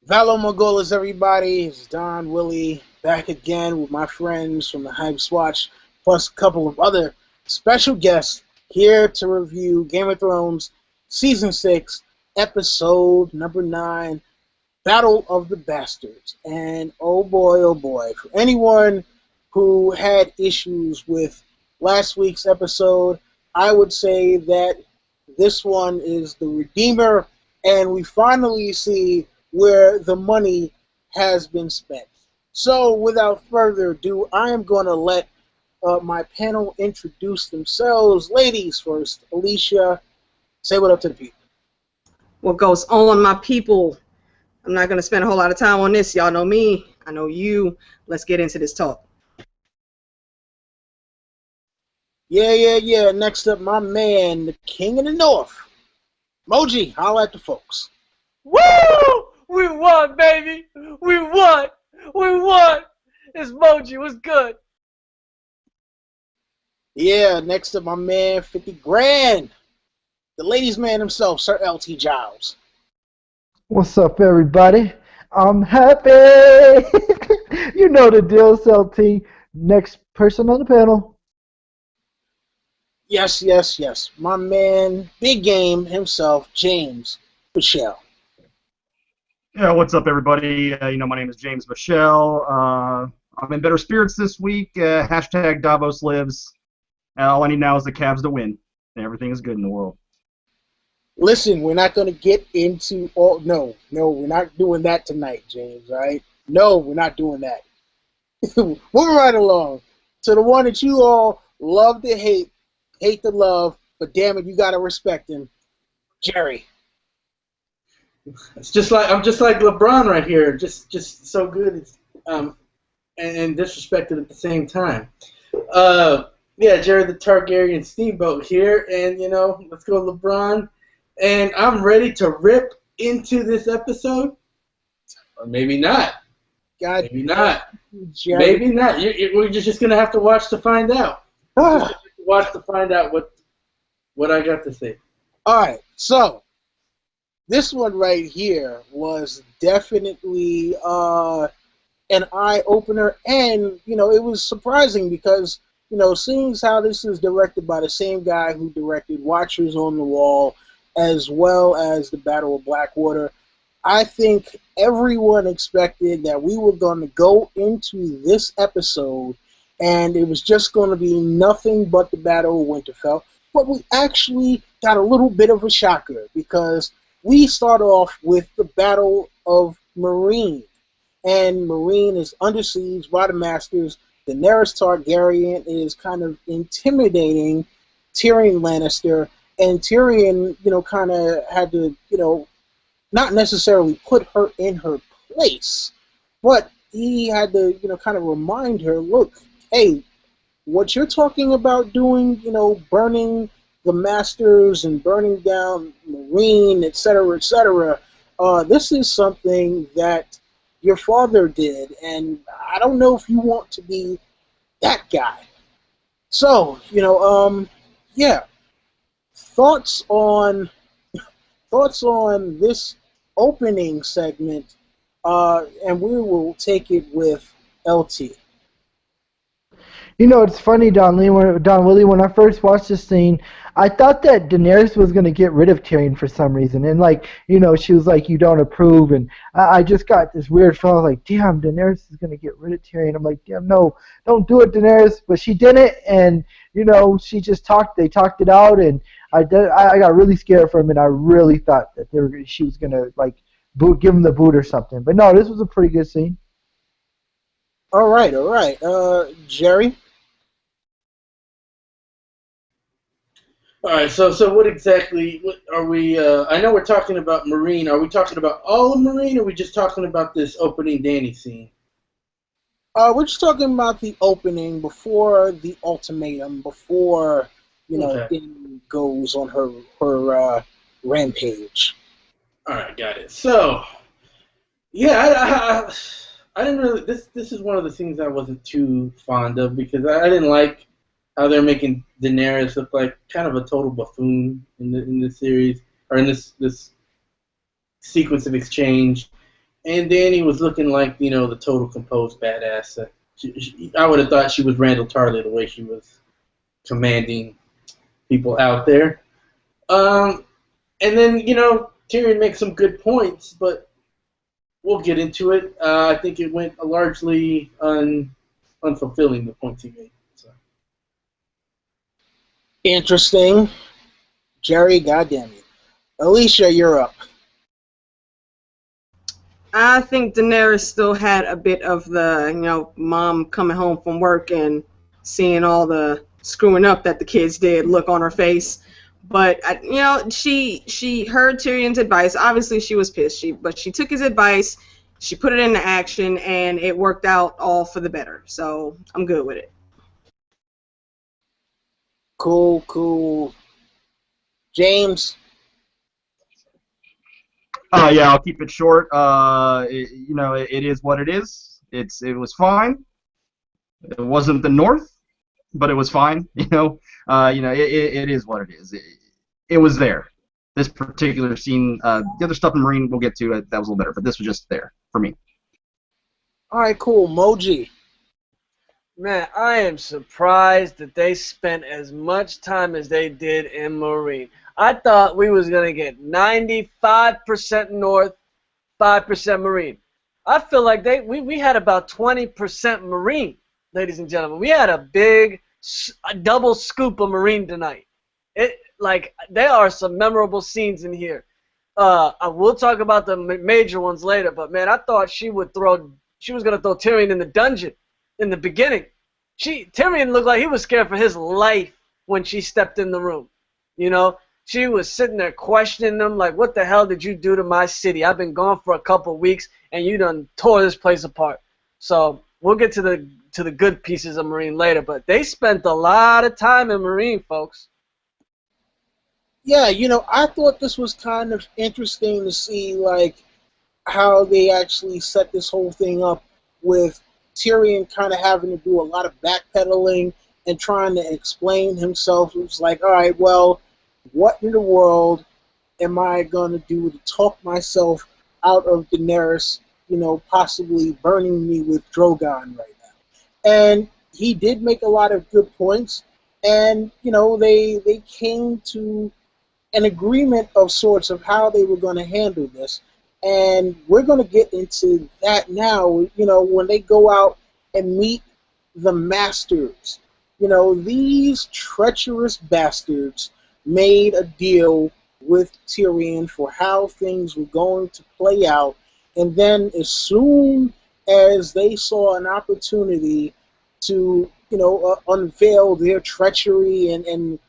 Valo Mongolas, everybody. It's Don Willie back again with my friends from the Hype Swatch, plus a couple of other special guests here to review Game of Thrones Season 6, Episode number 9, Battle of the Bastards. And oh boy, for anyone who had issues with last week's episode, I would say that this one is the Redeemer, and we finally see where the money has been spent. So, without further ado, I am going to let my panel introduce themselves. Ladies first. Alicia, say what up to the people. What goes on, my people? I'm not going to spend a whole lot of time on this. Y'all know me. I know you. Let's get into this talk. Yeah. Next up, my man, the King of the North. Moji, holla at the folks. Woo! We won, baby! We won! It's Moji, what's good? Yeah, next up, my man, 50 grand. The ladies' man himself, Sir L.T. Giles. What's up, everybody? I'm happy! You know the deal, LT. Next person on the panel. Yes. My man, big game himself, James Michelle. Yeah, what's up, everybody? My name is James Michelle. I'm in better spirits this week. Hashtag Davos lives. All I need now is the Cavs to win. And everything is good in the world. Listen, we're not going to get into all... No, we're not doing that tonight, James, all right? No, we're not doing that. Moving right along to the one that you all love to hate to love, but damn it, you got to respect him, Jerry. It's just like I'm just like LeBron right here, just so good, and disrespected at the same time. Yeah, Jerry the Targaryen Steamboat here, and let's go LeBron, and I'm ready to rip into this episode, or maybe not. Maybe not. Jerry. Maybe not. We're just gonna have to watch to find out. Watch to find out what I got to say. All right, so. This one right here was definitely an eye-opener, and, it was surprising because, seeing as how this is directed by the same guy who directed Watchers on the Wall as well as the Battle of Blackwater, I think everyone expected that we were going to go into this episode and it was just going to be nothing but the Battle of Winterfell, but we actually got a little bit of a shocker because we start off with the Battle of Meereen, and Meereen is under siege by the Masters. Daenerys Targaryen is kind of intimidating Tyrion Lannister, and Tyrion, kind of had to, not necessarily put her in her place, but he had to, kind of remind her, look, hey, what you're talking about doing, burning the Masters and burning down Meereen, etc., this is something that your father did, and I don't know if you want to be that guy. So, yeah. Thoughts on this opening segment, and we will take it with LT. It's funny, Don Willie, when I first watched this scene, I thought that Daenerys was going to get rid of Tyrion for some reason. And, she was like, you don't approve. And I just got this weird feeling like, damn, Daenerys is going to get rid of Tyrion. I'm like, damn, no, don't do it, Daenerys. But she didn't. And, she just they talked it out. And I got really scared for him. And I really thought that she was going to, give him the boot or something. But, no, this was a pretty good scene. All right. Jerry? All right, so what exactly are we? I know we're talking about Meereen. Are we talking about all of Meereen, or are we just talking about this opening Dany scene? We're just talking about the opening before the ultimatum, before Dany goes on her rampage. All right, got it. So, yeah, I didn't really. This is one of the things I wasn't too fond of because I didn't like how they're making Daenerys look like kind of a total buffoon in this series, or in this sequence of exchange. And Dany was looking like, the total composed badass. I would have thought she was Randall Tarley the way she was commanding people out there. And then, Tyrion makes some good points, but we'll get into it. I think it went largely unfulfilling, the points he made. So. Interesting. Jerry, goddamn you. Alicia, you're up. I think Daenerys still had a bit of the, mom coming home from work and seeing all the screwing up that the kids did look on her face. But, she heard Tyrion's advice. Obviously, she was pissed, but she took his advice, she put it into action, and it worked out all for the better. So, I'm good with it. Cool. James? Yeah, I'll keep it short. It is what it is. It was fine. It wasn't the North, but it was fine. It is what it is. It was there. This particular scene, the other stuff in Meereen we'll get to, that was a little better, but this was just there for me. All right, cool. Moji. Man, I am surprised that they spent as much time as they did in Meereen. I thought we was going to get 95% North, 5% Meereen. I feel like we had about 20% Meereen, ladies and gentlemen. We had a double scoop of Meereen tonight. There are some memorable scenes in here. I will talk about the major ones later, but man, I thought she was going to throw Tyrion in the dungeon in the beginning. Tyrion looked like he was scared for his life when she stepped in the room. She was sitting there questioning them, like, what the hell did you do to my city? I've been gone for a couple of weeks, and you done tore this place apart. So we'll get to the good pieces of Meereen later, but they spent a lot of time in Meereen, folks. Yeah, I thought this was kind of interesting to see, like, how they actually set this whole thing up with Tyrion kind of having to do a lot of backpedaling and trying to explain himself. It was like, all right, well, what in the world am I going to do to talk myself out of Daenerys, possibly burning me with Drogon right now? And he did make a lot of good points, and, they came to an agreement of sorts of how they were going to handle this. And we're going to get into that now, when they go out and meet the Masters. These treacherous bastards made a deal with Tyrion for how things were going to play out, and then as soon as they saw an opportunity to, unveil their treachery and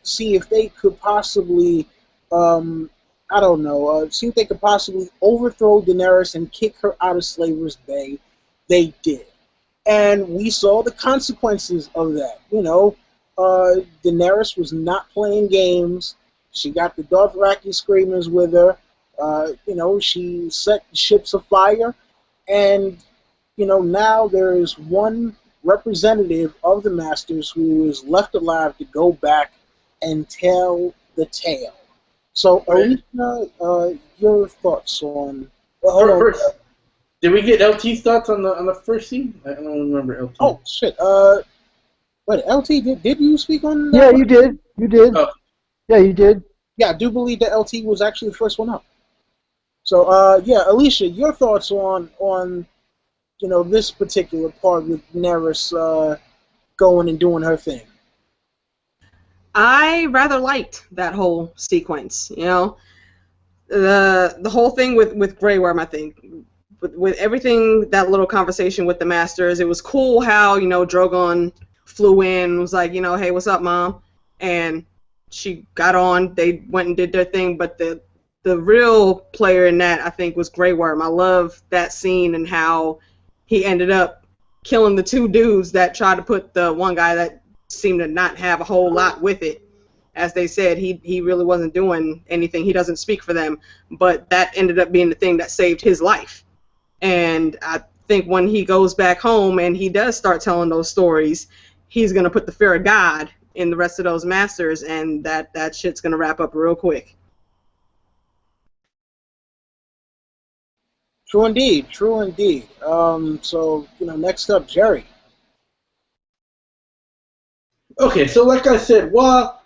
see if they could possibly, see if they could possibly overthrow Daenerys and kick her out of Slaver's Bay, they did. And we saw the consequences of that. Daenerys was not playing games. She got the Dothraki screamers with her. She set ships afire. And, now there is one representative of the Masters who is left alive to go back and tell the tale. So, Alicia, your thoughts on... First, did we get LT's thoughts on the first scene? I don't remember LT. Oh, shit. Wait, LT, did you speak on that? Yeah, you did. You did. Oh. Yeah, you did. Yeah, I do believe that LT was actually the first one up. So, Alicia, your thoughts on this particular part with Daenerys going and doing her thing? I rather liked that whole sequence. The whole thing with Grey Worm, I think, with everything, that little conversation with the Masters, it was cool how Drogon flew in, was like, hey, what's up, Mom? And she got on. They went and did their thing, but the real player in that, I think, was Grey Worm. I love that scene and how he ended up killing the two dudes that tried to put the one guy that seemed to not have a whole lot with it. As they said, he really wasn't doing anything. He doesn't speak for them, but that ended up being the thing that saved his life. And I think when he goes back home and he does start telling those stories, he's going to put the fear of God in the rest of those Masters, and that shit's going to wrap up real quick. True indeed. True indeed. So next up, Jerry. Okay, so like I said, while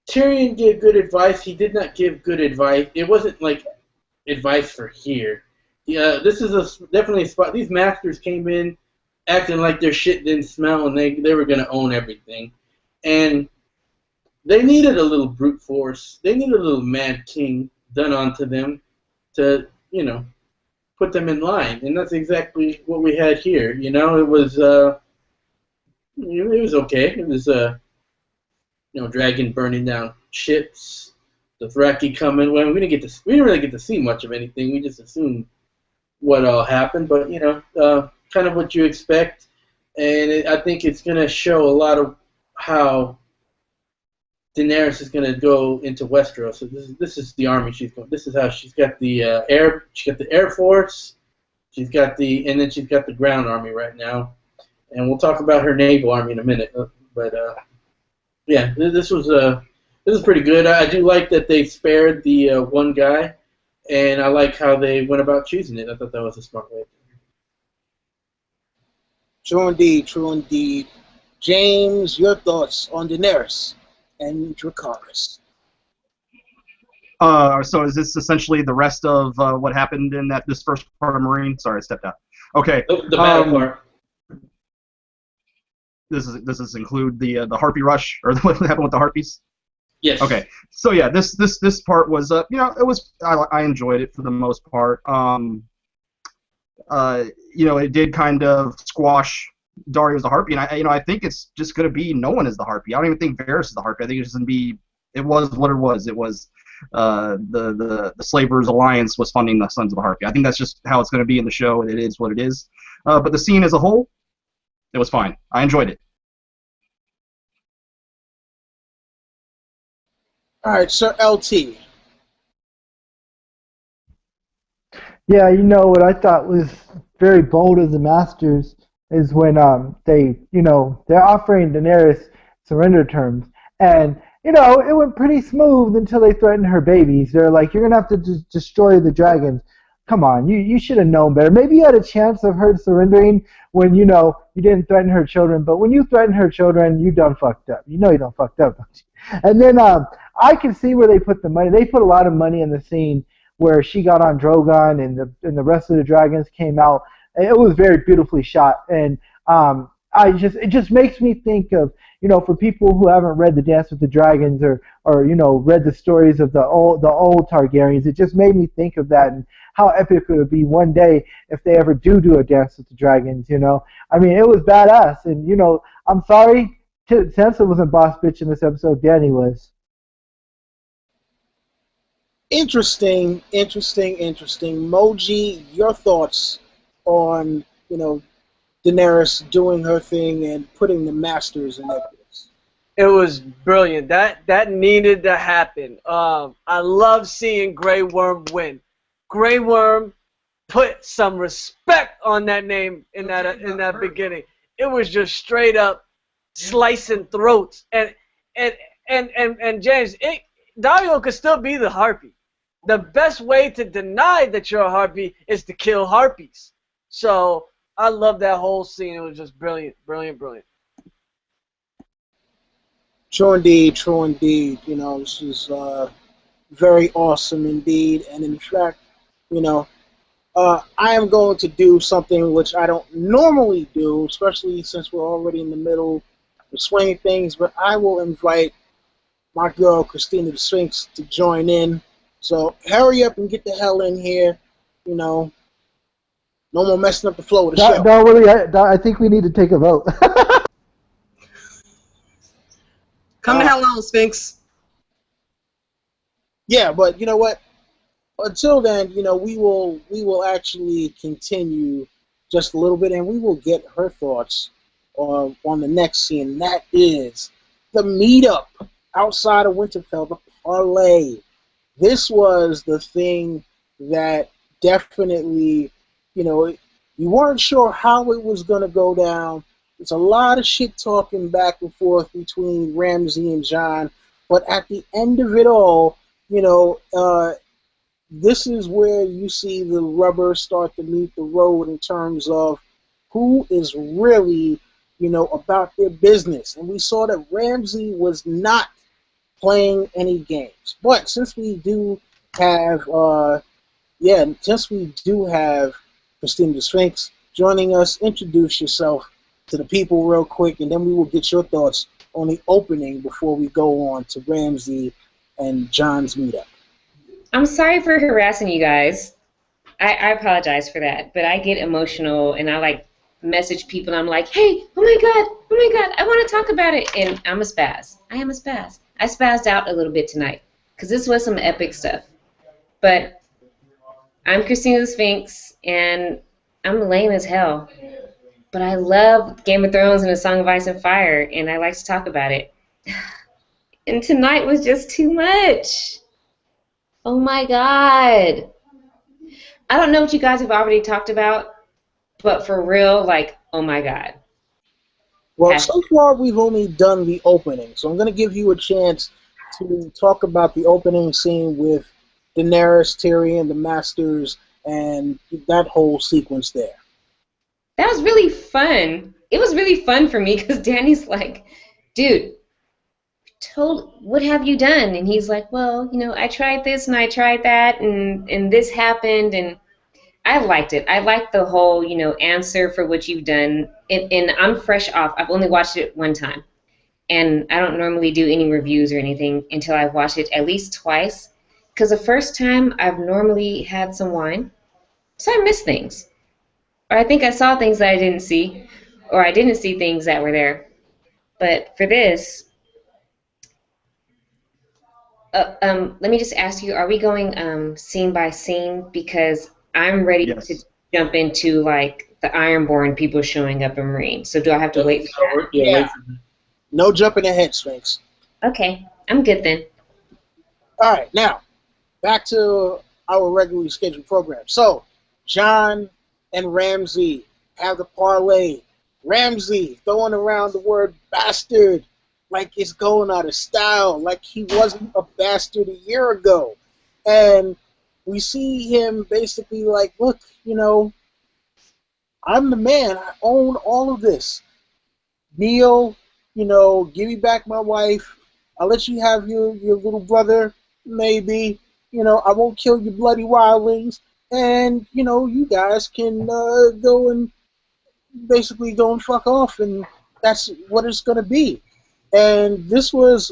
Tyrion gave good advice, he did not give good advice. It wasn't like advice for here. Yeah, this is definitely a spot. These masters came in acting like their shit didn't smell and they were going to own everything. And they needed a little brute force. They needed a little mad king done onto them to, put them in line. And that's exactly what we had here. It was okay. It was, dragon burning down ships, the Thraki coming. Well, we didn't really get to see much of anything. We just assumed what all happened, but kind of what you expect. And I think it's going to show a lot of how Daenerys is going to go into Westeros. So this is the army she's going. This is how she's got the air. She got the air force. And then she's got the ground army right now. And we'll talk about her naval army in a minute. But yeah, this is pretty good. I do like that they spared the one guy, and I like how they went about choosing it. I thought that was a smart way. True indeed. True indeed. James, your thoughts on Daenerys and Dracarys? So is this essentially the rest of what happened in this first part of Meereen? Sorry, I stepped out. Okay. The battle part. Does this include the Harpy Rush or what happened with the Harpies? Yes. Okay. So yeah, this part was it was I enjoyed it for the most part. It did kind of squash Dario as the Harpy, and I think it's just gonna be no one is the Harpy. I don't even think Varys is the Harpy. I think it's just gonna be. It was what it was. It was the Slavers Alliance was funding the Sons of the Harpy. I think that's just how it's gonna be in the show. It is what it is. But the scene as a whole, it was fine. I enjoyed it. All right, Sir LT. Yeah, what I thought was very bold of the Masters is when they're offering Daenerys surrender terms, and it went pretty smooth until they threatened her babies. They're like, you're gonna have to destroy the dragons. Come on, you should have known better. Maybe you had a chance of her surrendering when you didn't threaten her children, but when you threaten her children, you done fucked up. You done fucked up, don't you? And then I can see where they put the money. They put a lot of money in the scene where she got on Drogon and the rest of the dragons came out. It was very beautifully shot, and it just makes me think of for people who haven't read The Dance with the Dragons or read the stories of the old Targaryens, it just made me think of that and how epic it would be one day if they ever do a Dance with the Dragons. I mean, it was badass, and I'm sorry, Sansa wasn't boss bitch in this episode. Dany was. Interesting. Moji, your thoughts on, Daenerys doing her thing and putting the Masters in their place? It was brilliant. That needed to happen. I love seeing Grey Worm win. Grey Worm put some respect on that name in that beginning. It was just straight up slicing throats. And James, Dario could still be the Harpy. The best way to deny that you're a Harpy is to kill Harpies. So I love that whole scene. It was just brilliant. True indeed. This is very awesome indeed. And in fact, I am going to do something which I don't normally do, especially since we're already in the middle of swinging things, but I will invite my girl, Christina the Sphinx, to join in. So hurry up and get the hell in here. No more messing up the flow of the show. No, really, I think we need to take a vote. Come to hell on, Sphinx. Yeah, but you know what? Until then, we will actually continue just a little bit, and we will get her thoughts on the next scene. And that is the meetup outside of Winterfell, the Parlay. This was the thing that definitely, you weren't sure how it was going to go down. It's a lot of shit talking back and forth between Ramsay and Jon, but at the end of it all, this is where you see the rubber start to meet the road in terms of who is really, about their business. And we saw that Ramsay was not playing any games. But since we do have, Christine the Sphinx joining us, introduce yourself to the people real quick, and then we will get your thoughts on the opening before we go on to Ramsay and Jon's meetup. I'm sorry for harassing you guys. I apologize for that, but I get emotional and I message people and I'm like, hey, oh my god, I want to talk about it, and I'm a spaz. I am a spaz. I spazzed out a little bit tonight because this was some epic stuff. But I'm Christina the Sphinx and I'm lame as hell. But I love Game of Thrones and A Song of Ice and Fire, and I like to talk about it. And tonight was just too much. Oh my god. I don't know what you guys have already talked about, but for real, oh my god. Well, so far we've only done the opening, so I'm going to give you a chance to talk about the opening scene with Daenerys, Tyrion, the Masters, and that whole sequence there. That was really fun. It was really fun for me because Danny's like, dude, what have you done? And he's like, well, I tried this and I tried that and this happened, and I liked it. I liked the whole, answer for what you've done. And I'm fresh off. I've only watched it one time. And I don't normally do any reviews or anything until I've watched it at least twice. Because the first time I've normally had some wine. So I miss things. Or I think I saw things that I didn't see. Or I didn't see things that were there. But for this, let me just ask you, are we going scene by scene? Because I'm ready to jump into the Ironborn people showing up in Meereen. So do I have to wait for that? Yeah. No jumping ahead, Sphinx. Okay, I'm good then. All right, now back to our regularly scheduled program. So Jon and Ramsay have the parlay. Ramsay throwing around the word bastard like it's going out of style, like he wasn't a bastard a year ago. And we see him basically look, I'm the man. I own all of this. Kneel, give me back my wife. I'll let you have your little brother, maybe. I won't kill your bloody wildlings. And, you guys can go and fuck off. And that's what it's going to be. And this was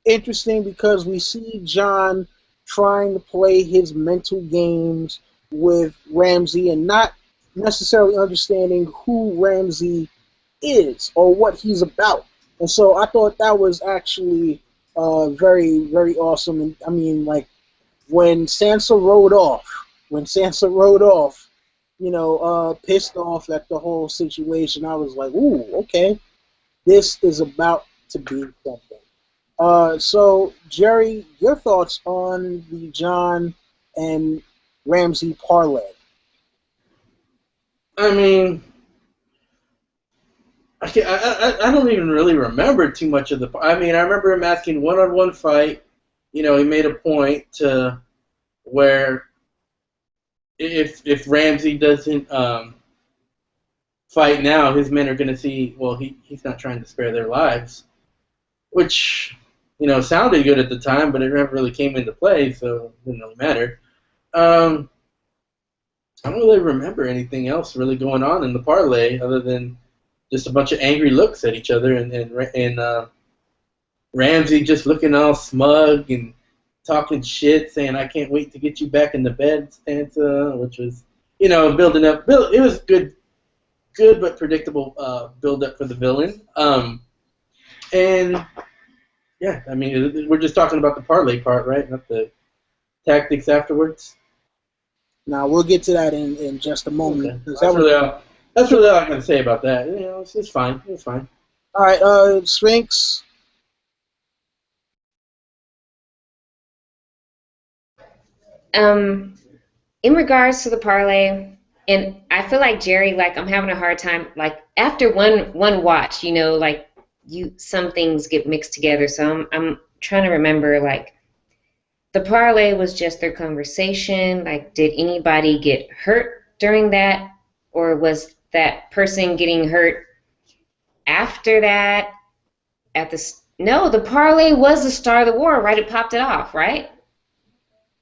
interesting because we see Jon trying to play his mental games with Ramsay and not necessarily understanding who Ramsay is or what he's about. And so I thought that was actually very, very awesome. And I mean, when Sansa rode off, pissed off at the whole situation, I was like, ooh, okay, this is about to be something. So, Jerry, your thoughts on the Jon and Ramsay parlay? I mean, I don't even really remember too much of the. I mean, I remember him asking one-on-one fight. He made a point to where if Ramsay doesn't fight now, his men are going to see. Well, he's not trying to spare their lives, which sounded good at the time, but it never really came into play, so it didn't really matter. I don't really remember anything else really going on in the parlay other than just a bunch of angry looks at each other and Ramsay just looking all smug and talking shit, saying, I can't wait to get you back in the bed, Sansa, which was, building up. It was good but predictable build up for the villain. And yeah, I mean, we're just talking about the parlay part, right? Not the tactics afterwards. Now, we'll get to that in just a moment. Okay. That's really all I can say about that. It's fine. It's fine. All right, Sphinx. In regards to the parlay, and I feel like Jerry, I'm having a hard time. After one watch, some things get mixed together. So I'm trying to remember the parlay was just their conversation. Like, did anybody get hurt during that, or was that person getting hurt after that? No, the parlay was the start of the war, right? It popped it off, right?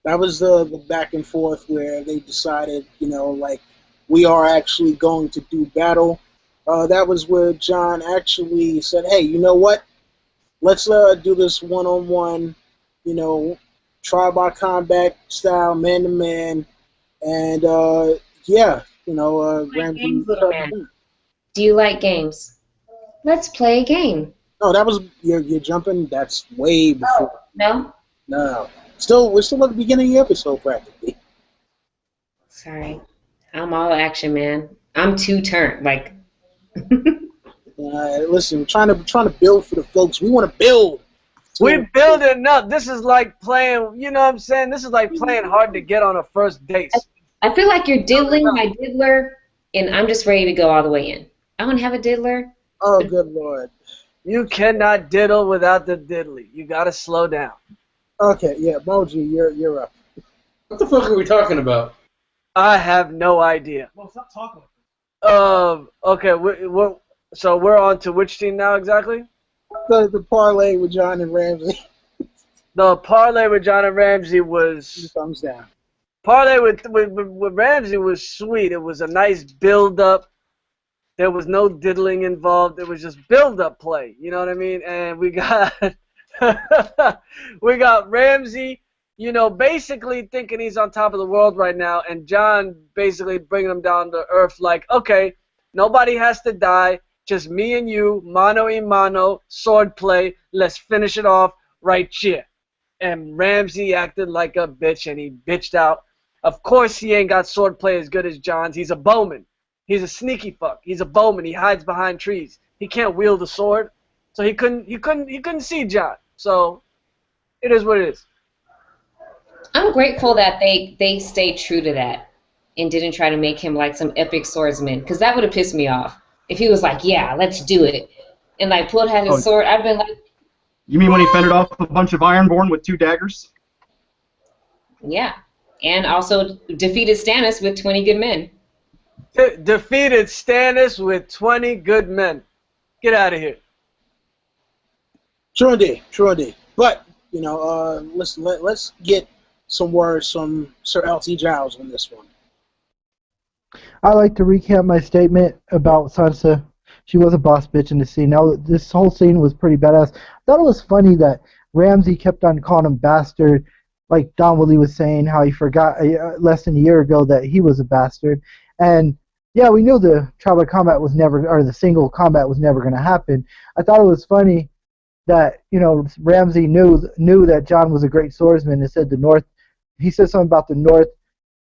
That was the back and forth where they decided, like, we are actually going to do battle. That was where Jon actually said, hey, you know what? Let's do this one-on-one, trial by combat style, man-to-man. And, Ramsay. Do you like games? Let's play a game. No, that was, you're jumping, that's way before. No? No. We're still at the beginning of the episode, practically. Sorry. I'm all action, man. I'm two-turn, like... Listen, we're trying to build for the folks. We want to build. We're building up. This is like playing, you know what I'm saying? This is like playing hard to get on a first date. I feel like you're diddling my diddler, and I'm just ready to go all the way in. I don't have a diddler. Oh, good Lord. You cannot diddle without the diddly. You got to slow down. Okay, yeah, Moji, you're up. What the fuck are we talking about? I have no idea. Well, stop talking. Okay, so we're on to which team now exactly? The parlay with Jon and Ramsay. The parlay with Jon and Ramsay was... Thumbs down. Parlay with Ramsay was sweet. It was a nice build-up. There was no diddling involved. It was just build-up play. You know what I mean? And we got we got Ramsay, basically thinking he's on top of the world right now, and Jon basically bringing him down to earth like, okay, nobody has to die. Just me and you, mano a mano, sword play. Let's finish it off right here. And Ramsay acted like a bitch, and he bitched out. Of course, he ain't got sword play as good as Jon's. He's a bowman. He's a sneaky fuck. He's a bowman. He hides behind trees. He can't wield a sword, so he couldn't see Jon. So it is what it is. I'm grateful that they stayed true to that and didn't try to make him like some epic swordsman, because that would have pissed me off. If he was like, yeah, let's do it, and like pulled out his sword, I'd been like... You mean when he fended off a bunch of Ironborn with 2 daggers? Yeah, and also defeated Stannis with 20 good men. Defeated Stannis with 20 good men. Get out of here. True indeed. But, listen, let's get some words from Sir L.T. Giles on this one. I like to recap my statement about Sansa. She was a boss bitch in the scene. Now, this whole scene was pretty badass. I thought it was funny that Ramsay kept on calling him bastard, like Don Willie was saying, how he forgot less than a year ago that he was a bastard. And, yeah, we knew the tribal combat was never, or the single combat was never going to happen. I thought it was funny that, Ramsay knew that Jon was a great swordsman and said the North, he said something about the North,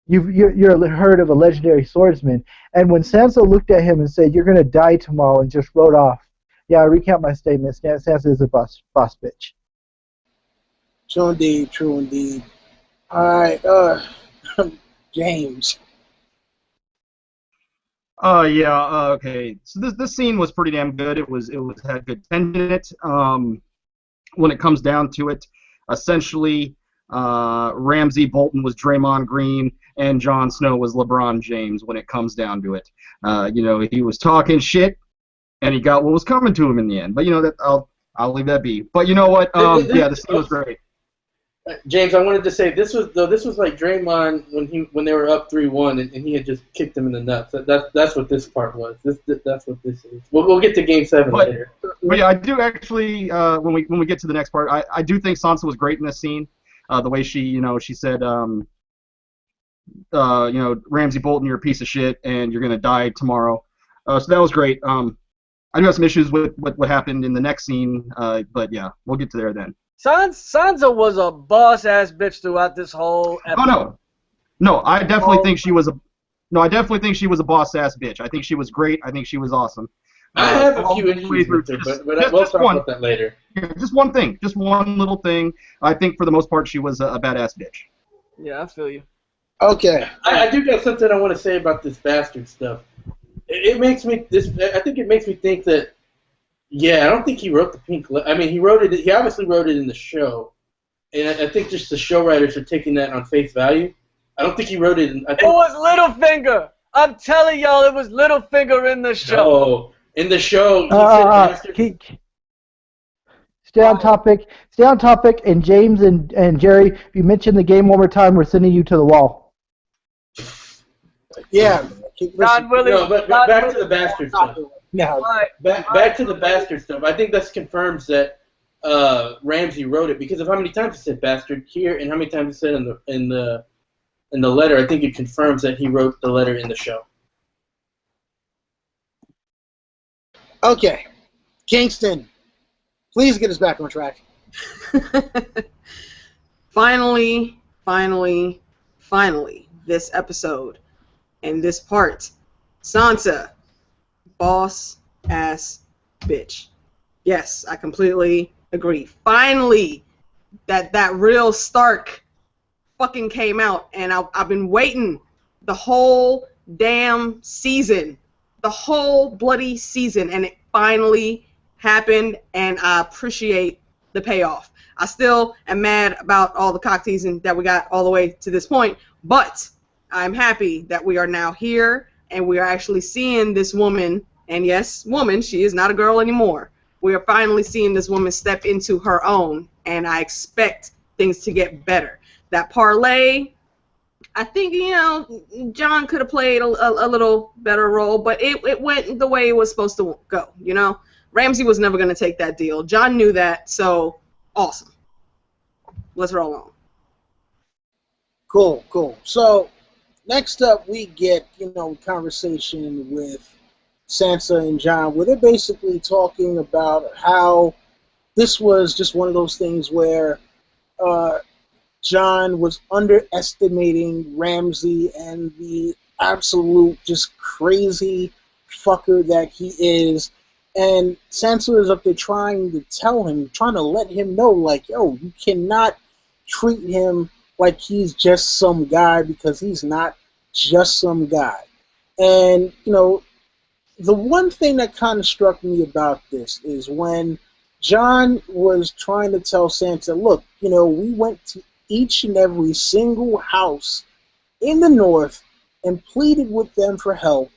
you're heard of a legendary swordsman. And when Sansa looked at him and said, you're going to die tomorrow, and just wrote off, yeah, I recount my statement, Sansa is a boss bitch. True indeed. All right, James. Okay. So this scene was pretty damn good. It had good tension in it. When it comes down to it, essentially, Ramsay Bolton was Draymond Green, and Jon Snow was LeBron James. When it comes down to it, he was talking shit, and he got what was coming to him in the end. But that I'll leave that be. But you know what? The scene was great. James, I wanted to say this was like Draymond when they were up 3-1 and he had just kicked them in the nuts. That's what this part was. That's what this is. We'll get to Game 7 later. But yeah, I do actually when we get to the next part, I do think Sansa was great in this scene. The way she said Ramsay Bolton, you're a piece of shit and you're gonna die tomorrow. So that was great. I do have some issues with what happened in the next scene, but yeah, we'll get to there then. Sansa was a boss-ass bitch throughout this whole episode. Oh, no, I definitely think she was a boss-ass bitch. I think she was great. I think she was awesome. I have a few issues with her, but we'll talk about that later. Just one thing, just one little thing. I think for the most part she was a badass bitch. Yeah, I feel you. Okay. I do got something I want to say about this bastard stuff. I think it makes me think that. Yeah, I don't think he wrote the pink. I mean, he obviously wrote it in the show, And I think just the show writers are taking that on face value. I don't think he wrote it. It was Littlefinger. I'm telling y'all, it was Littlefinger in the show. No, in the show, he said bastard. Stay on topic. Stay on topic. And James and Jerry, if you mention the game one more time, we're sending you to the wall. Yeah. No, but back to the bastard stuff. No. Back to the bastard stuff. I think that confirms that Ramsay wrote it, because of how many times he said bastard here and how many times he said in the letter. I think it confirms that he wrote the letter in the show. Okay, Kingston, please get us back on track. Finally, this episode and this part. Sansa, boss ass bitch. Yes, I completely agree. Finally, that real Stark fucking came out, and I've been waiting the whole damn season. The whole bloody season, and it finally happened, and I appreciate the payoff. I still am mad about all the cock teasing that we got all the way to this point, but I'm happy that we are now here, and we are actually seeing this woman, and yes, woman, she is not a girl anymore. We are finally seeing this woman step into her own, and I expect things to get better. That parlay, I think, Jon could have played a little better role, but it went the way it was supposed to go, Ramsay was never going to take that deal. Jon knew that, so awesome. Let's roll on. Cool. So, next up we get, conversation with Sansa and Jon, where they're basically talking about how this was just one of those things where Jon was underestimating Ramsay and the absolute just crazy fucker that he is. And Sansa is up there trying to let him know, like, yo, you cannot treat him like he's just some guy, because he's not just some guy. And, the one thing that kind of struck me about this is when Jon was trying to tell Sansa, look, we went to each and every single house in the north and pleaded with them for help,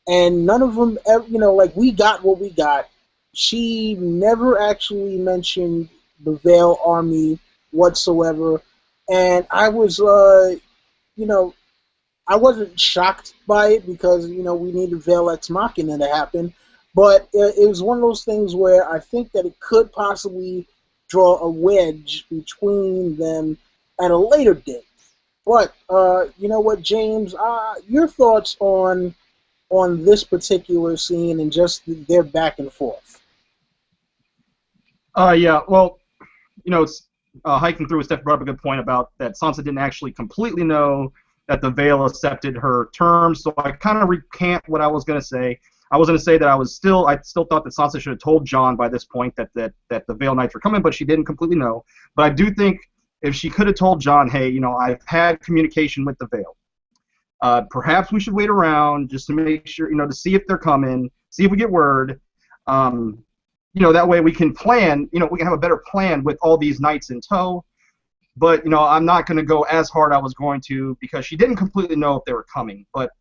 and none of them ever, we got what we got. She never actually mentioned the Vale army whatsoever, and I was, I wasn't shocked by it, because, we needed Vale Ex Machina to happen, but it was one of those things where I think that it could possibly draw a wedge between them at a later date. But you know what, James? Your thoughts on this particular scene and just their back and forth? Yeah. Well, it's hiking through. Steph brought up a good point about that Sansa didn't actually completely know that the Vale accepted her terms. So I kind of recant what I was going to say. I was going to say that I still thought that Sansa should have told Jon by this point that the Vale Knights were coming, but she didn't completely know. But I do think if she could have told Jon, hey, I've had communication with the Vale. Perhaps we should wait around just to make sure, to see if they're coming, see if we get word. That way we can plan, we can have a better plan with all these knights in tow. But, I'm not going to go as hard I was going to, because she didn't completely know if they were coming. But,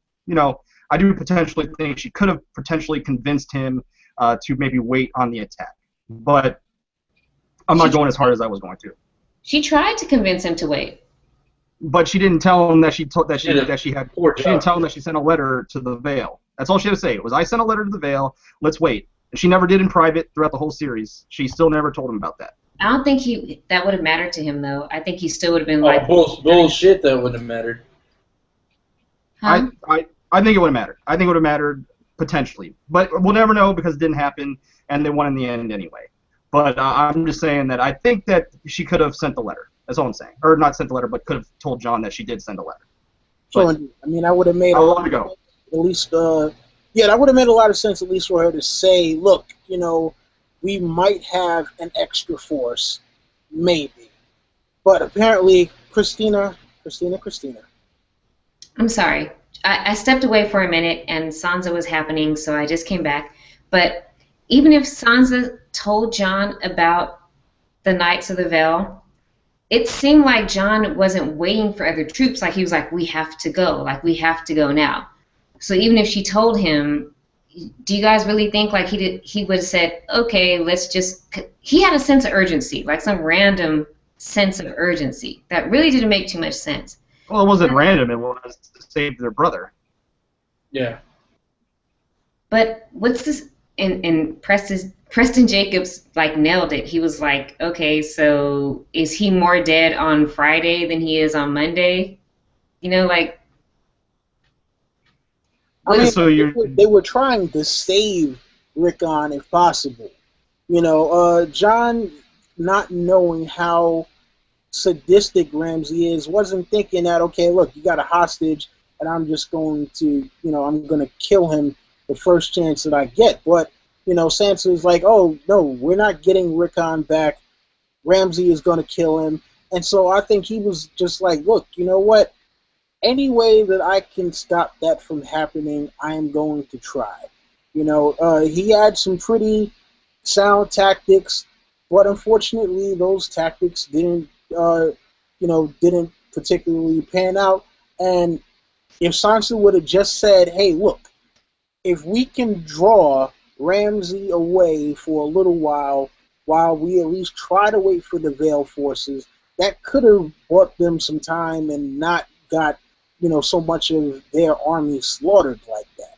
I do potentially think she could have potentially convinced him to maybe wait on the attack. But I'm not going as hard as I was going to. She tried to convince him to wait. But she didn't tell him that she didn't tell him that she sent a letter to the Vale. That's all she had to say. It was, I sent a letter to the Vale. Let's wait. And she never did in private throughout the whole series. She still never told him about that. I don't think that would have mattered to him, though. I think he still would have been like... bullshit, that wouldn't have mattered. Huh? I think it would have mattered. I think it would have mattered potentially. But we'll never know, because it didn't happen, and they won in the end anyway. But I'm just saying that I think that she could have sent the letter. That's all I'm saying. Or not sent the letter, but could have told Jon that she did send a letter. So, I would have made a lot at least, that would have made a lot of sense, at least for her to say, look, we might have an extra force, maybe. But apparently, Christina. I'm sorry. I stepped away for a minute, and Sansa was happening, so I just came back. But even if Sansa told Jon about the Knights of the Vale, it seemed like Jon wasn't waiting for other troops. Like he was like, we have to go. Like we have to go now. So even if she told him, do you guys really think like he would have said, okay, let's just, he had a sense of urgency, like some random sense of urgency that really didn't make too much sense. Well, it wasn't random. It was to save their brother. Yeah. But what's this? And Preston Jacobs like nailed it. He was like, okay, so is he more dead on Friday than he is on Monday? You know, like. I mean, So they were trying to save Rickon if possible. You know, Jon, not knowing how sadistic Ramsay is, wasn't thinking that, okay, look, you got a hostage, and I'm just going to, you know, I'm going to kill him the first chance that I get. But, you know, Sansa's like, oh, no, we're not getting Rickon back. Ramsay is going to kill him. And so I think he was just like, look, you know what? Any way that I can stop that from happening, I am going to try. You know, he had some pretty sound tactics, but unfortunately those tactics didn't, didn't particularly pan out. And if Sansa would have just said, hey, look, if we can draw Ramsay away for a little while we at least try to wait for the Vale forces, that could have bought them some time and not got, you know, so much of their army slaughtered like that.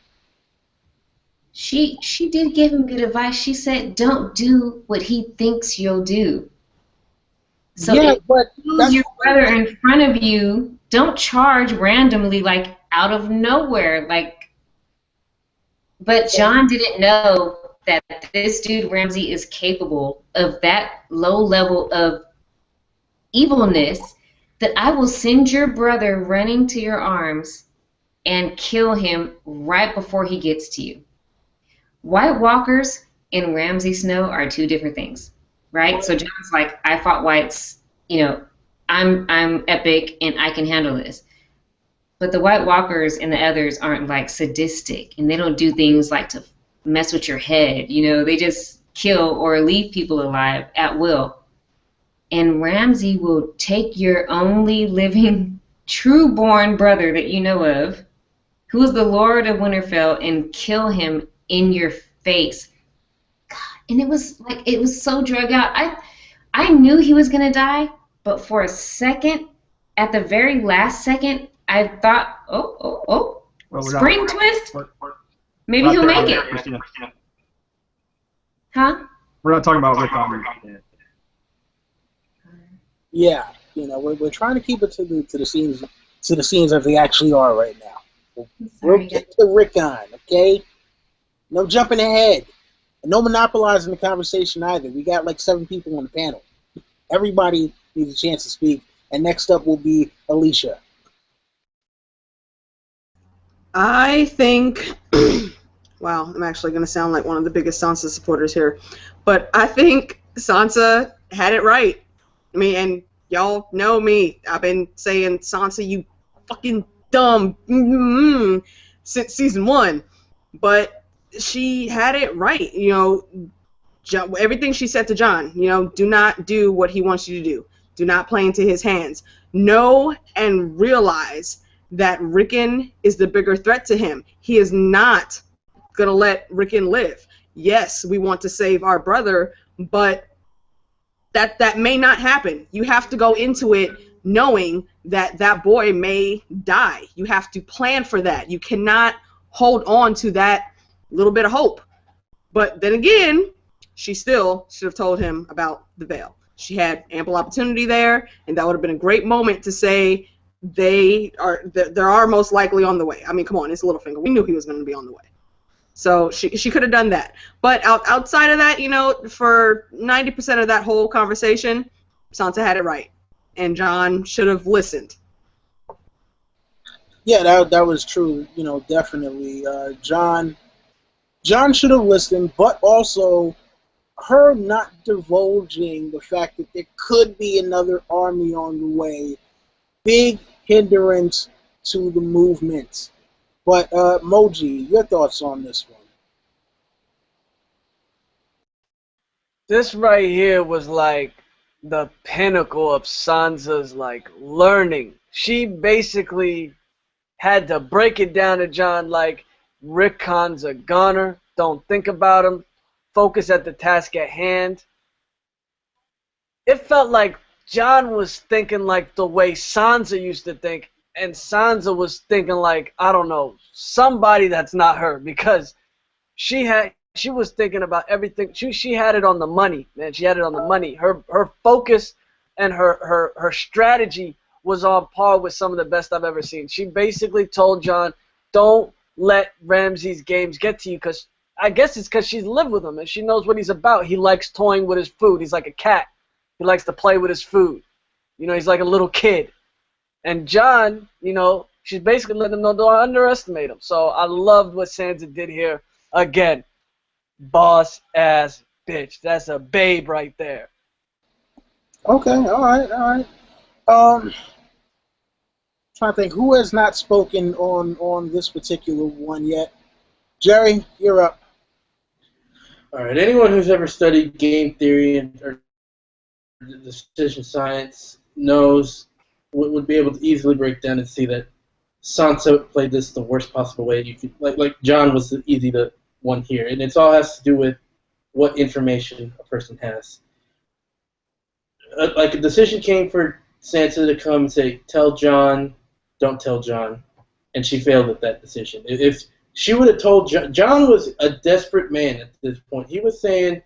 She did give him good advice. She said, don't do what he thinks you'll do. So yeah, if but you lose your brother in front of you, don't charge randomly, like out of nowhere. Like, but Jon didn't know that this dude Ramsay is capable of that low level of evilness, that I will send your brother running to your arms and kill him right before he gets to you. White Walkers and Ramsay Snow are two different things, right? So Jon's like, I fought whites, you know, I'm epic and I can handle this. But the White Walkers and the others aren't like sadistic, and they don't do things like to mess with your head, you know, they just kill or leave people alive at will. And Ramsay will take your only living true-born brother that you know of, who is the Lord of Winterfell, and kill him in your face. God, and it was so drug out. I knew he was gonna die, but for a second, at the very last second, I thought, well, spring twist. Maybe he'll make it. Christina. Huh? We're not talking about Rickon. Yeah, you know, we're trying to keep it to the scenes as they actually are right now. We'll get to Rickon, okay? No jumping ahead. And no monopolizing the conversation either. We got like 7 people on the panel. Everybody needs a chance to speak. And next up will be Alicia. I think, wow, I'm actually going to sound like one of the biggest Sansa supporters here, but I think Sansa had it right. I mean, and y'all know me. I've been saying, Sansa, you fucking dumb, since season 1. But she had it right. You know, everything she said to Jon, you know, do not do what he wants you to do. Do not play into his hands. Know and realize that Rickon is the bigger threat to him. He is not going to let Rickon live. Yes, we want to save our brother, but that may not happen. You have to go into it knowing that that boy may die. You have to plan for that. You cannot hold on to that little bit of hope. But then again, she still should have told him about the Vale. She had ample opportunity there, and that would have been a great moment to say they are most likely on the way. I mean, come on, it's Littlefinger. We knew he was going to be on the way. So she could have done that. But outside of that, you know, for 90% of that whole conversation, Sansa had it right. And Jon should have listened. Yeah, that was true. You know, definitely. Jon should have listened, but also her not divulging the fact that there could be another army on the way, big hindrance to the movement. But Moji, your thoughts on this one? This right here was like the pinnacle of Sansa's like learning. She basically had to break it down to Jon like Rickon's a gunner. Don't think about him. Focus at the task at hand. It felt like Jon was thinking like the way Sansa used to think, and Sansa was thinking like, I don't know, somebody that's not her, because she was thinking about everything. She had it on the money, man. She had it on the money. Her focus and her strategy was on par with some of the best I've ever seen. She basically told Jon, don't let Ramsay's games get to you, because I guess it's because she's lived with him and she knows what he's about. He likes toying with his food. He's like a cat. He likes to play with his food. You know, he's like a little kid. And Jon, you know, she's basically letting him know don't underestimate him. So I loved what Sansa did here. Again, boss ass bitch. That's a babe right there. Okay, all right. Trying to think who has not spoken on this particular one yet. Jerry, you're up. All right. Anyone who's ever studied game theory or decision science knows would be able to easily break down and see that Sansa played this the worst possible way. You could like Jon was the one here, and it all has to do with what information a person has. Like a decision came for Sansa to come and say, "Tell Jon, don't tell Jon," and she failed at that decision. If she would have told Jon, Jon was a desperate man at this point. He was saying,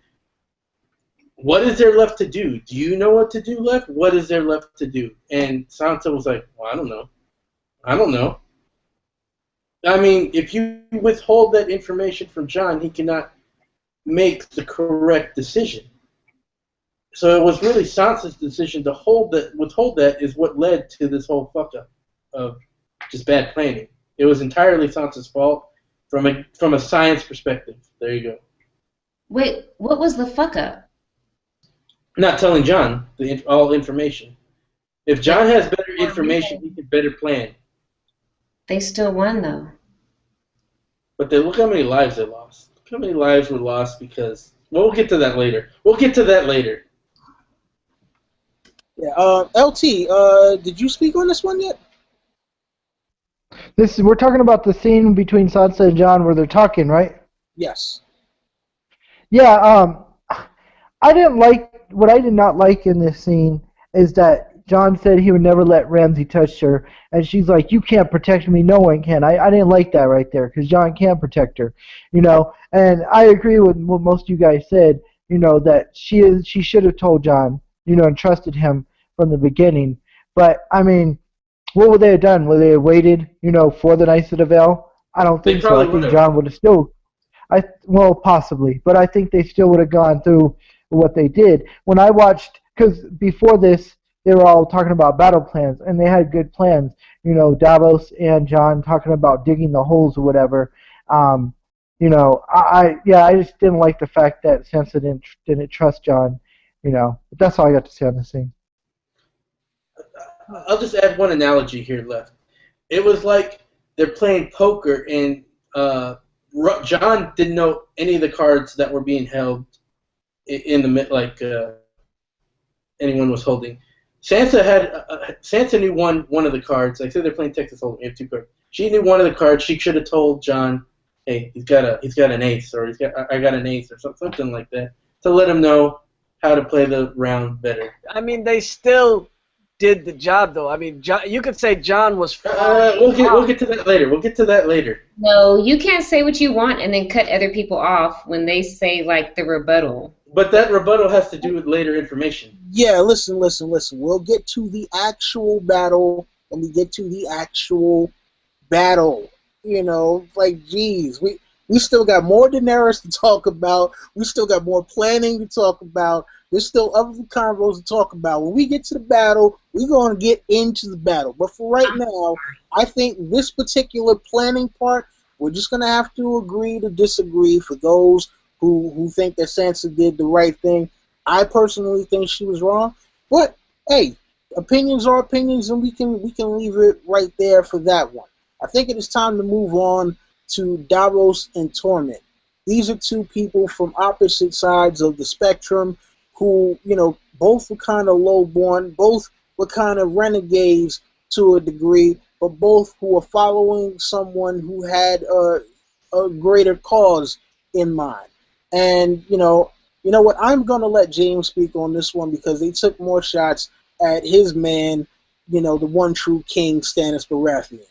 what is there left to do? Do you know what to do left? What is there left to do? And Sansa was like, well, I don't know. I mean, if you withhold that information from Jon, he cannot make the correct decision. So it was really Sansa's decision to withhold that is what led to this whole fuck up of just bad planning. It was entirely Sansa's fault from a science perspective. There you go. Wait, what was the fuck up? Not telling Jon all information. If Jon has better information, he can better plan. They still won, though. But look how many lives they lost. Look how many lives were lost because... Well, we'll get to that later. Yeah. LT, did you speak on this one yet? We're talking about the scene between Sansa and Jon where they're talking, right? Yes. Yeah. What I did not like in this scene is that Jon said he would never let Ramsay touch her, and she's like, "You can't protect me. No one can." I didn't like that right there because Jon can protect her, you know. And I agree with what most of you guys said, you know, that she should have told Jon, you know, and trusted him from the beginning. But I mean, what would they have done? Would they have waited, you know, for the Knights of the Vale? I don't think so. I think Jon would have still. Well, possibly, but I think they still would have gone through what they did. When I watched, because before this, they were all talking about battle plans, and they had good plans. You know, Davos and Jon talking about digging the holes or whatever. You know, I just didn't like the fact that Sansa didn't trust Jon. You know, but that's all I got to say on this thing. I'll just add one analogy here left. It was like they're playing poker, and Jon didn't know any of the cards that were being held in the anyone was holding. Sansa knew one of the cards. Like, say they're playing Texas Hold'em. You have two cards. She knew one of the cards. She should have told Jon, "Hey, he's got an ace," or I got an ace," or something like that, to let him know how to play the round better. I mean, they still did the job, though. I mean, you could say Jon was. We'll get to that later. No, you can't say what you want and then cut other people off when they say like the rebuttal. But that rebuttal has to do with later information. Yeah, listen. We'll get to the actual battle when we get to the actual battle. You know, like, geez, we still got more Daenerys to talk about. We still got more planning to talk about. There's still other combos to talk about. When we get to the battle, we're going to get into the battle. But for right now, I think this particular planning part, we're just going to have to agree to disagree for those who think that Sansa did the right thing. I personally think she was wrong. But, hey, opinions are opinions, and we can leave it right there for that one. I think it is time to move on to Davos and Tormund. These are two people from opposite sides of the spectrum who, you know, Both were kind of lowborn. Both were kind of renegades to a degree, but both who were following someone who had a greater cause in mind. And you know what? I'm gonna let James speak on this one because they took more shots at his man, the one true king, Stannis Baratheon.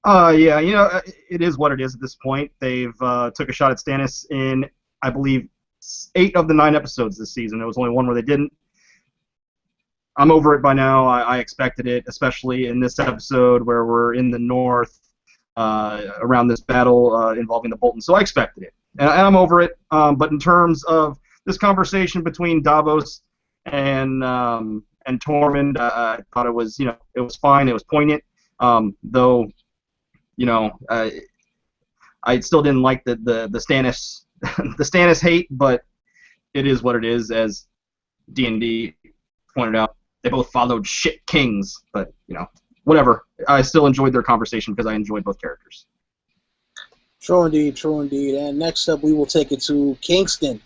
Yeah, it is what it is at this point. They've took a shot at Stannis in, I believe, 8 of the 9 episodes this season. There was only one where they didn't. I'm over it by now. I expected it, especially in this episode where we're in the north around this battle involving the Boltons. So I expected it, and I'm over it. But in terms of this conversation between Davos and Tormund, I thought it was, it was fine. It was poignant, though. I still didn't like the Stannis the Stannis hate, but it is what it is. As D&D pointed out, they both followed shit kings, but whatever. I still enjoyed their conversation because I enjoyed both characters. True indeed, true indeed. And next up, we will take it to Kingston.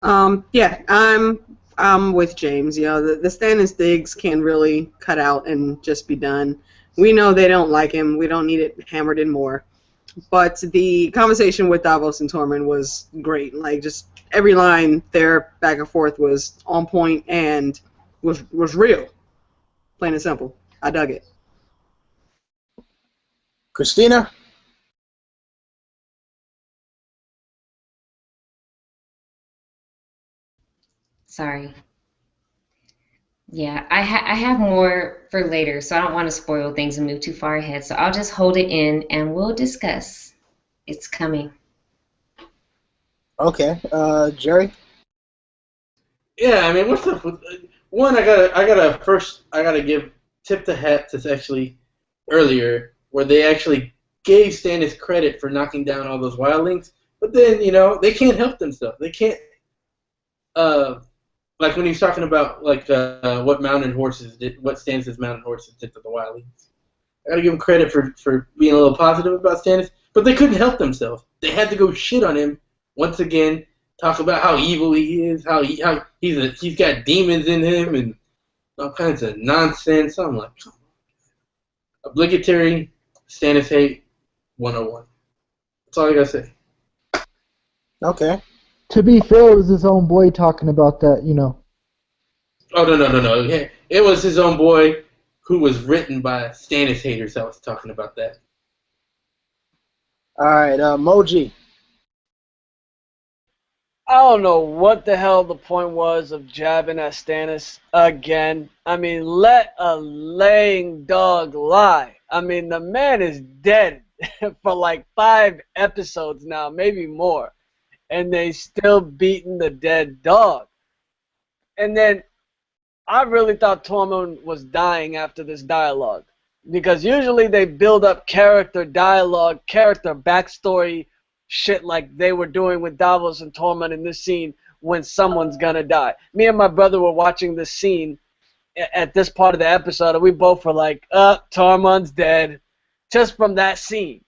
Yeah, I'm with James. The Stannis digs can really cut out and just be done. We know they don't like him. We don't need it hammered in more. But the conversation with Davos and Tormund was great. Like, just every line there, back and forth, was on point and was real. Plain and simple. I dug it. Christina? Sorry. Yeah, I have more for later, so I don't want to spoil things and move too far ahead. So I'll just hold it in, and we'll discuss. It's coming. Okay, Jerry. Yeah, I mean, what's up with one? I gotta give tip the hat to actually earlier where they actually gave Stannis credit for knocking down all those wildlings, but then they can't help themselves. They can't. Like when he was talking about what mounted horses did, what Stannis' mounted horses did to the wildlings. I gotta give him credit for being a little positive about Stannis, but they couldn't help themselves. They had to go shit on him once again, talk about how evil he is, how he's got demons in him, and all kinds of nonsense. I'm like, come on. Obligatory Stannis hate 101. That's all I gotta say. Okay. To be fair, it was his own boy talking about that, Oh, no. Yeah, it was his own boy who was written by Stannis haters that was talking about that. All right, Moji. I don't know what the hell the point was of jabbing at Stannis again. I mean, let a laying dog lie. I mean, the man is dead for like 5 episodes now, maybe more. And they still beating the dead dog. And then I really thought Tormund was dying after this dialogue. Because usually they build up character dialogue, character backstory, shit like they were doing with Davos and Tormund in this scene when someone's gonna die. Me and my brother were watching this scene at this part of the episode, and we both were like, Tormund's dead. Just from that scene.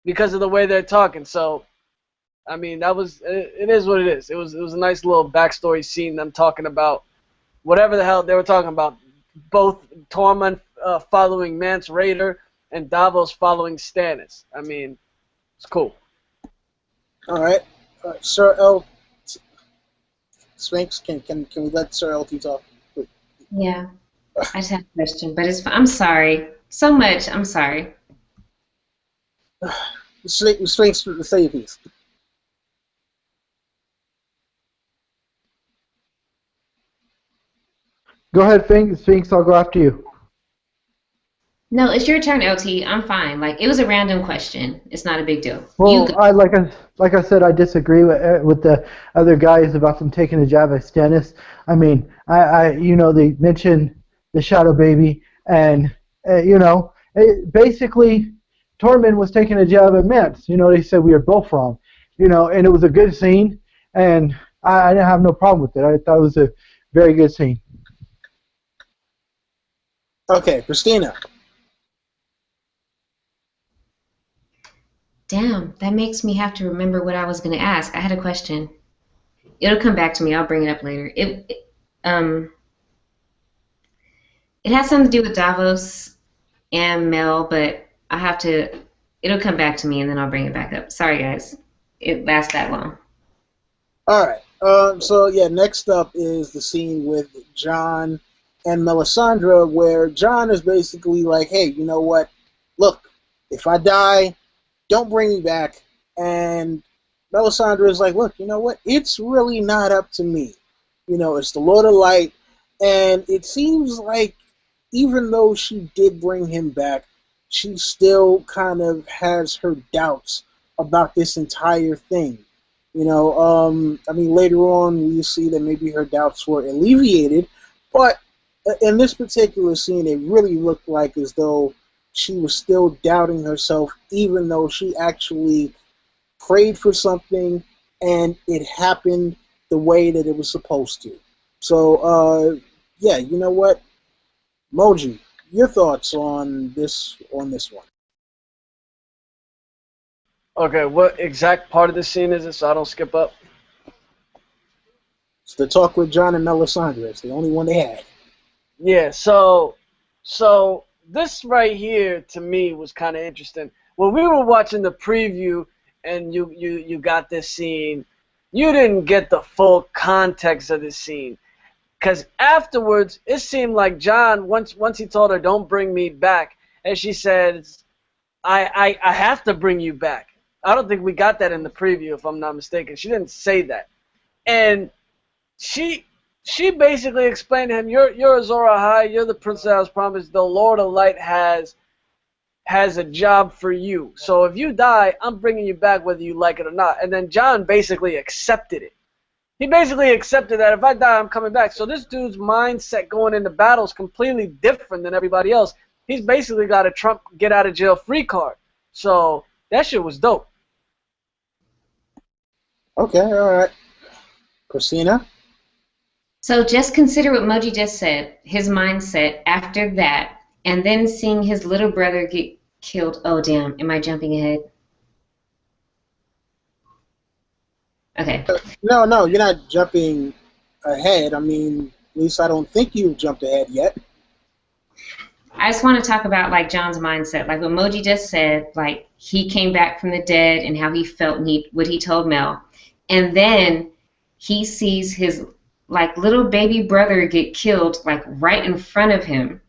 Because of the way they're talking. So, I mean, it is what it is. It was a nice little backstory scene, them talking about whatever the hell they were talking about. Both Tormund following Mance Rayder and Davos following Stannis. I mean, it's cool. All right. Sir L. Sphinx, can we let Sir LT talk? Yeah. I just have a question, but I'm sorry. So much. I'm sorry. Sphinx, say your piece. Go ahead, Sphinx. I'll go after you. No, it's your turn, LT. I'm fine. Like, it was a random question. It's not a big deal. Well, like I said, I disagree with the other guys about them taking a jab at Stannis. I mean, they mentioned the Shadow Baby, and basically, Tormund was taking a jab at Mance. They said we were both wrong. And it was a good scene, and I didn't have no problem with it. I thought it was a very good scene. Okay, Christina. Damn, that makes me have to remember what I was going to ask. I had a question. It'll come back to me. I'll bring it up later. It has something to do with Davos and Mel, but I have to. It'll come back to me, and then I'll bring it back up. Sorry, guys. It lasts that long. All right. So yeah, next up is the scene with Jon and Melisandre, where Jon is basically like, "Hey, you know what? Look, if I die, don't bring me back." And Melisandre is like, "Look, you know what? It's really not up to me. You know, it's the Lord of Light." And it seems like even though she did bring him back, she still kind of has her doubts about this entire thing. You know, I mean, later on we see that maybe her doubts were alleviated, but in this particular scene, it really looked like as though she was still doubting herself, even though she actually prayed for something and it happened the way that it was supposed to. So, yeah, you know what? Moji, your thoughts on this one? Okay, what exact part of the scene is it so I don't skip up? It's the talk with Jon and Melisandre. It's the only one they had. Yeah, so this right here to me was kind of interesting. When we were watching the preview and you got this scene, you didn't get the full context of this scene. Because afterwards, it seemed like Jon, once he told her, "Don't bring me back," and she said, I have to bring you back. I don't think we got that in the preview, if I'm not mistaken. She didn't say that. And she basically explained to him, you're Azor Ahai, you're the prince that I was promised. The Lord of Light has a job for you. So if you die, I'm bringing you back whether you like it or not. And then Jon basically accepted it. He basically accepted that if I die, I'm coming back. So this dude's mindset going into battle is completely different than everybody else. He's basically got a Trump get-out-of-jail-free card. So that shit was dope. Okay, all right. Christina? So just consider what Moji just said, his mindset after that, and then seeing his little brother get killed. Oh, damn. Am I jumping ahead? Okay. No, you're not jumping ahead. I mean, at least I don't think you've jumped ahead yet. I just want to talk about, like, Jon's mindset. Like what Moji just said, like, he came back from the dead and how he felt and what he told Mel. And then he sees his, like, little baby brother get killed, like, right in front of him.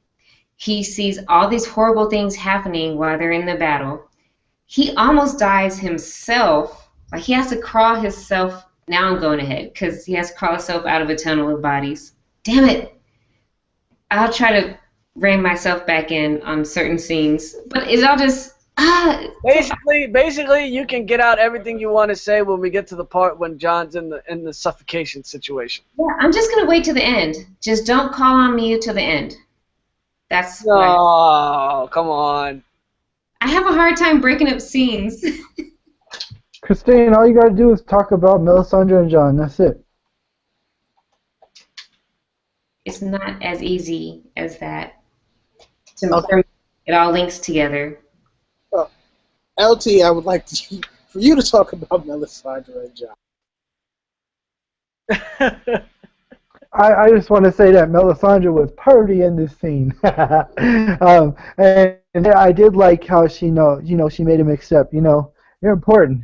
He sees all these horrible things happening while they're in the battle. He almost dies himself. Like, he has to crawl himself. Now I'm going ahead because he has to crawl himself out of a tunnel of bodies. Damn it. I'll try to rein myself back in on certain scenes. But it's all just... Basically, you can get out everything you want to say when we get to the part when Jon's in the suffocation situation. Yeah, I'm just going to wait to the end. Just don't call on me till the end. That's No, come on. I have a hard time breaking up scenes. Christine, all you gotta do is talk about Melisandre and Jon. That's it. It's not as easy as that. It all links together. LT, I would like for you to talk about Melisandre and Jon. I just want to say that Melisandre was purty in this scene, and I did like how she she made him accept. You're important.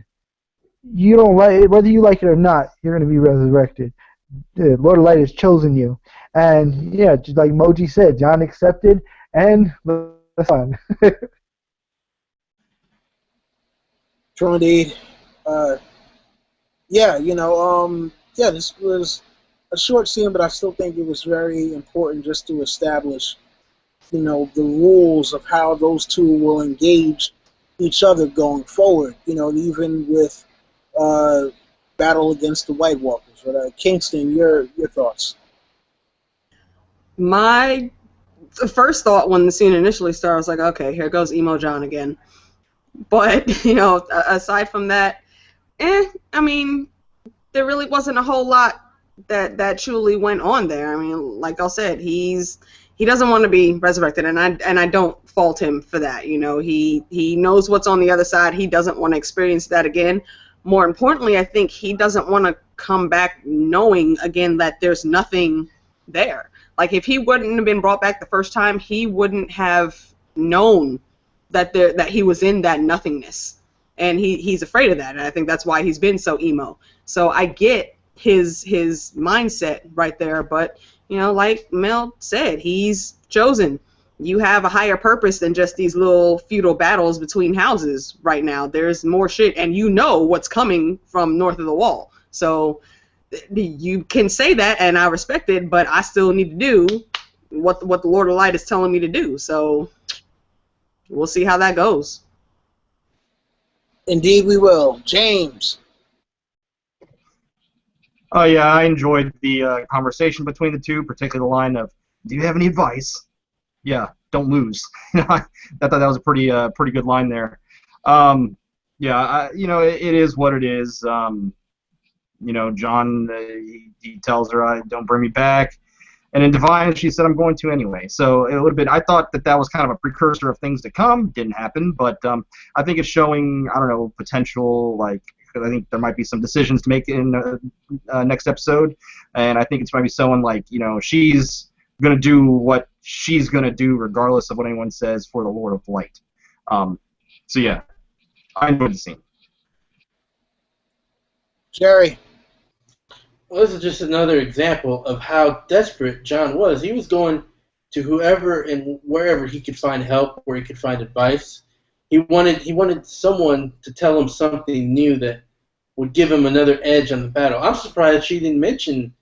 You don't like whether you like it or not. You're going to be resurrected. The Lord of Light has chosen you, and yeah, just like Moji said, Jon accepted, and the son. True indeed. Yeah, this was a short scene, but I still think it was very important just to establish, the rules of how those two will engage each other going forward. Even with battle against the White Walkers. But Kingston, your thoughts? My first thought when the scene initially started, I was like, okay, here goes emo Jon again. But aside from that, I mean, there really wasn't a whole lot that truly went on there. I mean, like I said, he doesn't want to be resurrected, and I don't fault him for that. He knows what's on the other side. He doesn't want to experience that again. More importantly, I think he doesn't want to come back knowing again that there's nothing there. Like if he wouldn't have been brought back the first time, he wouldn't have known that he was in that nothingness, and he's afraid of that, and I think that's why he's been so emo. So I get his mindset right there, but like Mel said, he's chosen. You have a higher purpose than just these little feudal battles between houses right now. There's more shit, and what's coming from north of the wall. So you can say that, and I respect it, but I still need to do what the Lord of Light is telling me to do. So we'll see how that goes. Indeed we will. James. Oh, yeah, I enjoyed the conversation between the two, particularly the line of, do you have any advice? Yeah, don't lose. I thought that was a pretty good line there. Yeah, it is what it is. Jon, he tells her, don't bring me back. And in Divine, she said, I'm going to anyway. So it would have been, I thought that was kind of a precursor of things to come. Didn't happen, but I think it's showing, I don't know, potential, like, I think there might be some decisions to make in next episode, and I think it's maybe someone like, she's going to do what she's going to do regardless of what anyone says for the Lord of Light. So yeah, I enjoyed the scene. Jerry. Well, this is just another example of how desperate Jon was. He was going to whoever and wherever he could find help, where he could find advice. He wanted someone to tell him something new that would give him another edge on the battle. I'm surprised she didn't mention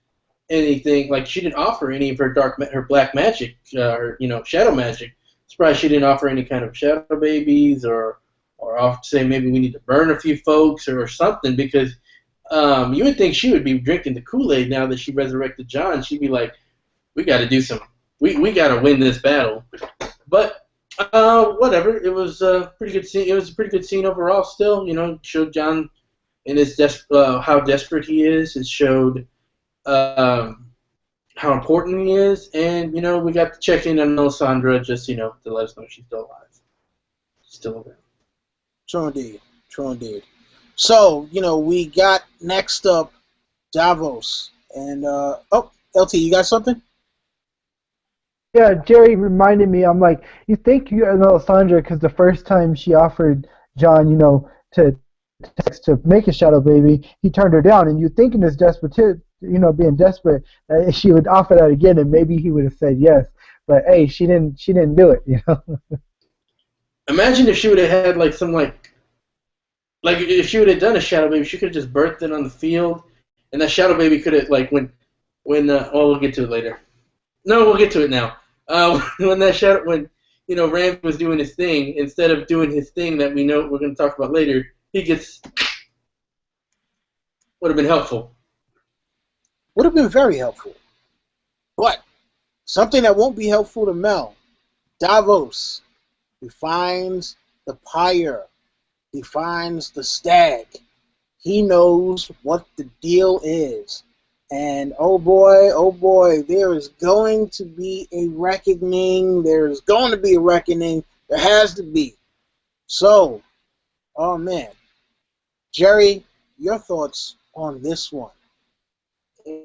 anything, like she didn't offer any of her black magic, or shadow magic. Surprised she didn't offer any kind of shadow babies, or offer to say maybe we need to burn a few folks or something, because you would think she would be drinking the Kool-Aid now that she resurrected Jon. She'd be like, we got to do we got to win this battle. But whatever. It was a pretty good scene. It was a pretty good scene overall. Still, showed Jon in his how desperate he is. It showed how important he is, and we got to check in on Melisandre just to let us know she's still alive, still around. True indeed. True indeed. So we got next up Davos, and LT, you got something? Yeah, Jerry reminded me. I'm like, you think you're Melisandre because the first time she offered Jon, to make a shadow baby, he turned her down, and you think in his being desperate, she would offer that again, and maybe he would have said yes. But hey, she didn't do it. Imagine if she would have had like if she would have done a shadow baby, she could have just birthed it on the field, and that shadow baby could have when we'll get to it later. No, we'll get to it now. When Ram was doing his thing, instead of doing his thing that we know we're going to talk about later, would have been helpful. Would have been very helpful. But something that won't be helpful to Mel. Davos. He finds the pyre. He finds the stag. He knows what the deal is. And oh boy, there is going to be a reckoning. There's going to be a reckoning. There has to be. So, oh man. Jerry, your thoughts on this one?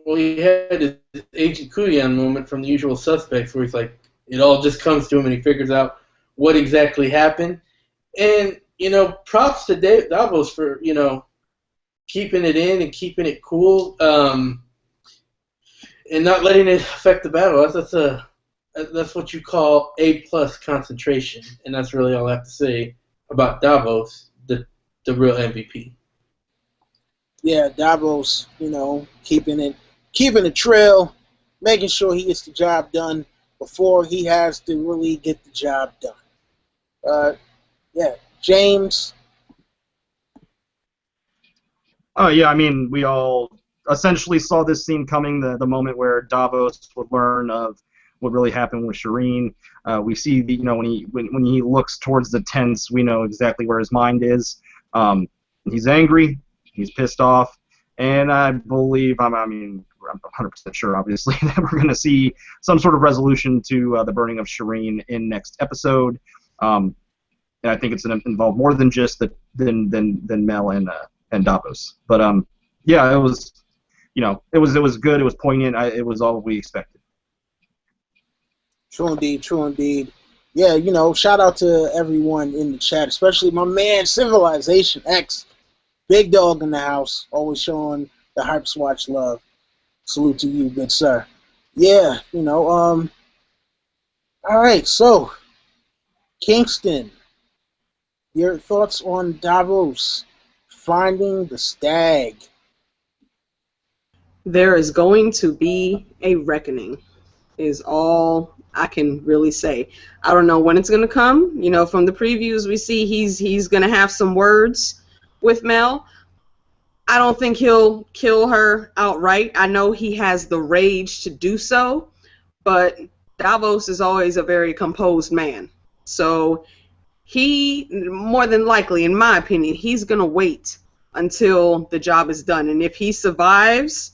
Well, he had his Agent Kuyan moment from The Usual Suspects, where he's like, it all just comes to him and he figures out what exactly happened. And, props to Davos for, keeping it in and keeping it cool, and not letting it affect the battle. That's what you call A+ concentration, and that's really all I have to say about Davos, the real MVP. Yeah, Davos, keeping it trail, making sure he gets the job done before he has to really get the job done. Yeah, James. Oh yeah, I mean, we all essentially saw this scene coming. The moment where Davos would learn of what really happened with Shireen. We see when he looks towards the tents, we know exactly where his mind is. He's angry. He's pissed off, and I believe, I'm 100% sure, obviously, that we're going to see some sort of resolution to the burning of Shireen in next episode. And I think it's going to involve more than just than Mel and Davos. But yeah, it was it was good. It was poignant. It was all we expected. True indeed, true indeed. Yeah, shout out to everyone in the chat, especially my man Civilization X, big dog in the house, always showing the Hype Swatch love. Salute to you, good sir. Yeah, all right, so Kingston, your thoughts on Davos finding the stag? There is going to be a reckoning, is all I can really say. I don't know when it's going to come. From the previews we see he's going to have some words with Mel. I don't think he'll kill her outright. I know he has the rage to do so, but Davos is always a very composed man. So he, more than likely, in my opinion, he's going to wait until the job is done. And if he survives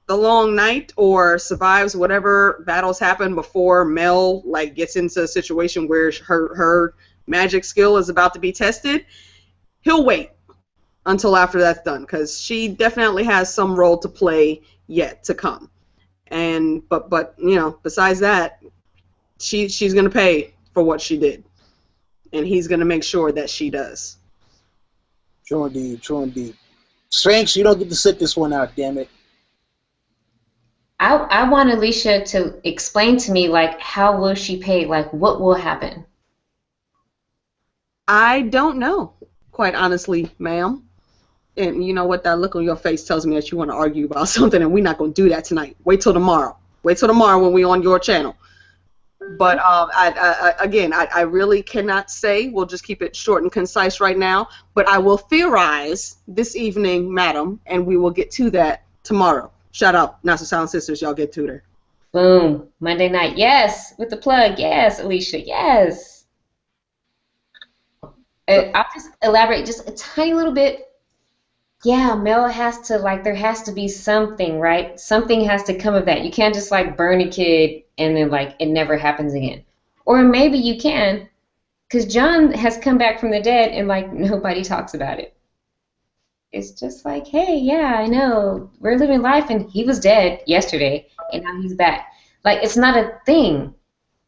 the long night or survives whatever battles happen before Mel gets into a situation where her magic skill is about to be tested, he'll wait until after that's done, because she definitely has some role to play yet to come. And but besides that, she's gonna pay for what she did, and he's gonna make sure that she does. True indeed, true indeed. Strengths, you don't get to sit this one out, damn it. I want Alicia to explain to me, how will she pay? What will happen? I don't know, quite honestly, ma'am. And you know what? That look on your face tells me that you want to argue about something, and we're not going to do that tonight. Wait till tomorrow. Wait till tomorrow when we're on your channel. But I really cannot say. We'll just keep it short and concise right now. But I will theorize this evening, madam, and we will get to that tomorrow. Shout out, Not So Silent Sisters. Y'all get to there. Boom. Monday night. Yes. With the plug. Yes, Alicia. Yes. I'll just elaborate just a tiny little bit. Yeah, Mel has to, there has to be something, right? Something has to come of that. You can't just, burn a kid and then, it never happens again. Or maybe you can, because Jon has come back from the dead and, nobody talks about it. It's just hey, yeah, I know. We're living life, and he was dead yesterday, and now he's back. It's not a thing.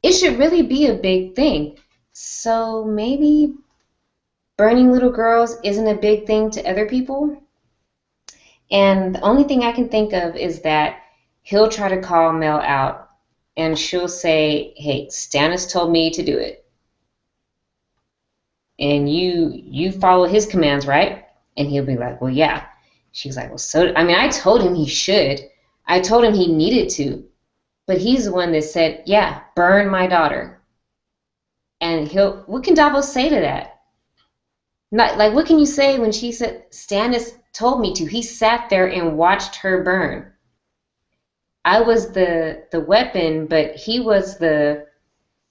It should really be a big thing. So maybe burning little girls isn't a big thing to other people. And the only thing I can think of is that he'll try to call Mel out, and she'll say, hey, Stannis told me to do it. And you follow his commands, right? And he'll be like, well, yeah. She's like, well, I told him he should. I told him he needed to. But he's the one that said, yeah, burn my daughter. And what can Davos say to that? Not, what can you say when she said, Stannis told me to? He sat there and watched her burn. I was the weapon, but he was the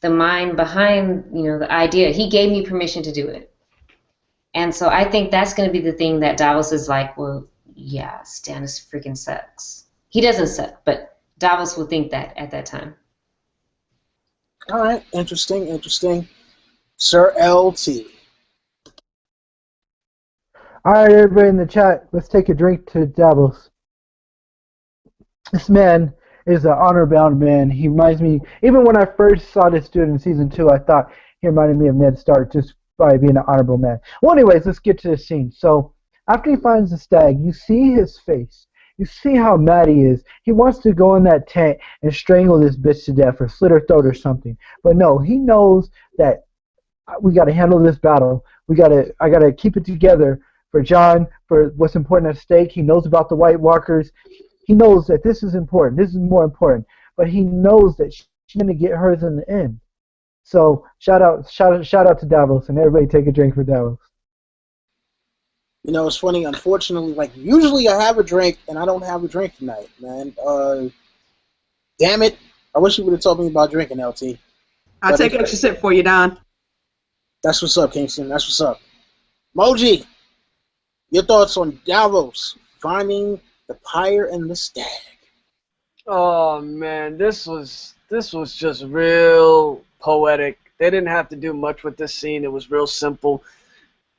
mind behind, the idea. He gave me permission to do it. And so I think that's going to be the thing that Davos is well, yeah, Stannis freaking sucks. He doesn't suck, but Davos will think that at that time. All right, interesting. Sir LT. All right, everybody in the chat, let's take a drink to Davos. This man is an honor-bound man. He reminds me, even when I first saw this dude in Season 2, I thought he reminded me of Ned Stark just by being an honorable man. Well, anyways, let's get to the scene. So, after he finds the stag, you see his face. You see how mad he is. He wants to go in that tent and strangle this bitch to death or slit her throat or something. But no, he knows that we got to handle this battle. I got to keep it together for Jon, for what's important at stake. He knows about the White Walkers. He knows that this is important. This is more important. But he knows that she's going to get hers in the end. So shout out to Davos, and everybody take a drink for Davos. It's funny. Unfortunately, usually I have a drink, and I don't have a drink tonight, man. Damn it! I wish you would have told me about drinking, LT. I'll take an extra sip for you, Don. That's what's up, Kingston. That's what's up. Moji, your thoughts on Davos finding the pyre and the stag? Oh man, this was just real poetic. They didn't have to do much with this scene. It was real simple.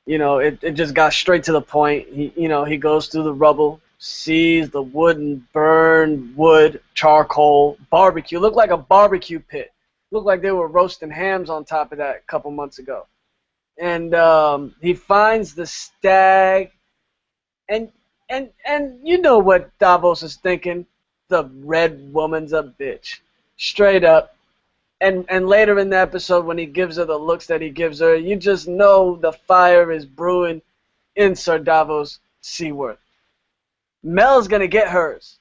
It just got straight to the point. He goes through the rubble. sees the wooden burned wood, charcoal, barbecue. Looked like a barbecue pit. Looked like they were roasting hams on top of that a couple months ago. And he finds the stag, and you know what Davos is thinking. The red woman's a bitch. Straight up. And later in the episode when he gives her the looks that he gives her, you just know the fire is brewing in Sir Davos Seaworth. Mel's going to get hers.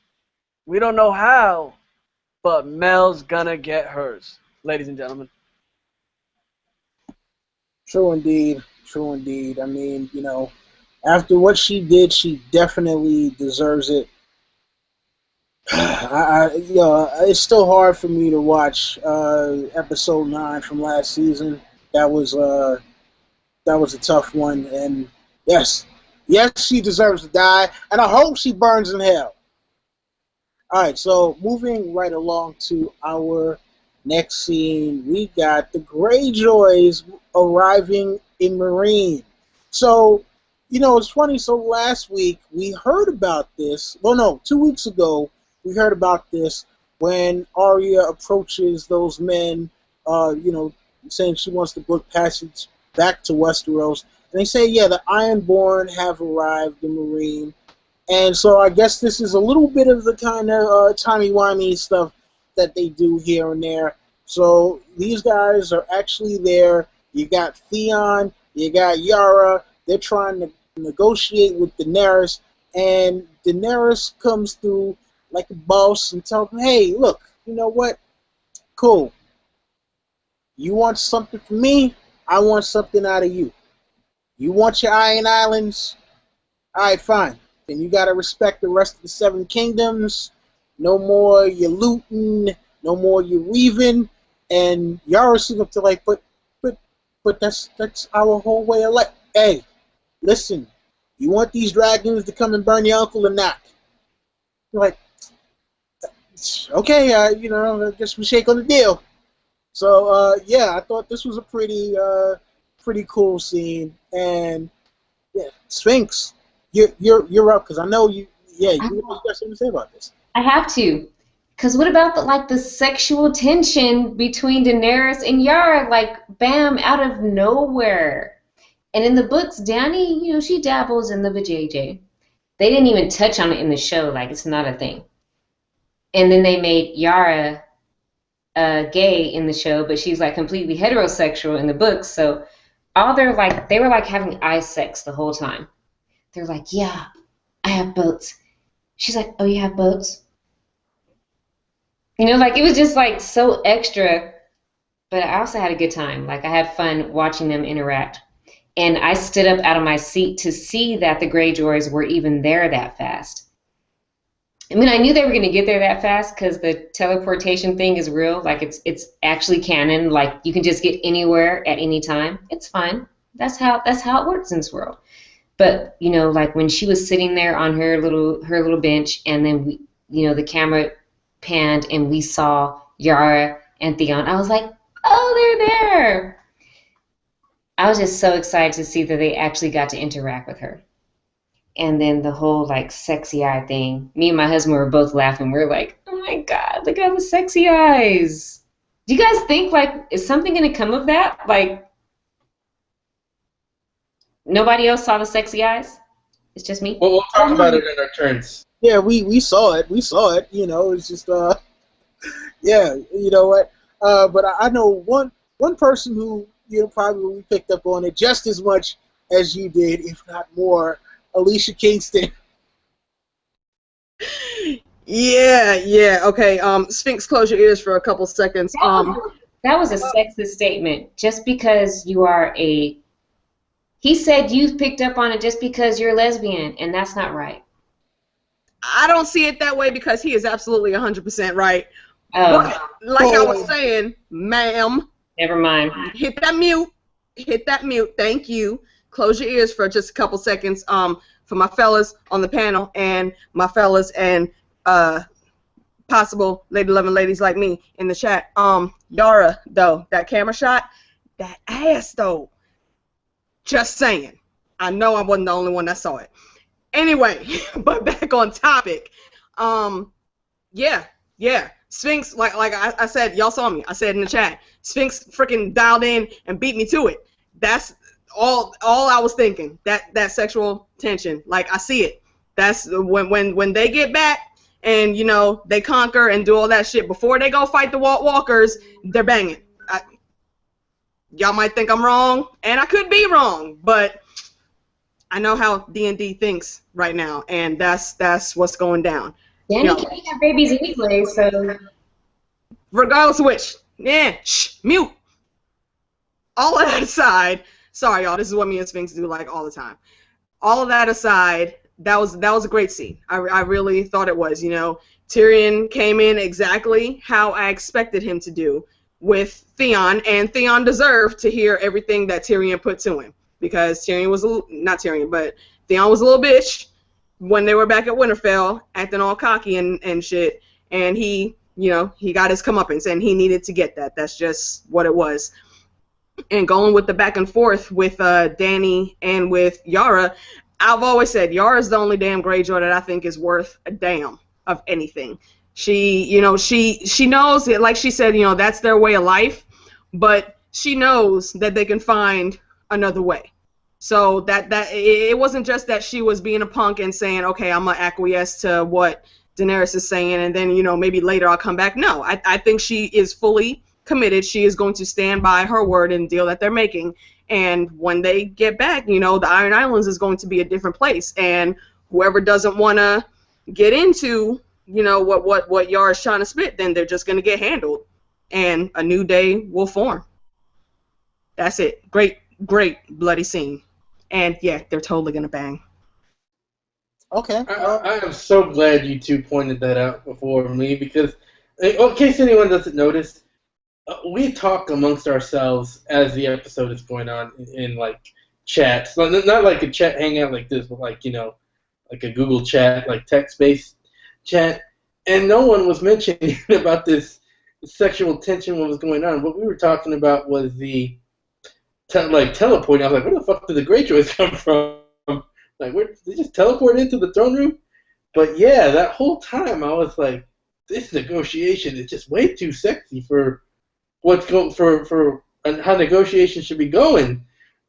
We don't know how, but Mel's going to get hers, ladies and gentlemen. True indeed. True indeed. I mean, you know, after what she did, she definitely deserves it. You know, it's still hard for me to watch episode 9 from last season. That was a tough one, and yes, she deserves to die, and I hope she burns in hell. All right, so moving right along to our next scene, we got the Greyjoys arriving in Meereen. So, you know, it's funny. So last week we heard about this. Well, no, 2 weeks ago. We heard about this when Arya approaches those men, you know, saying she wants to book passage back to Westeros. And they say, yeah, the Ironborn have arrived in Meereen. And so I guess this is a little bit of the kind of timey-wimey stuff that they do here and there. So these guys are actually there. You got Theon, you got Yara. They're trying to negotiate with Daenerys. And Daenerys comes through like a boss and tell them, hey, look, you know what? Cool. You want something from me? I want something out of you. You want your Iron Islands? All right, fine. Then you got to respect the rest of the 7 kingdoms. No more you looting. No more you weaving. And Yara seems up to like, but that's our whole way of life. Hey, listen, you want these dragons to come and burn your uncle or not? You're like, okay, you know, I guess we shake on the deal. So, yeah, I thought this was a pretty cool scene. And yeah, Sphinx, you're up because I know you. Yeah, you got something to say about this. I have to, because what about the sexual tension between Daenerys and Yara? Like, bam, out of nowhere. And in the books, Dany, you know, she dabbles in the vajayjay. They didn't even touch on it in the show. Like, it's not a thing. And then they made Yara gay in the show, but she's like completely heterosexual in the books. So they were like having eye sex the whole time. They're like, yeah, I have boats. She's like, oh, you have boats? You know, like it was just like so extra, but I also had a good time. Like I had fun watching them interact. And I stood up out of my seat to see that the Greyjoys were even there that fast. I mean, I knew they were going to get there that fast because the teleportation thing is real. Like, it's actually canon. Like, you can just get anywhere at any time. It's fine. That's how it works in this world. But, you know, like when she was sitting there on her little bench, and then we, you know, the camera panned and we saw Yara and Theon, I was like, oh, they're there. I was just so excited to see that they actually got to interact with her. And then the whole, like, sexy eye thing. Me and my husband were both laughing. We were like, oh, my God, look at the sexy eyes. Do you guys think, like, is something going to come of that? Like, nobody else saw the sexy eyes? It's just me? Well, we'll talk about it in our turns. Yeah, we saw it. We saw it. You know, it's just, yeah, you know what? But I know one person who, you know, probably picked up on it just as much as you did, if not more. Alicia Kingston. Yeah. Okay. Sphinx, close your ears for a couple seconds. That was a sexist statement. Just because you are he said you picked up on it just because you're lesbian, and that's not right. I don't see it that way because he is absolutely 100% right. Oh. Like I was saying, ma'am. Never mind. Hit that mute. Thank you. Close your ears for just a couple seconds for my fellas on the panel and my fellas and possible lady-loving ladies like me in the chat. Yara, though, that camera shot, that ass, though. Just saying. I know I wasn't the only one that saw it. Anyway, but back on topic. Yeah. Sphinx, like I said, y'all saw me. I said in the chat, Sphinx freaking dialed in and beat me to it. That's all I was thinking. That sexual tension, like I see it. That's when they get back and they conquer and do all that shit before they go fight the walkers. They're banging. Y'all might think I'm wrong, and I could be wrong, but I know how D&D thinks right now, and that's what's going down. Danny can't have babies anyway, so. Regardless of which, mute. All of that aside, sorry y'all, this is what me and Sphinx do like all the time. All of that aside, that was a great scene. I really thought it was. Tyrion came in exactly how I expected him to do with Theon, and Theon deserved to hear everything that Tyrion put to him, because Theon was a little bitch when they were back at Winterfell, acting all cocky and shit, and he got his comeuppance, and he needed to get that. That's just what it was. And going with the back and forth with Dany and with Yara, I've always said Yara's the only damn Greyjoy that I think is worth a damn of anything. She knows it, like she said, that's their way of life, but she knows that they can find another way. So that it wasn't just that she was being a punk and saying, okay, I'm gonna acquiesce to what Daenerys is saying, and then maybe later I'll come back. No, I think she is fully committed. She is going to stand by her word and deal that they're making. And when they get back, the Iron Islands is going to be a different place. And whoever doesn't want to get into, what Yara's trying to spit, then they're just going to get handled. And a new day will form. That's it. Great bloody scene. And yeah, they're totally going to bang. Okay. I am so glad you two pointed that out before me, because in case anyone doesn't notice, we talk amongst ourselves as the episode is going on in like chats, not like a chat hangout like this, but like like a Google chat, like text-based chat, and no one was mentioning about this sexual tension. What was going on? What we were talking about was the teleporting. I was like, where the fuck did the Greyjoys come from? Like, where they just teleport into the throne room? But yeah, that whole time I was like, this negotiation is just way too sexy for what's going for how negotiations should be going.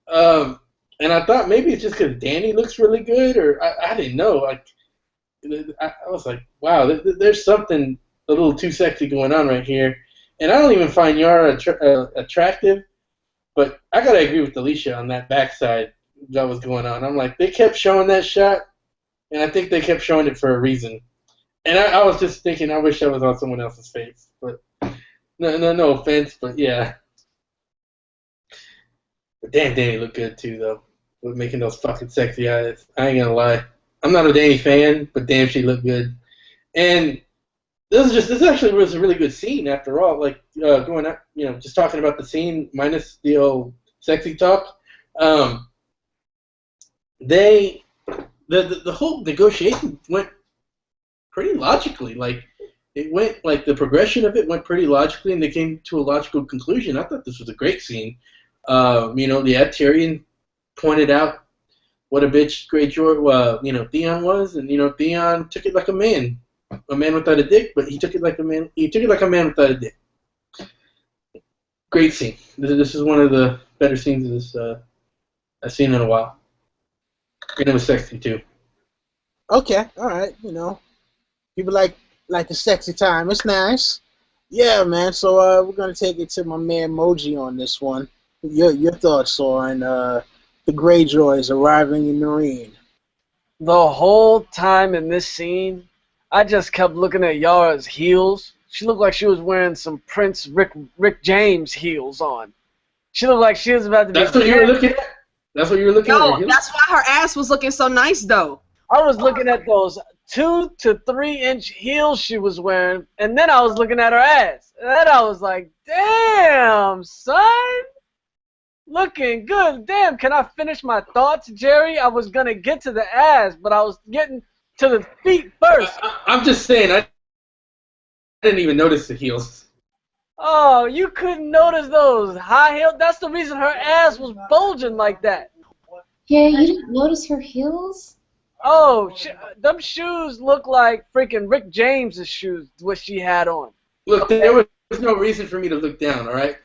And I thought maybe it's just because Dany looks really good, or I didn't know. Like, I was like, wow, there's something a little too sexy going on right here. And I don't even find Yara attractive, but I gotta agree with Alicia on that backside that was going on. I'm like, they kept showing that shot, and I think they kept showing it for a reason. And I was just thinking, I wish that was on someone else's face. But no offense, but yeah. But damn, Dany looked good too, though, with making those fucking sexy eyes. I ain't gonna lie. I'm not a Dany fan, but damn, she looked good. And this actually was a really good scene after all. Like going up, just talking about the scene minus the old sexy talk. The whole negotiation went pretty logically. Like it went like the progression of it went pretty logically, and they came to a logical conclusion. I thought this was a great scene. Tyrion pointed out what a bitch Greyjoy, Theon was, and Theon took it like a man without a dick, but he took it like a man. He took it like a man without a dick. Great scene. This is one of the better scenes I've seen in a while. And it was sexy too. Okay, all right. People like the sexy time. It's nice. Yeah, man. So we're gonna take it to my man Moji on this one. Your thoughts on the Greyjoys arriving in Meereen? The whole time in this scene, I just kept looking at Yara's heels. She looked like she was wearing some Prince Rick James heels on. She looked like she was about to be. That's what you were looking at? That's what you were looking at? No, that's why her ass was looking so nice, though. I was looking at those 2 to 3 inch heels she was wearing, and then I was looking at her ass. And then I was like, damn, son. Looking good. Damn, can I finish my thoughts, Jerry? I was going to get to the ass, but I was getting to the feet first. I'm just saying, I didn't even notice the heels. Oh, you couldn't notice those high heels? That's the reason her ass was bulging like that. Yeah, you didn't notice her heels? Oh, them shoes look like freaking Rick James's shoes, what she had on. Look, there was no reason for me to look down, all right?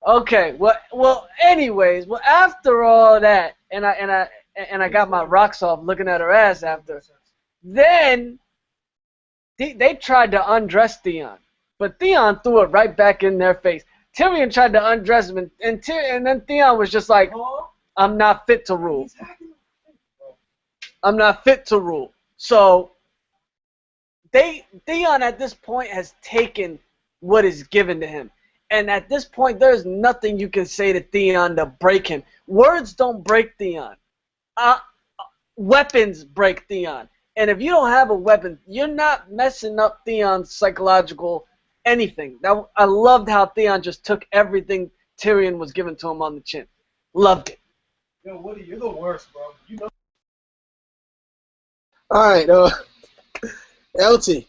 Okay, well, anyways, well, after all that, and I got my rocks off looking at her ass after. Then they tried to undress Theon, but Theon threw it right back in their face. Tyrion tried to undress him, and then Theon was just like, "I'm not fit to rule. I'm not fit to rule." So Theon at this point has taken what is given to him. And at this point, there's nothing you can say to Theon to break him. Words don't break Theon. Weapons break Theon. And if you don't have a weapon, you're not messing up Theon's psychological anything. I loved how Theon just took everything Tyrion was giving to him on the chin. Loved it. Yo, Woody, you're the worst, bro. You know. All right, LT.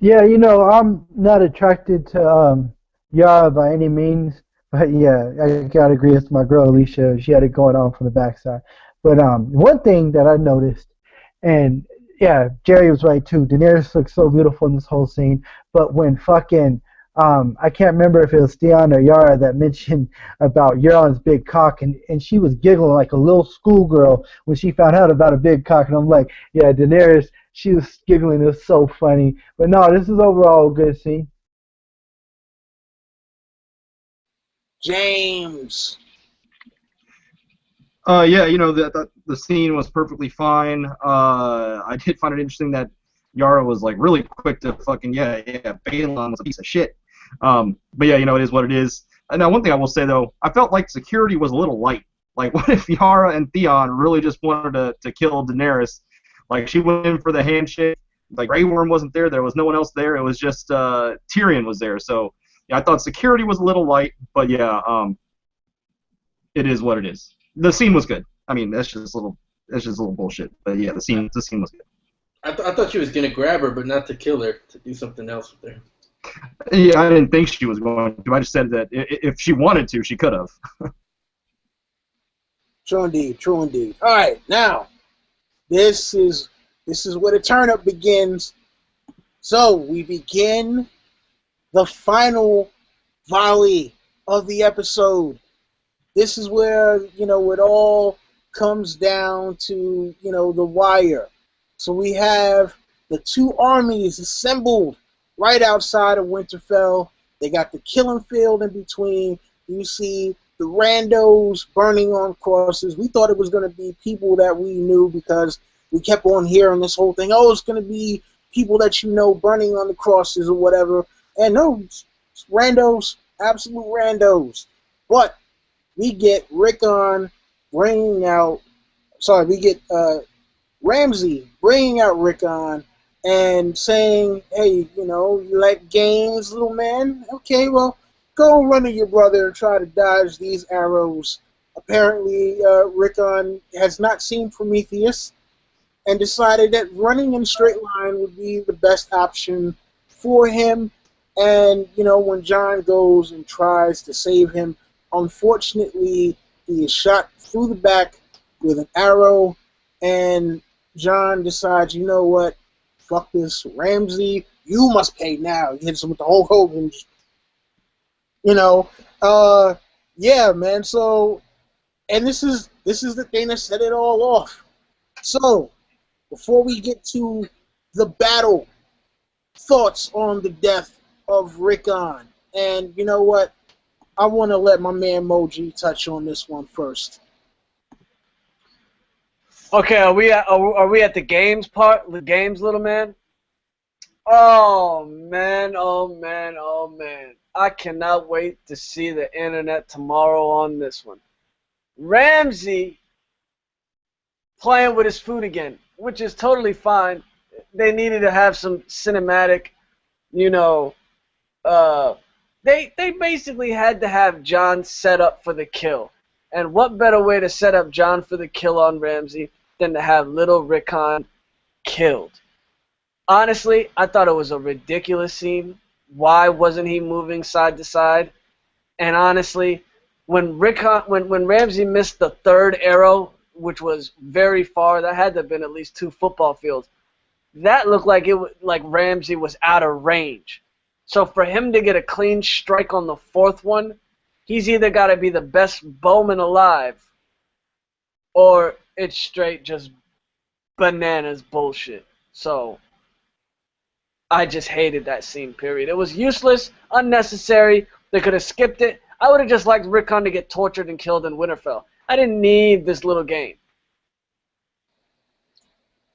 Yeah, I'm not attracted to Yara by any means, but yeah, I gotta agree with my girl Alicia. She had it going on from the backside. But one thing that I noticed, and yeah, Jerry was right too. Daenerys looks so beautiful in this whole scene. But when fucking I can't remember if it was Theon or Yara that mentioned about Euron's big cock, and she was giggling like a little schoolgirl when she found out about a big cock, and I'm like, yeah, Daenerys, she was giggling. It was so funny. But no, this is overall a good scene. James. Yeah, the scene was perfectly fine. I did find it interesting that Yara was like really quick to fucking Balon was a piece of shit. But yeah, it is what it is. And now one thing I will say though, I felt like security was a little light. Like, what if Yara and Theon really just wanted to kill Daenerys? Like, she went in for the handshake. Like, Grey Worm wasn't there. There was no one else there. It was just Tyrion was there. So yeah, I thought security was a little light. But yeah, it is what it is. The scene was good. I mean, that's just a little bullshit. But yeah, the scene was good. I thought she was gonna grab her, but not to kill her, to do something else with her. Yeah, I didn't think she was going to. I just said that if she wanted to, she could have. True indeed. All right, now this is where the turn up begins. So we begin the final volley of the episode. This is where it all comes down to the wire. So we have the two armies assembled right outside of Winterfell. They got the killing field in between. You see the randos burning on crosses. We thought it was going to be people that we knew because we kept on hearing this whole thing. Oh, it's going to be people that burning on the crosses or whatever. And no, it's randos, absolute randos. But we get Rickon bringing out, Ramsay bringing out Rickon and saying, hey, you like games, little man? Okay, well, go run to your brother and try to dodge these arrows. Apparently, Rickon has not seen Prometheus and decided that running in a straight line would be the best option for him. And, when Jon goes and tries to save him, unfortunately, he is shot through the back with an arrow, and Jon decides, you know what, fuck this, Ramsay, you must pay now. He hits him with the Hulk Hogan, yeah, man. So, and this is the thing that set it all off. So, before we get to the battle, thoughts on the death of Rickon, and you know what? I want to let my man Moji touch on this one first. Okay, are we at the games part? The games, little man? Oh man. I cannot wait to see the internet tomorrow on this one. Ramsay playing with his food again, which is totally fine. They needed to have some cinematic, they basically had to have Jon set up for the kill. And what better way to set up Jon for the kill on Ramsay than to have little Rickon killed? Honestly, I thought it was a ridiculous scene. Why wasn't he moving side to side? And honestly, when Ramsay missed the third arrow, which was very far, that had to have been at least 2 football fields. That looked like like Ramsay was out of range. So for him to get a clean strike on the 4th one, he's either got to be the best bowman alive, or it's straight just bananas bullshit. So I just hated that scene, period. It was useless, unnecessary. They could have skipped it. I would have just liked Rickon to get tortured and killed in Winterfell. I didn't need this little game.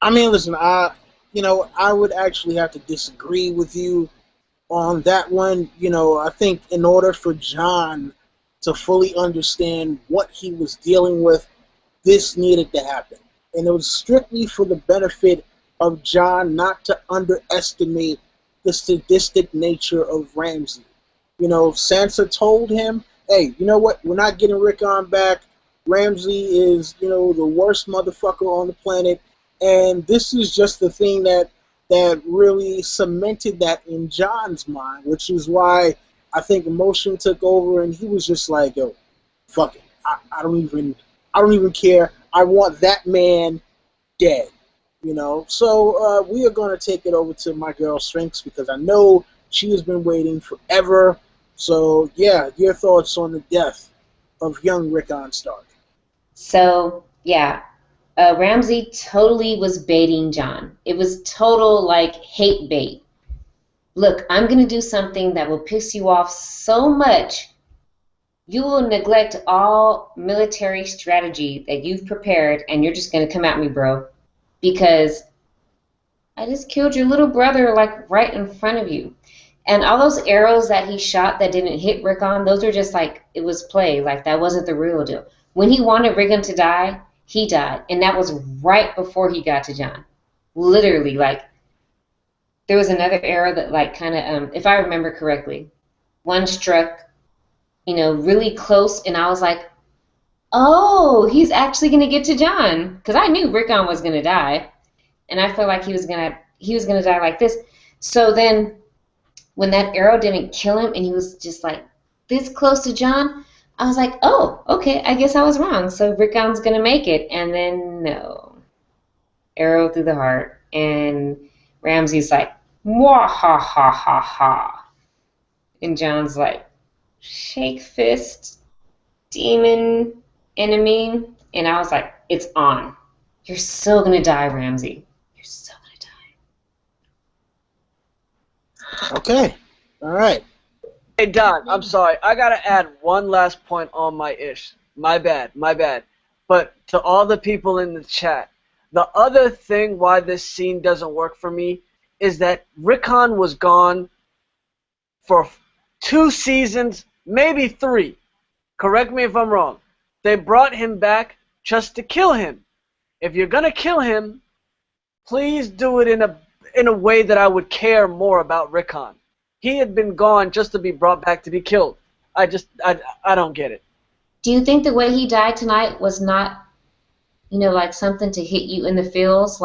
I mean, listen, I would actually have to disagree with you on that one. I think in order for Jon to fully understand what he was dealing with, this needed to happen. And it was strictly for the benefit of Jon not to underestimate the sadistic nature of Ramsay. Sansa told him, hey, you know what? We're not getting Rickon back. Ramsay is, the worst motherfucker on the planet. And this is just the thing that really cemented that in Jon's mind, which is why I think emotion took over, and he was just like, yo, fuck it. I don't even care. I want that man dead. So we are going to take it over to my girl Strengths, because I know she has been waiting forever. So yeah, your thoughts on the death of young Rickon Stark. So yeah, Ramsay totally was baiting Jon. It was total hate bait. Look, I'm going to do something that will piss you off so much you will neglect all military strategy that you've prepared, and you're just going to come at me, bro, because I just killed your little brother right in front of you. And all those arrows that he shot that didn't hit Rickon, those are just it was play. That wasn't the real deal. When he wanted Rickon to die, he died. And that was right before he got to Jon. Literally, there was another arrow that kind of, if I remember correctly, one struck, really close, and I was like, oh, he's actually going to get to Jon. Because I knew Rickon was going to die. And I felt like he was going to die like this. So then when that arrow didn't kill him and he was just this close to Jon, I was like, oh, okay, I guess I was wrong. So Rickon's going to make it. And then, no. Arrow through the heart. And Ramsay's like, mwah, ha, ha, ha, ha. And Jon's like, shake fist, demon, enemy. And I was like, it's on. You're so going to die, Ramsay. You're so going to die. Okay. All right. Hey, Don, I'm sorry. I got to add one last point on my ish. My bad. But to all the people in the chat, the other thing why this scene doesn't work for me is that Rickon was gone for 2 seasons, maybe 3. Correct me if I'm wrong. They brought him back just to kill him. If you're going to kill him, please do it in a way that I would care more about Rickon. He had been gone just to be brought back to be killed. I don't get it. Do you think the way he died tonight was not, something to hit you in the feels?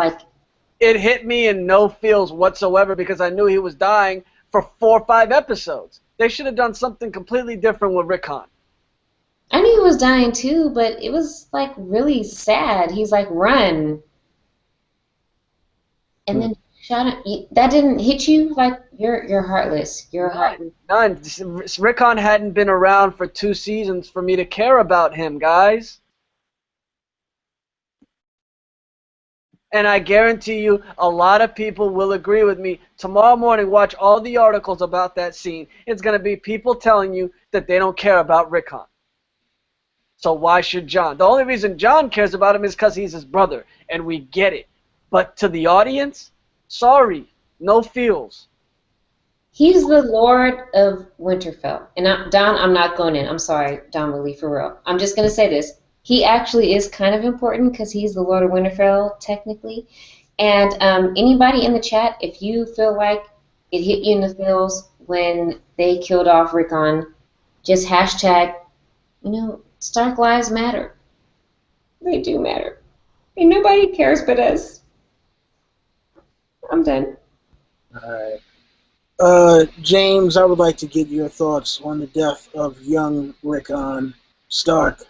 It hit me in no feels whatsoever because I knew he was dying for 4 or 5 episodes. They should have done something completely different with Rickon. I knew he was dying too, but it was really sad. He's run. And then shot him. That didn't hit you? You're heartless. You're heartless. None. Rickon hadn't been around for 2 seasons for me to care about him, guys. And I guarantee you a lot of people will agree with me. Tomorrow morning, watch all the articles about that scene. It's going to be people telling you that they don't care about Rickon. So why should Jon? The only reason Jon cares about him is because he's his brother, and we get it. But to the audience, sorry, no feels. He's the Lord of Winterfell. And Don, I'm not going in. I'm sorry, Don Lee, for real. I'm just going to say this. He actually is kind of important because he's the Lord of Winterfell, technically. And anybody in the chat, if you feel like it hit you in the feels when they killed off Rickon, just hashtag, Stark lives matter. They do matter. And nobody cares but us. I'm done. All right. James, I would like to get your thoughts on the death of young Rickon. Stark.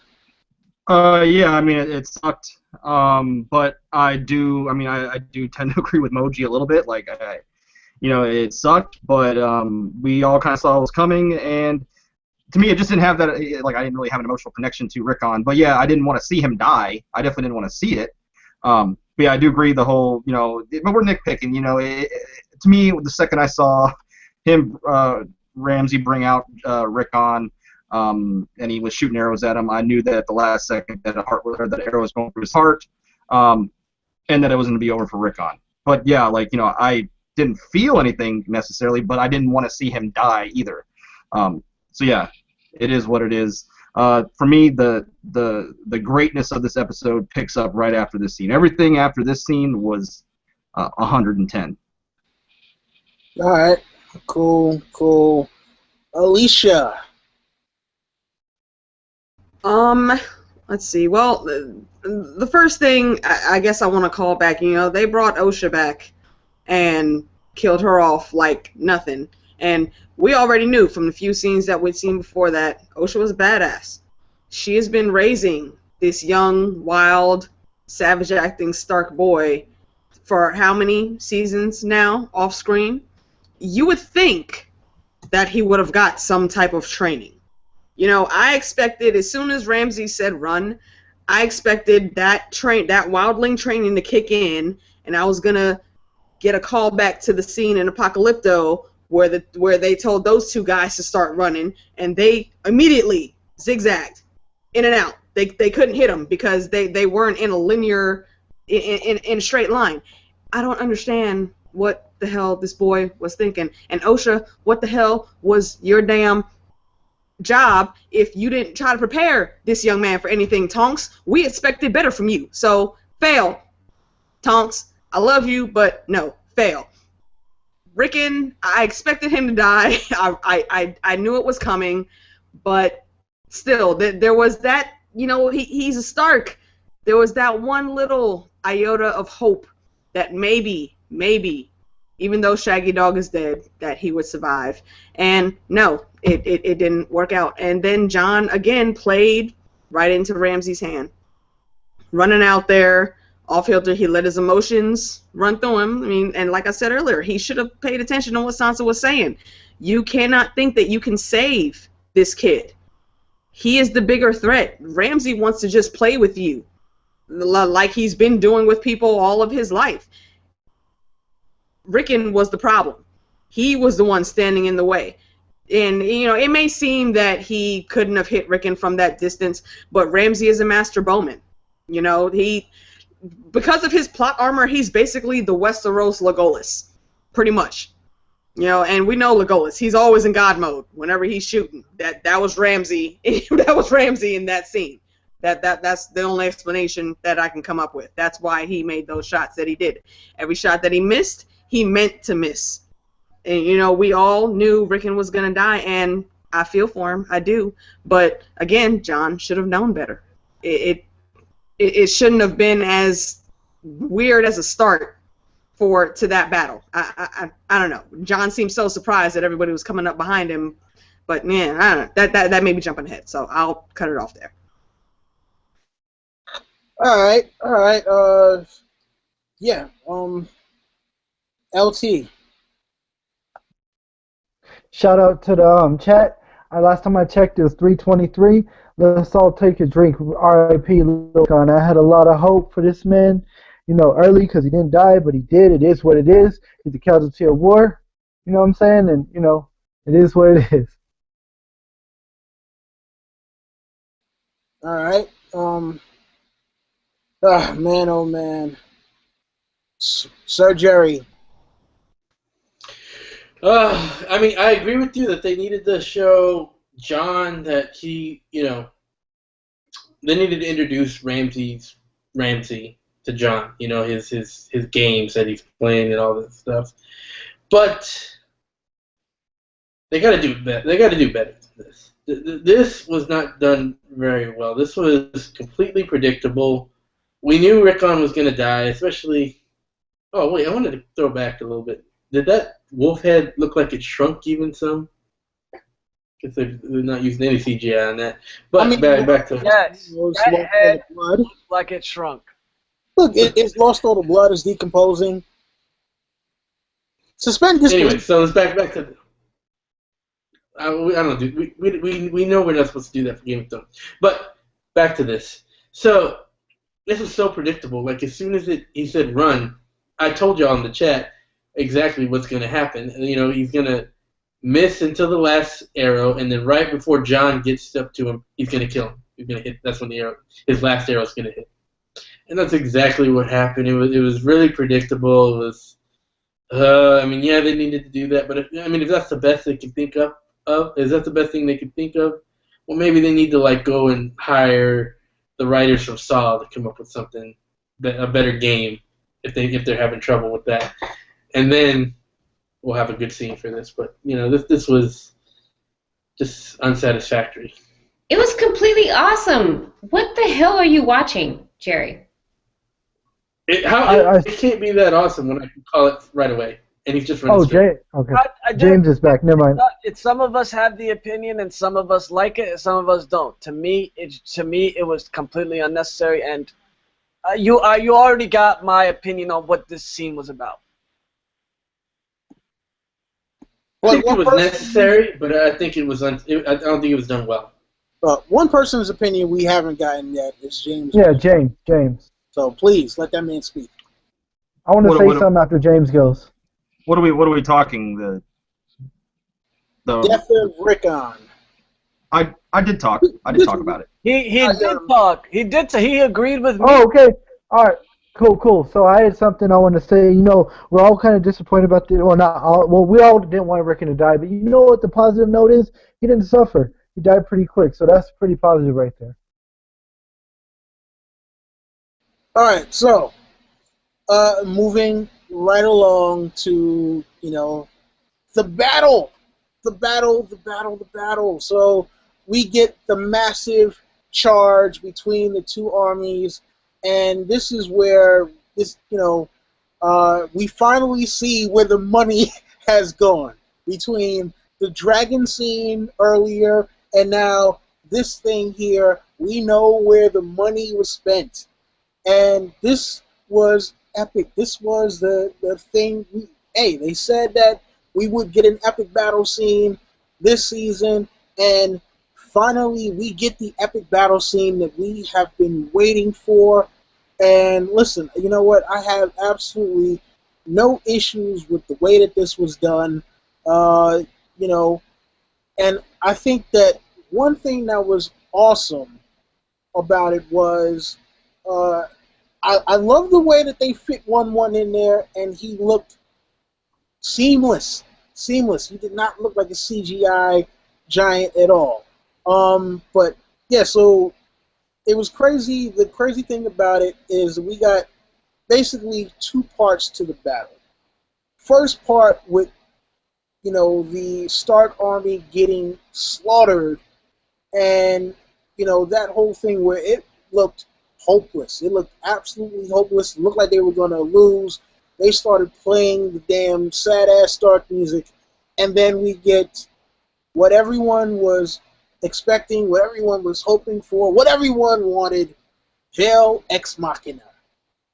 Yeah, I mean it sucked. But I do. I mean, I do tend to agree with Moji a little bit. Like, it sucked, but we all kind of saw it was coming, and to me, it just didn't have that. Like, I didn't really have an emotional connection to Rickon. But yeah, I didn't want to see him die. I definitely didn't want to see it. But yeah, I do agree. The whole, but we're nitpicking. To me, the second I saw him, Ramsay bring out Rickon, and he was shooting arrows at him, I knew that at the last second that that arrow was going through his heart, and that it was going to be over for Rickon. But yeah, like, I didn't feel anything necessarily, but I didn't want to see him die either. So yeah, it is what it is. For me, the greatness of this episode picks up right after this scene. Everything after this scene was 110. All right. Cool. Alicia. Let's see. Well, the first thing I guess I want to call back, they brought Osha back and killed her off like nothing. And we already knew from the few scenes that we'd seen before that Osha was badass. She has been raising this young, wild, savage-acting Stark boy for how many seasons now off screen? You would think that he would have got some type of training. I expected, as soon as Ramsay said run, I expected that wildling training to kick in, and I was gonna get a call back to the scene in Apocalypto where they told those two guys to start running, and they immediately zigzagged in and out. They couldn't hit them because they weren't in a linear, in a straight line. I don't understand what the hell this boy was thinking. And Osha, what the hell was your damn job if you didn't try to prepare this young man for anything, Tonks? We expected better from you. So, fail, Tonks. I love you, but no, fail. Rickon, I expected him to die. I knew it was coming, but still, there was that, he's a Stark. There was that one little iota of hope that maybe, even though Shaggy Dog is dead, that he would survive. And no, it didn't work out. And then Jon, again, played right into Ramsay's hand. Running out there, off-filter, he let his emotions run through him. I mean, and like I said earlier, he should have paid attention to what Sansa was saying. You cannot think that you can save this kid. He is the bigger threat. Ramsay wants to just play with you, like he's been doing with people all of his life. Rickon was the problem. He was the one standing in the way. And, it may seem that he couldn't have hit Rickon from that distance, but Ramsay is a master bowman. Because of his plot armor, he's basically the Westeros Legolas, pretty much. And we know Legolas. He's always in God mode whenever he's shooting. That was Ramsay. That was Ramsay in that scene. That's the only explanation that I can come up with. That's why he made those shots that he did. Every shot that he missed, he meant to miss. And, we all knew Rickon was going to die, and I feel for him. I do. But, again, Jon should have known better. It shouldn't have been as weird as a start to that battle. I don't know. Jon seemed so surprised that everybody was coming up behind him. But, man, I don't know. That made me jumping ahead, so I'll cut it off there. All right. Yeah. LT. Shout out to the chat. Last time I checked, it was 3:23. Let's all take a drink. R.I.P. Rickon. I had a lot of hope for this man, early because he didn't die, but he did. It is what it is. He's a casualty of war. You know what I'm saying? And, it is what it is. All right. Man, oh man. Sir Jerry. I mean, I agree with you that they needed to show Jon that he, they needed to introduce Ramsay to Jon, his games that he's playing and all this stuff. But they got to do better. They got to do better than this. This was not done very well. This was completely predictable. We knew Rickon was going to die, especially. Oh wait, I wanted to throw back a little bit. Did that wolf head look like it shrunk even some? because they're not using any CGI on that. But I mean, back to Yes, it's that lost all head the blood. looked like it shrunk. Look, it's lost all the blood. It's decomposing. Suspend disbelief. anyway. So let's back to. I don't know, dude. We know we're not supposed to do that for Game of Thrones. But back to this. So this was so predictable. Like as soon as he said run, I told y'all in the chat exactly what's going to happen. You know, he's going to miss until the last arrow, and then right before Jon gets up to him, he's going to kill him. He's going to hit. That's when his last arrow is going to hit. And that's exactly what happened. It was really predictable. It was. I mean, yeah, they needed to do that, but if that's the best they can think of, is that the best thing they can think of? Well, maybe they need to like go and hire the writers from Saw to come up with something, a better game, if they're having trouble with that, and then we'll have a good scene for this. But you know, this was just unsatisfactory. It was completely awesome. What the hell are you watching, Jerry? It can't be that awesome when I can call it right away, and he's just running. Oh, Jay. Okay. I James is back. Never mind. Some of us have the opinion, and some of us like it, and some of us don't. To me, it was completely unnecessary, and you already got my opinion on what this scene was about. I think it was necessary, but I think it was. I don't think it was done well. One person's opinion we haven't gotten yet is James. Yeah, James. So please let that man speak. I want to say something after James goes. What are we talking? The Death of Rickon. I did talk. I did talk about it. He did talk. He did. He agreed with me. Oh, okay. All right. Cool. So I had something I want to say. You know, we're all kind of disappointed about the. Well, not all. Well, we all didn't want Rickon to die, but you know what the positive note is? He didn't suffer. He died pretty quick, so that's pretty positive right there. All right, so moving right along to the battle. So we get the massive charge between the two armies, and this is where we finally see where the money has gone between the dragon scene earlier and now this thing here. We know where the money was spent. And this was epic. This was the thing. They said that we would get an epic battle scene this season, and finally we get the epic battle scene that we have been waiting for. And listen, you know what? I have absolutely no issues with the way that this was done. And I think that one thing that was awesome about it was I love the way that they fit 1-1 in there, and he looked seamless. He did not look like a CGI giant at all. But yeah, so it was crazy. The crazy thing about it is we got basically two parts to the battle. First part with the Stark army getting slaughtered, and that whole thing where it looked hopeless. It looked absolutely hopeless. It looked like they were going to lose. They started playing the damn sad-ass Stark music, and then we get what everyone was expecting, what everyone was hoping for, what everyone wanted, Hail Ex Machina.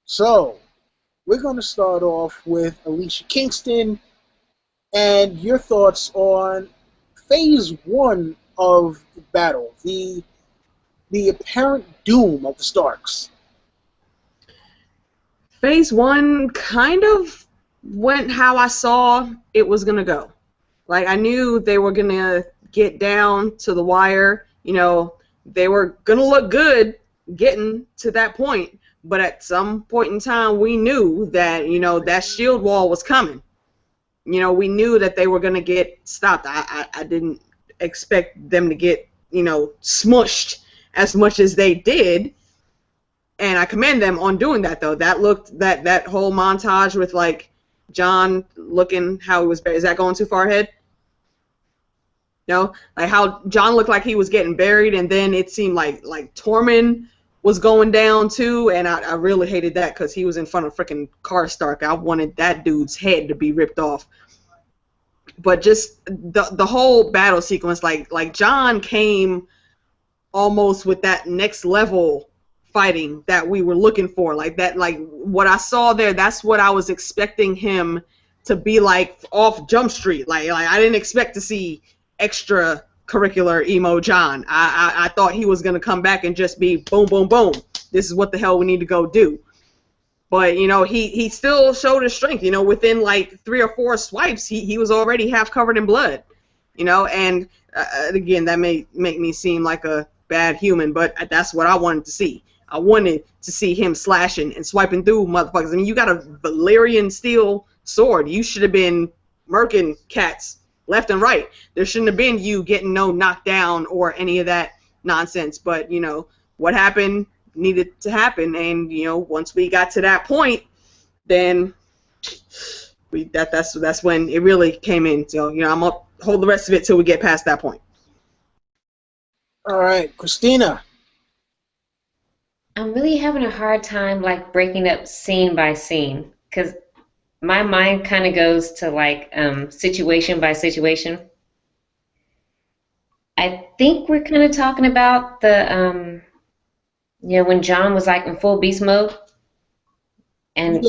So, we're going to start off with Alicia Kingston, and your thoughts on Phase 1 of the battle, the apparent doom of the Starks. Phase 1 kind of went how I saw it was going to go. Like, I knew they were going to get down to the wire. They were going to look good getting to that point. But at some point in time, we knew that, that shield wall was coming. We knew that they were going to get stopped. I didn't expect them to get, smushed as much as they did. And I commend them on doing that, though. That whole montage with, like, Jon looking how he was buried. Is that going too far ahead? No? Like, how Jon looked like he was getting buried, and then it seemed like Tormund was going down, too, and I really hated that because he was in front of freaking Karstark. I wanted that dude's head to be ripped off. But just the whole battle sequence, like Jon came almost with that next level fighting that we were looking for. Like what I saw there, that's what I was expecting him to be like off Jump Street. Like I didn't expect to see extracurricular emo Jon. I thought he was gonna come back and just be boom, boom, boom. This is what the hell we need to go do. But he still showed his strength. Within like 3 or 4 swipes, he was already half covered in blood. And again, that may make me seem like a bad human, but that's what I wanted to see. I wanted to see him slashing and swiping through motherfuckers. I mean, you got a Valyrian steel sword. You should have been murking cats left and right. There shouldn't have been you getting no knocked down or any of that nonsense. But what happened needed to happen, and once we got to that point, then that's when it really came in. So I'm gonna hold the rest of it till we get past that point. All right, Christina. I'm really having a hard time like breaking up scene by scene because my mind kind of goes to like situation by situation. I think we're kind of talking about the when Jon was like in full beast mode and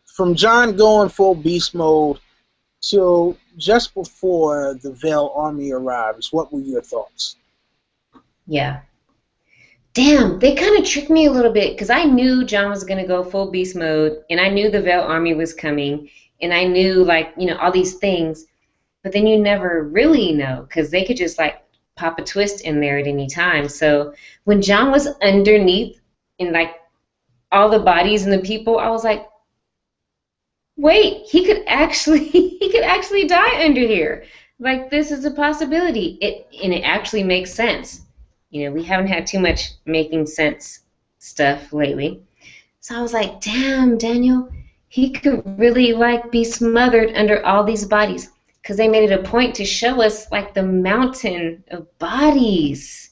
from Jon going full beast mode till just before the Vale army arrives. What were your thoughts? Yeah. Damn, they kind of tricked me a little bit because I knew Jon was going to go full beast mode, and I knew the Vale army was coming, and I knew, like, all these things, but then you never really know because they could just, like, pop a twist in there at any time. So when Jon was underneath and, like, all the bodies and the people, I was like, wait, he could actually die under here. Like, this is a possibility. And it actually makes sense. We haven't had too much making sense stuff lately. So I was like, damn, Daniel, he could really, like, be smothered under all these bodies because they made it a point to show us, like, the mountain of bodies.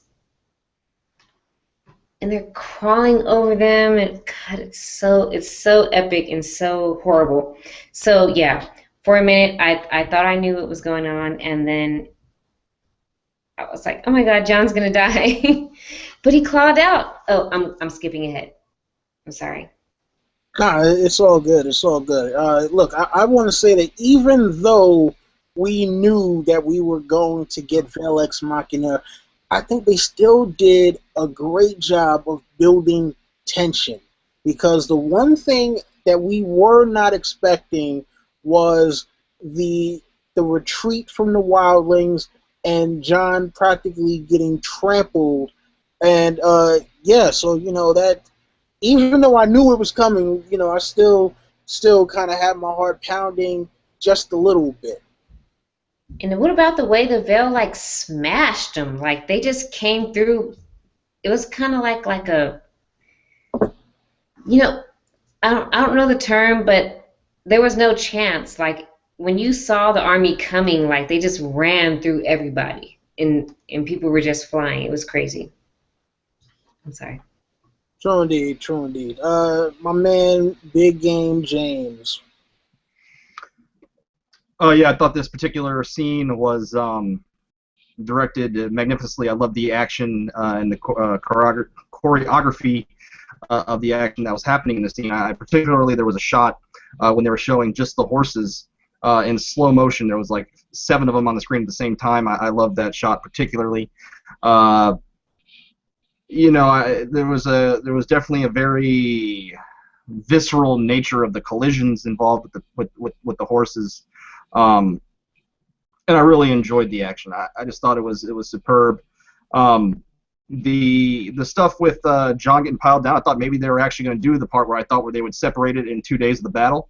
And they're crawling over them, and God, it's so epic and so horrible. So, yeah, for a minute, I thought I knew what was going on, and then I was like, oh my God, Jon's gonna die. But he clawed out. Oh, I'm skipping ahead. I'm sorry. Nah, it's all good. It's all good. Look, I want to say that even though we knew that we were going to get Vale Ex Machina, I think they still did a great job of building tension. Because the one thing that we were not expecting was the retreat from the wildlings and Jon practically getting trampled. And, so, that, even though I knew it was coming, I still kind of had my heart pounding just a little bit. And what about the way the Vale, like, smashed them? Like, they just came through. It was kind of like a, I don't know the term, but there was no chance. Like, when you saw the army coming, like, they just ran through everybody, and people were just flying. It was crazy. I'm sorry. True indeed, true indeed. My man, Big Game James. Oh yeah, I thought this particular scene was directed magnificently. I love the action and the choreography of the action that was happening in the scene. Particularly, there was a shot when they were showing just the horses in slow motion. There was like 7 of them on the screen at the same time. I love that shot particularly. There was definitely a very visceral nature of the collisions involved with the horses. And I really enjoyed the action. I just thought it was superb. The stuff with Jon getting piled down, I thought maybe they were actually going to do the part where they would separate it in 2 days of the battle,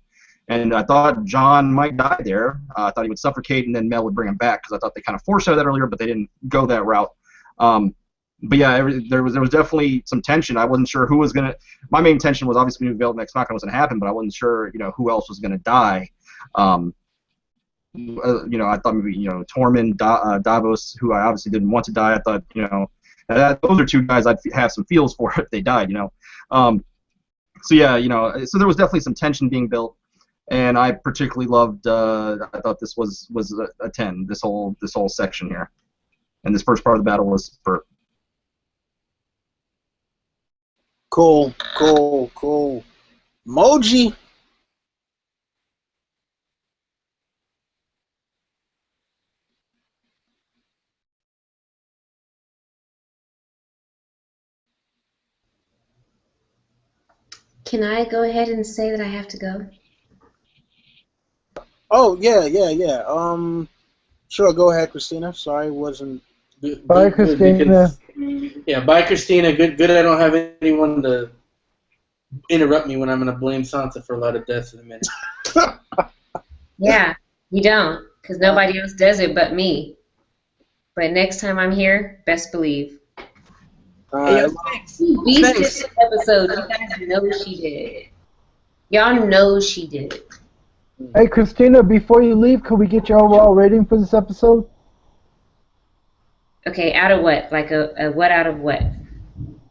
and I thought Jon might die there. I thought he would suffocate, and then Mel would bring him back, because I thought they kind of foreshadowed that earlier, but they didn't go that route. But yeah, there was definitely some tension. I wasn't sure who was going to. My main tension was obviously Vale Ex Machina was going to happen, but I wasn't sure who else was going to die. I thought maybe Tormund, Davos, who I obviously didn't want to die. I thought those are 2 guys I'd have some feels for if they died. So yeah, so there was definitely some tension being built. And I particularly loved. I thought this was a 10. This whole section here, and this first part of the battle was superb. Cool, cool, cool. Moji. Can I go ahead and say that I have to go? Oh yeah. Sure. Go ahead, Christina. Sorry, wasn't. Bye, Christina. Yeah, bye, Christina. Good. I don't have anyone to interrupt me when I'm going to blame Sansa for a lot of deaths in a minute. Yeah, you don't, because nobody else does it but me. But next time I'm here, best believe. She beasted this episode. You guys know she did. Y'all know she did. Hey, Christina, before you leave, could we get your overall rating for this episode? Okay, out of what? Like a what out of what?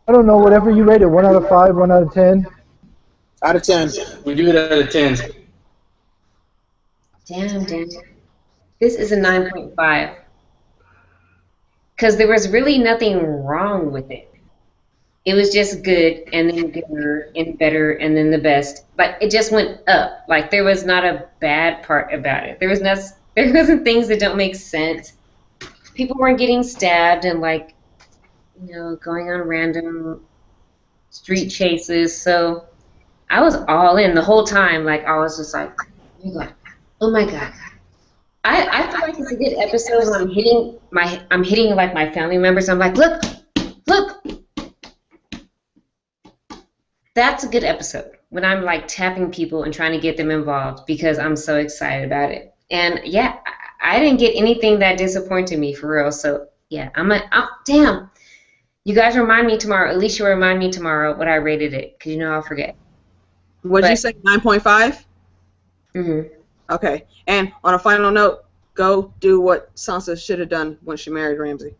I don't know, whatever you rate it. 1 out of 5, 1 out of 10. Out of 10. We do it out of 10. Damn. This is a 9.5. Because there was really nothing wrong with it. It was just good, and then gooder, and better, and then the best. Like, it just went up. Like, there was not a bad part about it. There wasn't things that don't make sense. People weren't getting stabbed and, like, going on random street chases. So I was all in the whole time. Like, I was just like, oh my god. I feel like it's a good episode when I'm hitting like my family members. I'm like, look. That's a good episode when I'm like tapping people and trying to get them involved because I'm so excited about it. And yeah, I didn't get anything that disappointed me for real. So yeah, damn. You guys remind me tomorrow. Alicia, remind me tomorrow what I rated it because I'll forget. What'd you say? 9.5. Okay. And on a final note, go do what Sansa should have done when she married Ramsay.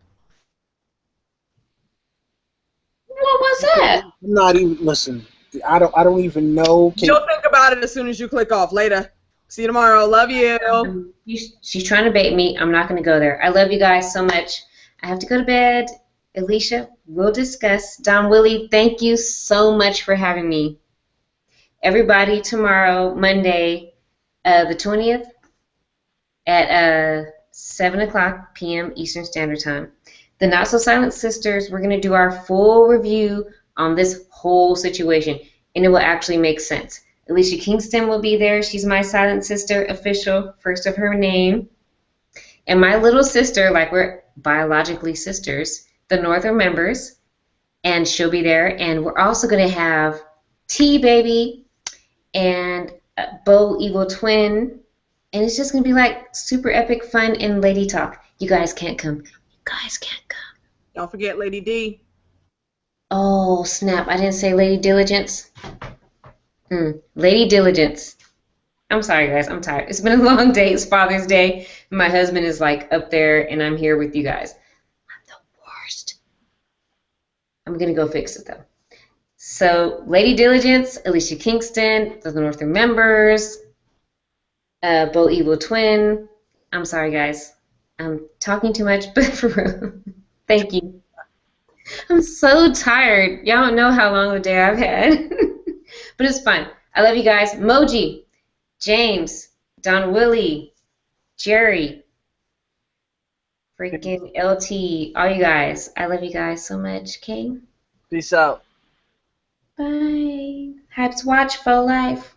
What was that? I'm not even listen. I don't even know. You'll think about it as soon as you click off. Later. See you tomorrow. Love you. She's trying to bait me. I'm not going to go there. I love you guys so much. I have to go to bed. Alicia, we'll discuss. Don Willie, thank you so much for having me. Everybody, tomorrow, Monday, the 20th, at 7 o'clock p.m. Eastern Standard Time. The Not So Silent Sisters, we're going to do our full review on this whole situation, and it will actually make sense. Alicia Kingston will be there. She's my Silent Sister official, first of her name. And my little sister, like we're biologically sisters, the Northern members, and she'll be there. And we're also going to have T-Baby and Bo Evil Twin, and it's just going to be like super epic fun and lady talk. You guys can't come. Don't forget Lady D. Oh, snap. I didn't say Lady Diligence. Lady Diligence. I'm sorry, guys. I'm tired. It's been a long day. It's Father's Day. My husband is like up there, and I'm here with you guys. I'm the worst. I'm going to go fix it, though. So, Lady Diligence, Alicia Kingston, the Northern members, Bo Evil Twin. I'm sorry, guys. I'm talking too much, but for real. Thank you. I'm so tired. Y'all don't know how long of a day I've had. But it's fun. I love you guys. Moji, James, Don Willie, Jerry, freaking LT, all you guys. I love you guys so much. Okay? Peace out. Bye. Hypes watch for life.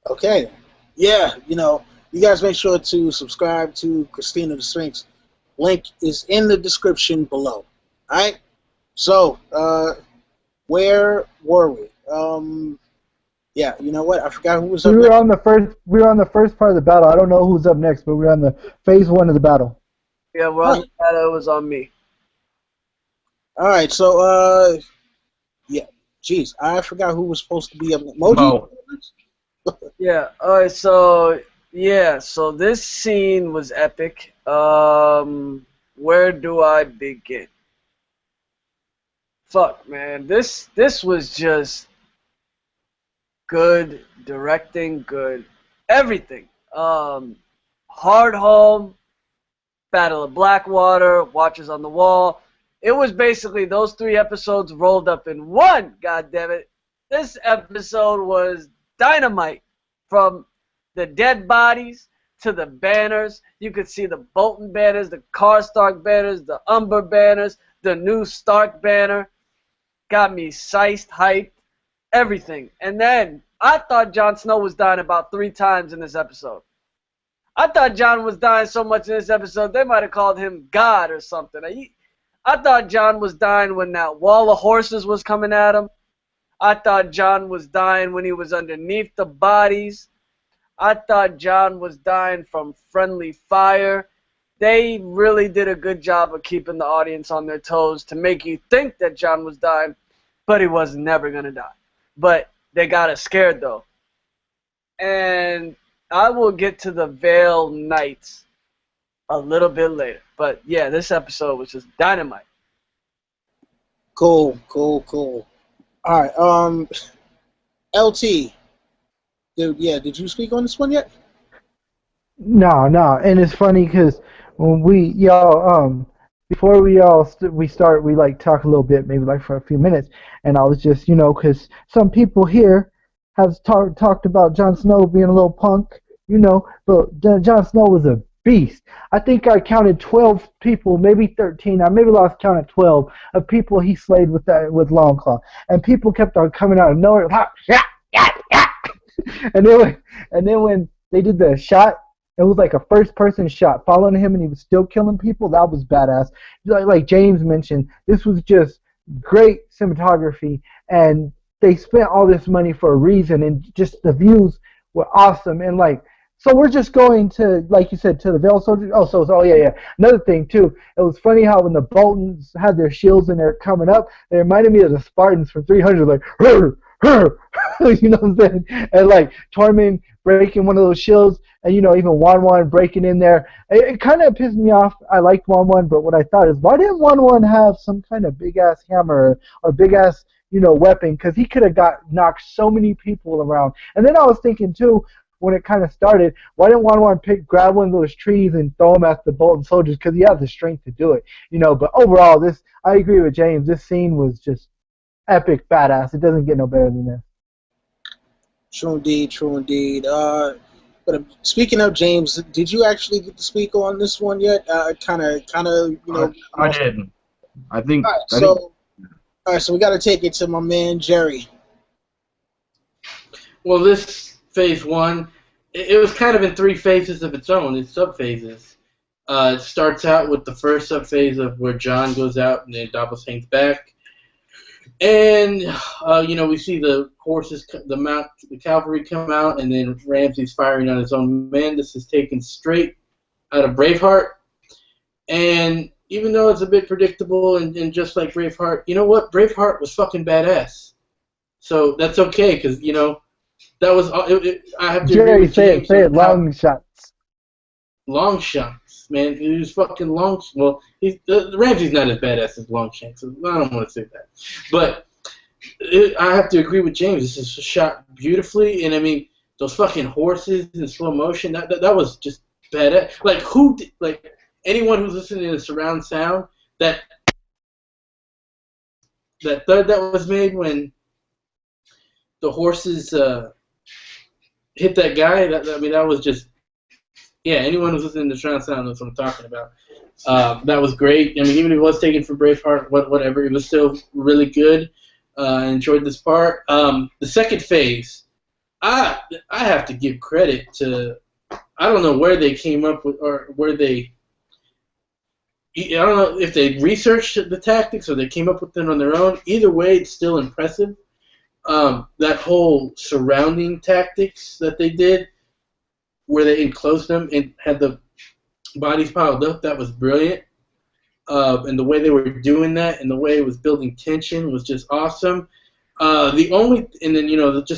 Okay. Yeah, you guys make sure to subscribe to Christina the Sphinx. Link is in the description below. Alright? So, where were we? Yeah, you know what? I forgot who was up We were next. on the first part of the battle. I don't know who's up next, but we're on the phase 1 of the battle. Yeah, well, that was on me. Alright, so, yeah. Jeez, I forgot who was supposed to be up next. Moji? Yeah, alright, so this scene was epic. Where do I begin? fuck, man. This was just good directing, good everything. Hard Home, Battle of Blackwater, Watchers on the Wall. It was basically those 3 episodes rolled up in one, goddammit. This episode was dynamite. From the dead bodies to the banners. You could see the Bolton banners, the Karstark banners, the Umber banners, the new Stark banner. Got me hyped, everything. And then I thought Jon Snow was dying about 3 times in this episode. I thought Jon was dying so much in this episode, they might have called him God or something. I thought Jon was dying when that wall of horses was coming at him. I thought Jon was dying when he was underneath the bodies. I thought Jon was dying from friendly fire. They really did a good job of keeping the audience on their toes to make you think that Jon was dying, but he was never going to die. But they got us scared, though. And I will get to the Vale Knights a little bit later. But, yeah, this episode was just dynamite. Cool. All right, LT, did you speak on this one yet? No, and it's funny because when before we start, we like talk a little bit, maybe like for a few minutes, and I was just, because some people here have talked about Jon Snow being a little punk, but Jon Snow was a beast. I think I counted 12 people, maybe 13. I maybe lost count at 12 of people he slayed with Longclaw, and people kept on coming out of nowhere. And then when they did the shot, it was like a first-person shot following him, and he was still killing people. That was badass. Like James mentioned, this was just great cinematography, and they spent all this money for a reason, and just the views were awesome. And so we're just going to, like you said, to the Vale Soldiers. Oh, yeah. Another thing, too, it was funny how when the Boltons had their shields and they're coming up, they reminded me of the Spartans from 300, like, you know what I'm saying? And, Tormund breaking one of those shields, and, even Wan breaking in there. It kind of pissed me off. I liked Wan, but what I thought is, why didn't Wan have some kind of big-ass hammer or big-ass, weapon? Because he could have knocked so many people around. And then I was thinking, too, when it kind of started, why didn't Wan grab one of those trees and throw them at the Bolton soldiers? Because he has the strength to do it, But overall, I agree with James. This scene was just epic badass. It doesn't get no better than this. True indeed. But speaking of James, did you actually get to speak on this one yet? Kind of. I didn't. I think. All right, so we got to take it to my man Jerry. Well, this phase 1, it was kind of in 3 phases of its own. It's sub-phases. It starts out with the first sub-phase of where Jon goes out and then Davos hangs back. And, we see the horses, the cavalry come out, and then Ramsay's firing on his own men. This is taken straight out of Braveheart. And even though it's a bit predictable and just like Braveheart, you know what? Braveheart was fucking badass. So that's okay, because, that was I have to Jerry, agree with James. say it, long shots. Long shots, man. He was fucking long. Well, Ramsay's not as badass as Longshanks, so I don't want to say that. But I have to agree with James. This is shot beautifully, and I mean those fucking horses in slow motion. That was just badass. Anyone who's listening to the surround sound, that thud that was made when the horses hit that guy, that was just, anyone who's listening to surround sound knows what I'm talking about. That was great. I mean, even if it was taken from Braveheart, whatever, it was still really good. I enjoyed this part. The second phase, I have to give credit to, I don't know where they came up with, or where they, I don't know if they researched the tactics or they came up with them on their own. Either way, it's still impressive. That whole surrounding tactics that they did, where they enclosed them and had the bodies piled up, that was brilliant. And the way they were doing that and the way it was building tension was just awesome. Just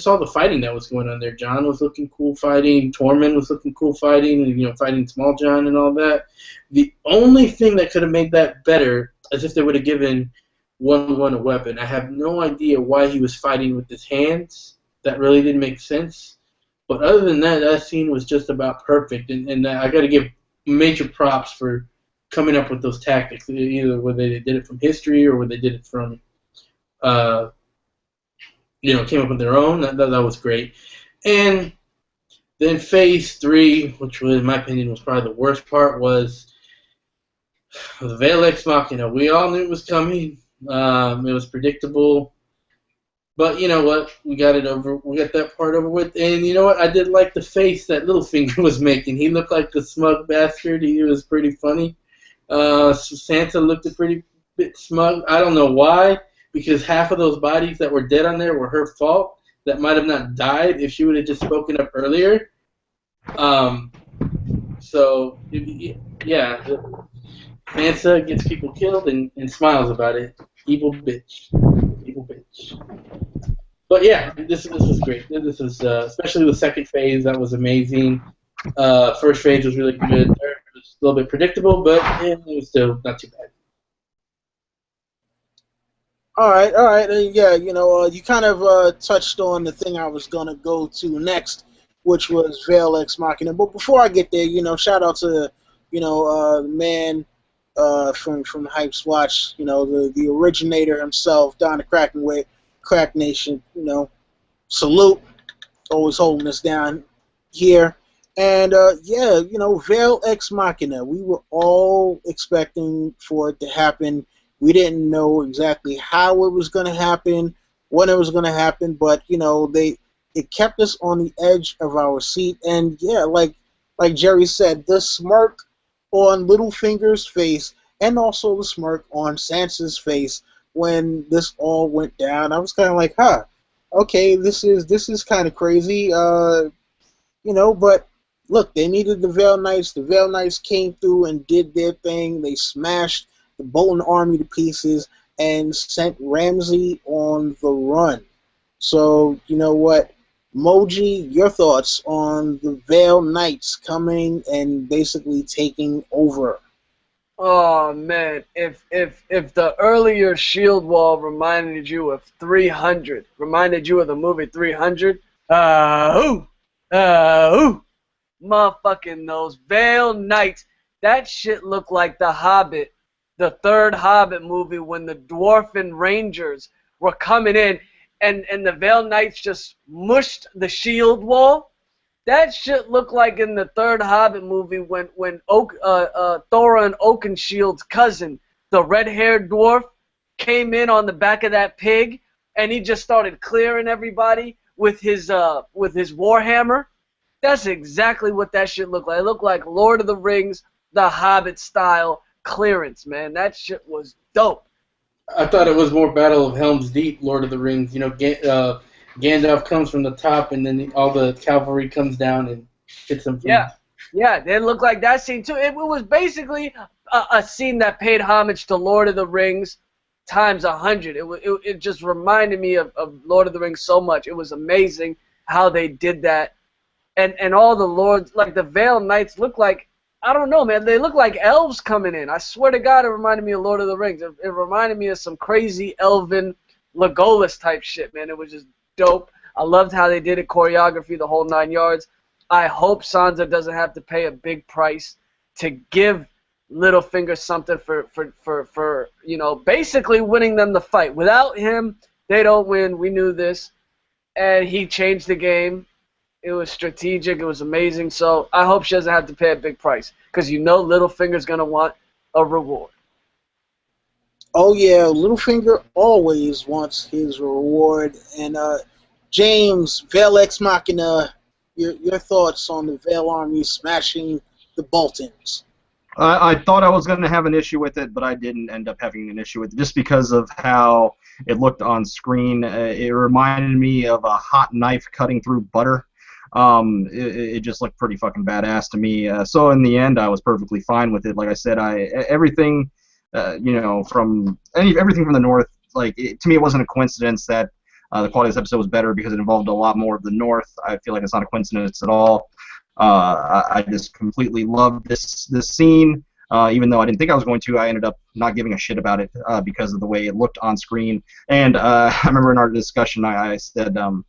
all the fighting that was going on there. Jon was looking cool fighting. Tormund was looking cool fighting, and fighting Small Jon and all that. The only thing that could have made that better is if they would have given one a weapon. I have no idea why he was fighting with his hands. That really didn't make sense. But other than that, that scene was just about perfect. And I got to give major props for coming up with those tactics, either whether they did it from history or whether they did it from, came up with their own. That was great. And then Phase 3, which was, in my opinion, was probably the worst part, was the Vale Ex Machina. We all knew it was coming. It was predictable. But you know what? We got it over. We got that part over with. And you know what? I did like the face that Littlefinger was making. He looked like the smug bastard. He was pretty funny. Sansa looked a pretty bit smug. I don't know why, because half of those bodies that were dead on there were her fault. That might have not died if she would have just spoken up earlier. Sansa gets people killed and smiles about it. Evil bitch. Evil bitch. But yeah, this was great. This was especially the second phase. That was amazing. First phase was really good. Third was a little bit predictable, but it was still not too bad. All right. Yeah, you kind of touched on the thing I was gonna go to next, which was Vale Ex Machina. But before I get there, shout out to the man from Hype's Watch, the originator himself, Don the Crackenway, Crack Nation. Salute, always holding us down here. And Vale Ex Machina. We were all expecting for it to happen. We didn't know exactly how it was going to happen, when it was going to happen, but it kept us on the edge of our seat. And yeah, like Jerry said, the smirk on Littlefinger's face and also the smirk on Sansa's face when this all went down, I was kind of like, okay, this is kind of crazy, but look, they needed the Vale Knights. The Vale Knights came through and did their thing. They smashed the Bolton army to pieces and sent Ramsay on the run. So, you know what? Moji, your thoughts on the Vale Knights coming and basically taking over? Oh man, if the earlier shield wall reminded you of 300, reminded you of the movie 300, motherfucking those Vale Knights, that shit looked like The Hobbit, the third Hobbit movie, when the Dwarfen Rangers were coming in and the Vale Knights just mushed the shield wall. That shit looked like in the third Hobbit movie when Thorin Oakenshield's cousin, the red-haired dwarf, came in on the back of that pig and he just started clearing everybody with his warhammer. That's exactly what that shit looked like. It looked like Lord of the Rings, the Hobbit style clearance, man. That shit was dope. I thought it was more Battle of Helm's Deep, Lord of the Rings. Gandalf comes from the top, and then all the cavalry comes down and hits them. Yeah, they looked like that scene too. It was basically a scene that paid homage to Lord of the Rings times 100. It just reminded me of Lord of the Rings so much. It was amazing how they did that, and all the lords, like the Vale Knights, look like, I don't know, man. They look like elves coming in. I swear to God, it reminded me of Lord of the Rings. It reminded me of some crazy elven Legolas type shit, man. It was just dope. I loved how they did it, choreography, the whole 9 yards. I hope Sansa doesn't have to pay a big price to give Littlefinger something for basically winning them the fight. Without him, they don't win. We knew this. And he changed the game. It was strategic. It was amazing. So I hope she doesn't have to pay a big price, because Littlefinger's going to want a reward. Oh, yeah, Littlefinger always wants his reward. And James, Vale Ex Machina, your thoughts on the Vale army smashing the Boltons? I thought I was going to have an issue with it, but I didn't end up having an issue with it just because of how it looked on screen. It reminded me of a hot knife cutting through butter. It just looked pretty fucking badass to me. So in the end, I was perfectly fine with it. Like I said, everything from the north, to me, it wasn't a coincidence that the quality of this episode was better because it involved a lot more of the north. I feel like it's not a coincidence at all. I just completely loved this scene. Even though I didn't think I was going to, I ended up not giving a shit about it because of the way it looked on screen. And I remember in our discussion, I said, I'm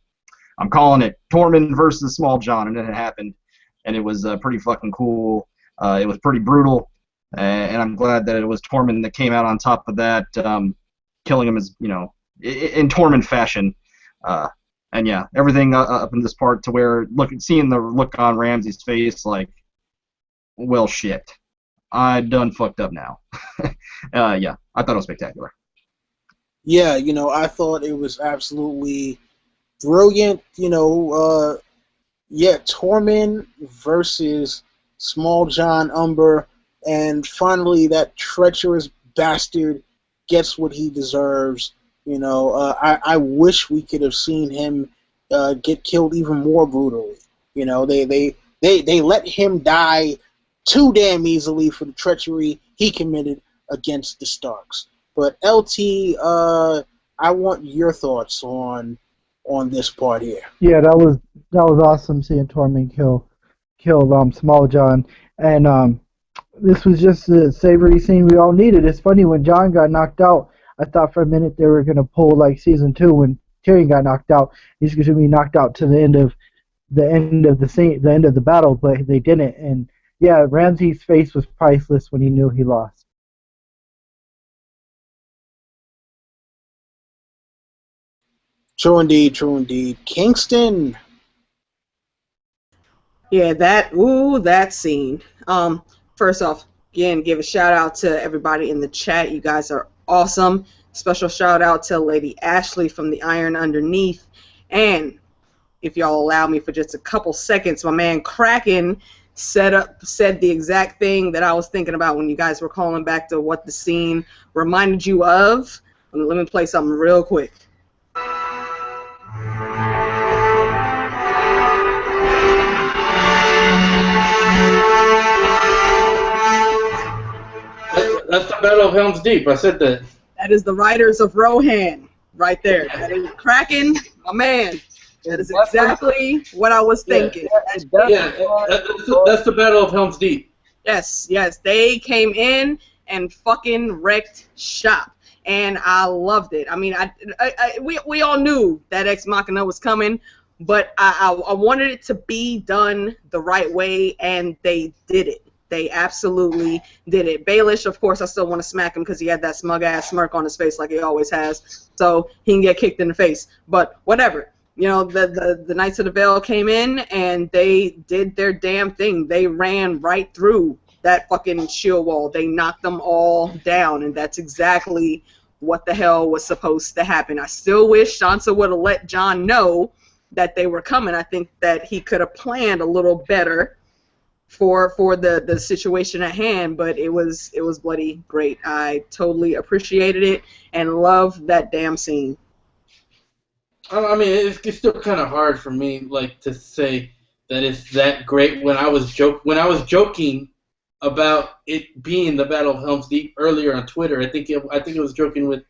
calling it Tormund versus Small Jon, and then it happened. And it was pretty fucking cool. It was pretty brutal. And I'm glad that it was Tormund that came out on top of that, killing him as, in Tormund fashion. And yeah, everything up in this part to where seeing the look on Ramsay's face, like, well, shit, I done fucked up now. Yeah, I thought it was spectacular. Yeah, I thought it was absolutely brilliant. Tormund versus Small Jon Umber, and finally that treacherous bastard gets what he deserves. I wish we could have seen him get killed even more brutally. They let him die too damn easily for the treachery he committed against the Starks. But LT, I want your thoughts on this part here. Yeah, that was awesome seeing Tormund kill Small Jon, and this was just a savory scene we all needed. It's funny, when Jon got knocked out, I thought for a minute they were gonna pull like season 2 when Tyrion got knocked out. He's gonna be knocked out to the end of the battle, but they didn't. And yeah, Ramsay's face was priceless when he knew he lost. True indeed, true indeed. Kingston. Yeah, that scene. First off, again, give a shout out to everybody in the chat. You guys are awesome. Special shout out to Lady Ashley from the Iron Underneath. And if y'all allow me for just a couple seconds, my man Kraken said the exact thing that I was thinking about when you guys were calling back to what the scene reminded you of. Let me play something real quick. That's the Battle of Helm's Deep. I said that. That is the Riders of Rohan right there. That is Kraken, my man. That is exactly what I was thinking. That's the Battle of Helm's Deep. Yes. They came in and fucking wrecked shop. And I loved it. I mean, we all knew that Ex Machina was coming, but I wanted it to be done the right way, and they did it. They absolutely did it. Baelish, of course, I still want to smack him because he had that smug-ass smirk on his face like he always has, so he can get kicked in the face. But whatever. The Knights of the Vale came in, and they did their damn thing. They ran right through that fucking shield wall. They knocked them all down, and that's exactly what the hell was supposed to happen. I still wish Sansa would have let Jon know that they were coming. I think that he could have planned a little better for the situation at hand, but it was bloody great. I totally appreciated it and loved that damn scene. I mean, it's still kind of hard for me, like, to say that it's that great. When I was joking about it being the Battle of Helm's Deep earlier on Twitter, I think it was joking with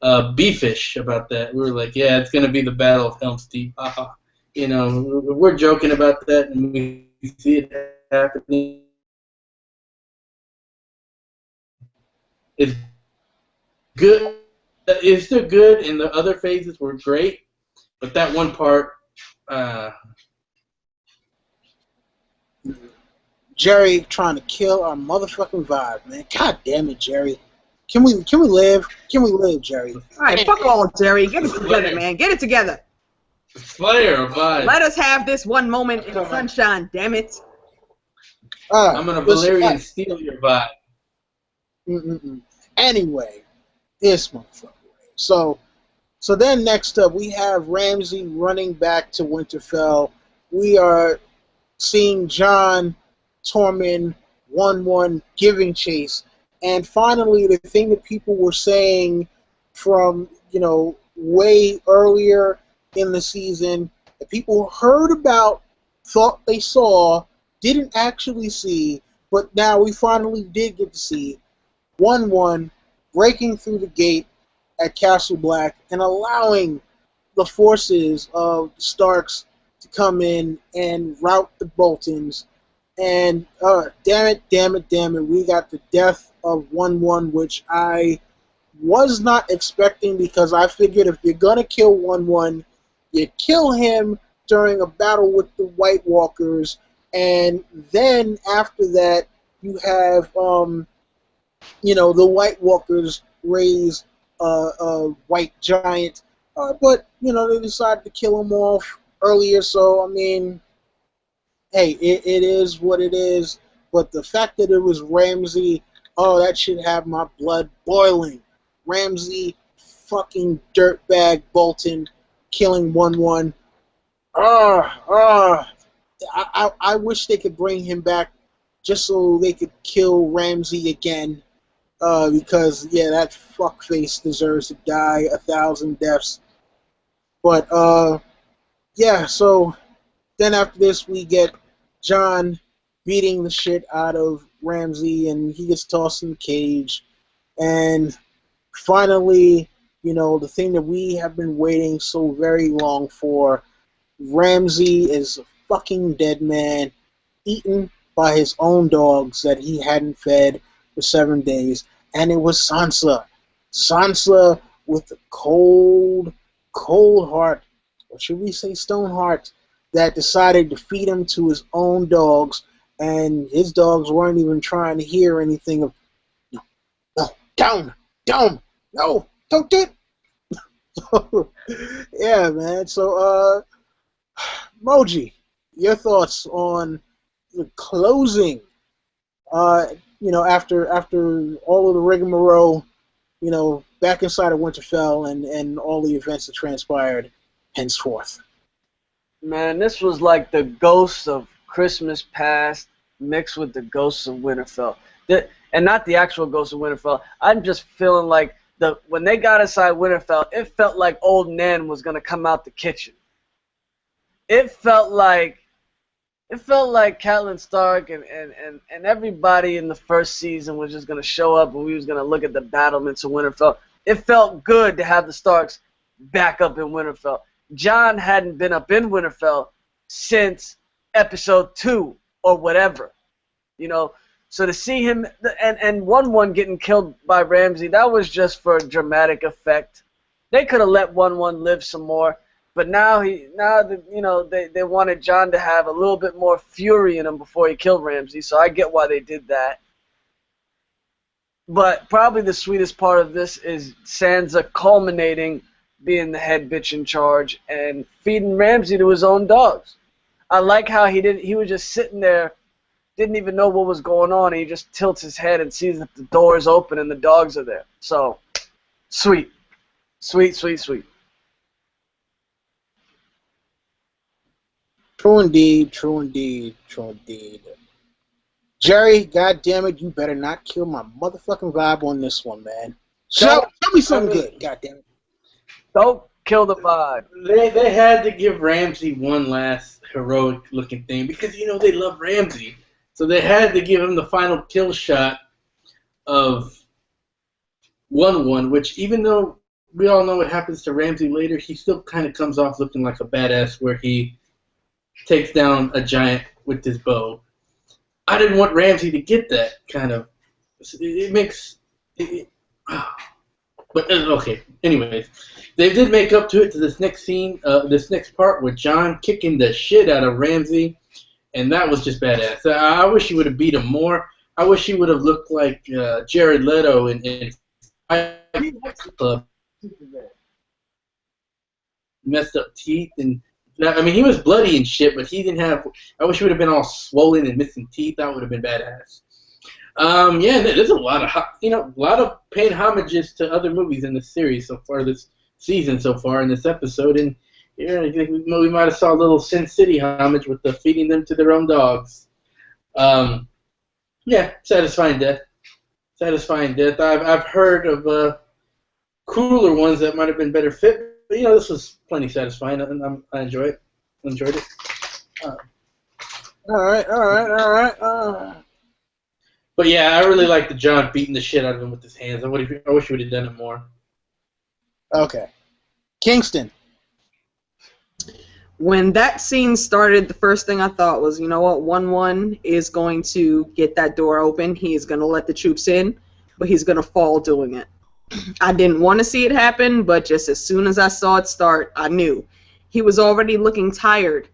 Beefish about that. We were like, yeah, it's gonna be the Battle of Helm's Deep. We're joking about that, and we see it happening. It's good. It's still good, and the other phases were great, but that one part. Jerry trying to kill our motherfucking vibe, man. God damn it, Jerry. Can we live? Can we live, Jerry? All right, fuck all, Jerry. Get it together, man. Get it together. Slayer vibe. Let us have this one moment in sunshine, damn it. I'm gonna Valerian steal your vibe. Anyway, this motherfucker. So then next up we have Ramsay running back to Winterfell. We are seeing Jon, Tormund, 1-1 giving chase. And finally, the thing that people were saying from, way earlier in the season, that people heard about, thought they saw, didn't actually see, but now we finally did get to see 1-1 breaking through the gate at Castle Black and allowing the forces of the Starks to come in and rout the Boltons And damn it, we got the death of 1-1, which I was not expecting because I figured if you're gonna kill 1-1, you kill him during a battle with the White Walkers, and then after that you have the White Walkers raise a white giant, but they decided to kill him off earlier. So I mean, hey, it is what it is. But the fact that it was Ramsay, oh, that should have my blood boiling. Ramsay, fucking dirtbag Bolton, killing 1-1. I wish they could bring him back just so they could kill Ramsay again. Because, yeah, that fuckface deserves to die 1,000 deaths. But, yeah, so then after this we get Jon beating the shit out of Ramsay, and he gets tossed in the cage. And finally, the thing that we have been waiting so very long for, Ramsay is a fucking dead man, eaten by his own dogs that he hadn't fed for 7 days. And it was Sansa. Sansa with a cold heart, or should we say stone heart, that decided to feed him to his own dogs, and his dogs weren't even trying to hear anything of, no, down, no, don't do it. Yeah, man. So, Moji, your thoughts on the closing? After all of the rigmarole, back inside of Winterfell and all the events that transpired henceforth. Man, this was like the ghosts of Christmas past mixed with the ghosts of Winterfell. And not the actual ghosts of Winterfell. I'm just feeling like when they got inside Winterfell, it felt like old Nan was going to come out the kitchen. It felt like Catelyn Stark and everybody in the first season was just going to show up and we was going to look at the battlements of Winterfell. It felt good to have the Starks back up in Winterfell. Jon hadn't been up in Winterfell since episode 2 or whatever. So to see him and 1-1 getting killed by Ramsay, that was just for dramatic effect. They could have let 1-1 live some more. But now they wanted Jon to have a little bit more fury in him before he killed Ramsay, so I get why they did that. But probably the sweetest part of this is Sansa culminating being the head bitch in charge and feeding Ramsay to his own dogs. I like how he was just sitting there, didn't even know what was going on, and he just tilts his head and sees that the door is open and the dogs are there. So, sweet. Sweet, sweet, sweet. True indeed. Jerry, goddammit, you better not kill my motherfucking vibe on this one, man. Tell me something good, goddammit. Don't kill the vibe. They had to give Ramsay one last heroic looking thing because they love Ramsay. So they had to give him the final kill shot of 1-1, which even though we all know what happens to Ramsay later, he still kind of comes off looking like a badass where he takes down a giant with his bow. I didn't want Ramsay to get that kind of. It makes. But okay. Anyways, they did make up to it to this next scene, this next part with Jon kicking the shit out of Ramsay, and that was just badass. I wish he would have beat him more. I wish he would have looked like Jared Leto in Fight Club. Messed up teeth and. I mean, he was bloody and shit, but he didn't have. I wish he would have been all swollen and missing teeth. That would have been badass. Yeah, there's a lot of paying homages to other movies in this series so far, this season so far, in this episode, and I think we might have saw a little Sin City homage with the feeding them to their own dogs. Yeah, satisfying death. I've heard of cooler ones that might have been better fit. But, this was plenty satisfying, and I enjoyed it. All right. But, yeah, I really like the Jon beating the shit out of him with his hands. I wish he would have done it more. Okay. Kingston. When that scene started, the first thing I thought was, you know what, 1-1 is going to get that door open. He's going to let the troops in, but he's going to fall doing it. I didn't want to see it happen, but just as soon as I saw it start, I knew. He was already looking tired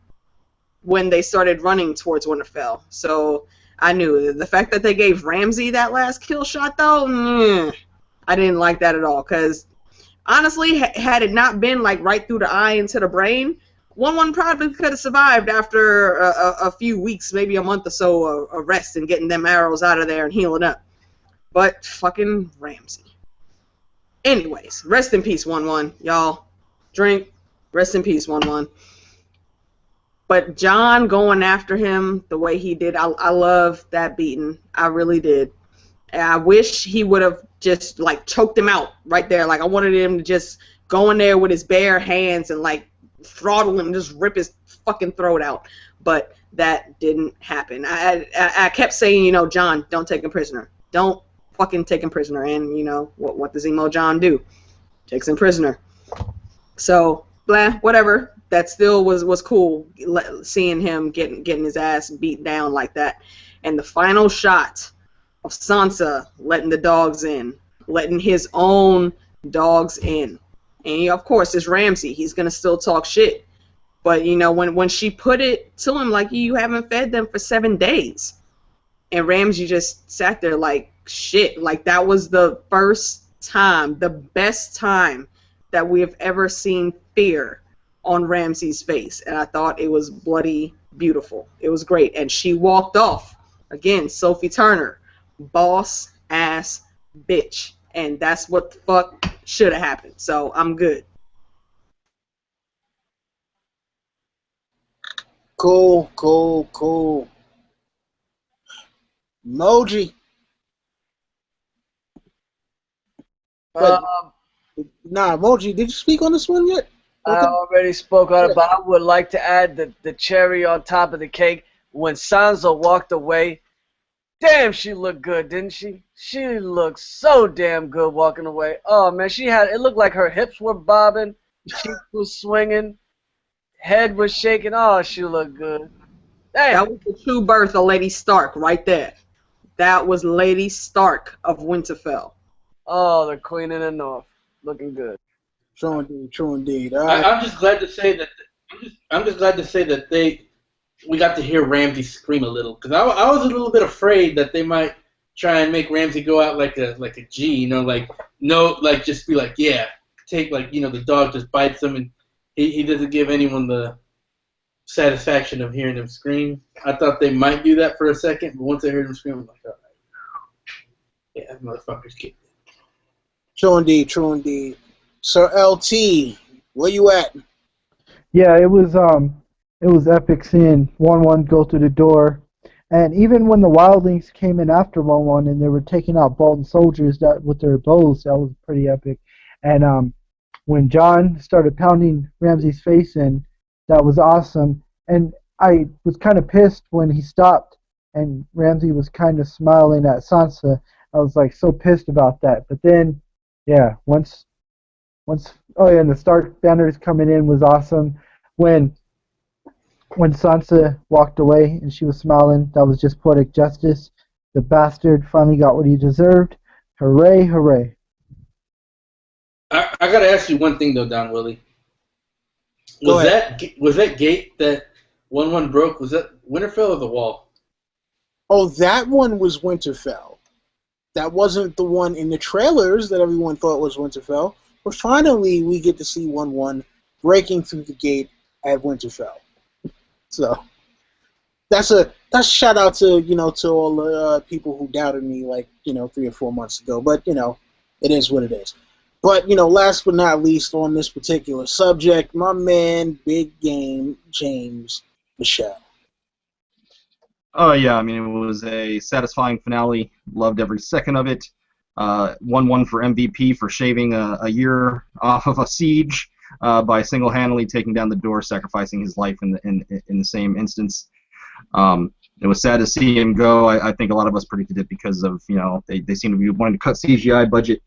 when they started running towards Winterfell. So I knew. The fact that they gave Ramsay that last kill shot, though, I didn't like that at all. Because, honestly, had it not been like right through the eye into the brain, 1-1 probably could have survived after a few weeks, maybe a month or so of rest and getting them arrows out of there and healing up. But fucking Ramsay. Anyways, rest in peace, 1-1. Y'all, drink. Rest in peace, 1-1. But Jon going after him the way he did, I love that beating. I really did. And I wish he would have just, like, choked him out right there. Like, I wanted him to just go in there with his bare hands and, like, throttle him, just rip his fucking throat out. But that didn't happen. I kept saying, you know, Jon, don't take him prisoner. Don't fucking take him prisoner. And, you know, what does emo Jon do? Takes him prisoner. So, blah, whatever. That still was cool, seeing him getting his ass beat down like that. And the final shot of Sansa letting the dogs in, letting his own dogs in. And of course, it's Ramsay. He's gonna still talk shit. But you know, when she put it to him like, you haven't fed them for 7 days, and Ramsay just sat there like shit. Like, that was the first time, the best time that we have ever seen fear on Ramsay's face, and I thought it was bloody beautiful. It was great, and she walked off. Again, Sophie Turner, boss ass bitch, and that's what the fuck should have happened. So I'm good. Cool. Emoji. Emoji, did you speak on this one yet? I already spoke on it, but I would like to add the cherry on top of the cake. When Sansa walked away, damn, she looked good, didn't she? She looked so damn good walking away. Oh, man, it looked like her hips were bobbing, cheeks was swinging, head was shaking. Oh, she looked good. Damn. That was the true birth of Lady Stark right there. That was Lady Stark of Winterfell. Oh, the Queen in the North. Looking good. True indeed. I'm just glad to say that we got to hear Ramsay scream a little, because I was a little bit afraid that they might try and make Ramsay go out like a G, you know, just be like, yeah, take, like, you know, the dog just bites him and he doesn't give anyone the satisfaction of hearing him scream. I thought they might do that for a second, but once I heard him scream, I'm like, all right, yeah, that motherfucker's kidding. True indeed. Sir LT, where you at? Yeah, it was epic seeing 1-1 go through the door, and even when the wildlings came in after 1-1 and they were taking out Bolton soldiers that with their bows, that was pretty epic. And when Jon started pounding Ramsay's face in, that was awesome. And I was kind of pissed when he stopped and Ramsay was kind of smiling at Sansa. I was like so pissed about that. But then, yeah, once and the Stark banners coming in was awesome. When Sansa walked away and she was smiling, that was just poetic justice. The bastard finally got what he deserved. Hooray, hooray. I gotta ask you one thing though, Don Willie. Was that gate that 1-1 broke, was that Winterfell or the Wall? Oh, that one was Winterfell. That wasn't the one in the trailers that everyone thought was Winterfell. But finally, we get to see 1-1 breaking through the gate at Winterfell. So that's shout out to all the people who doubted me 3 or 4 months ago. But it is what it is. But last but not least on this particular subject, my man, Big Game James Michelle. Oh yeah, I mean, it was a satisfying finale. Loved every second of it. 1-1 for MVP for shaving a year off of a siege by single-handedly taking down the door, sacrificing his life in the same instance. It was sad to see him go. I think a lot of us predicted it because of they seem to be wanting to cut CGI budget.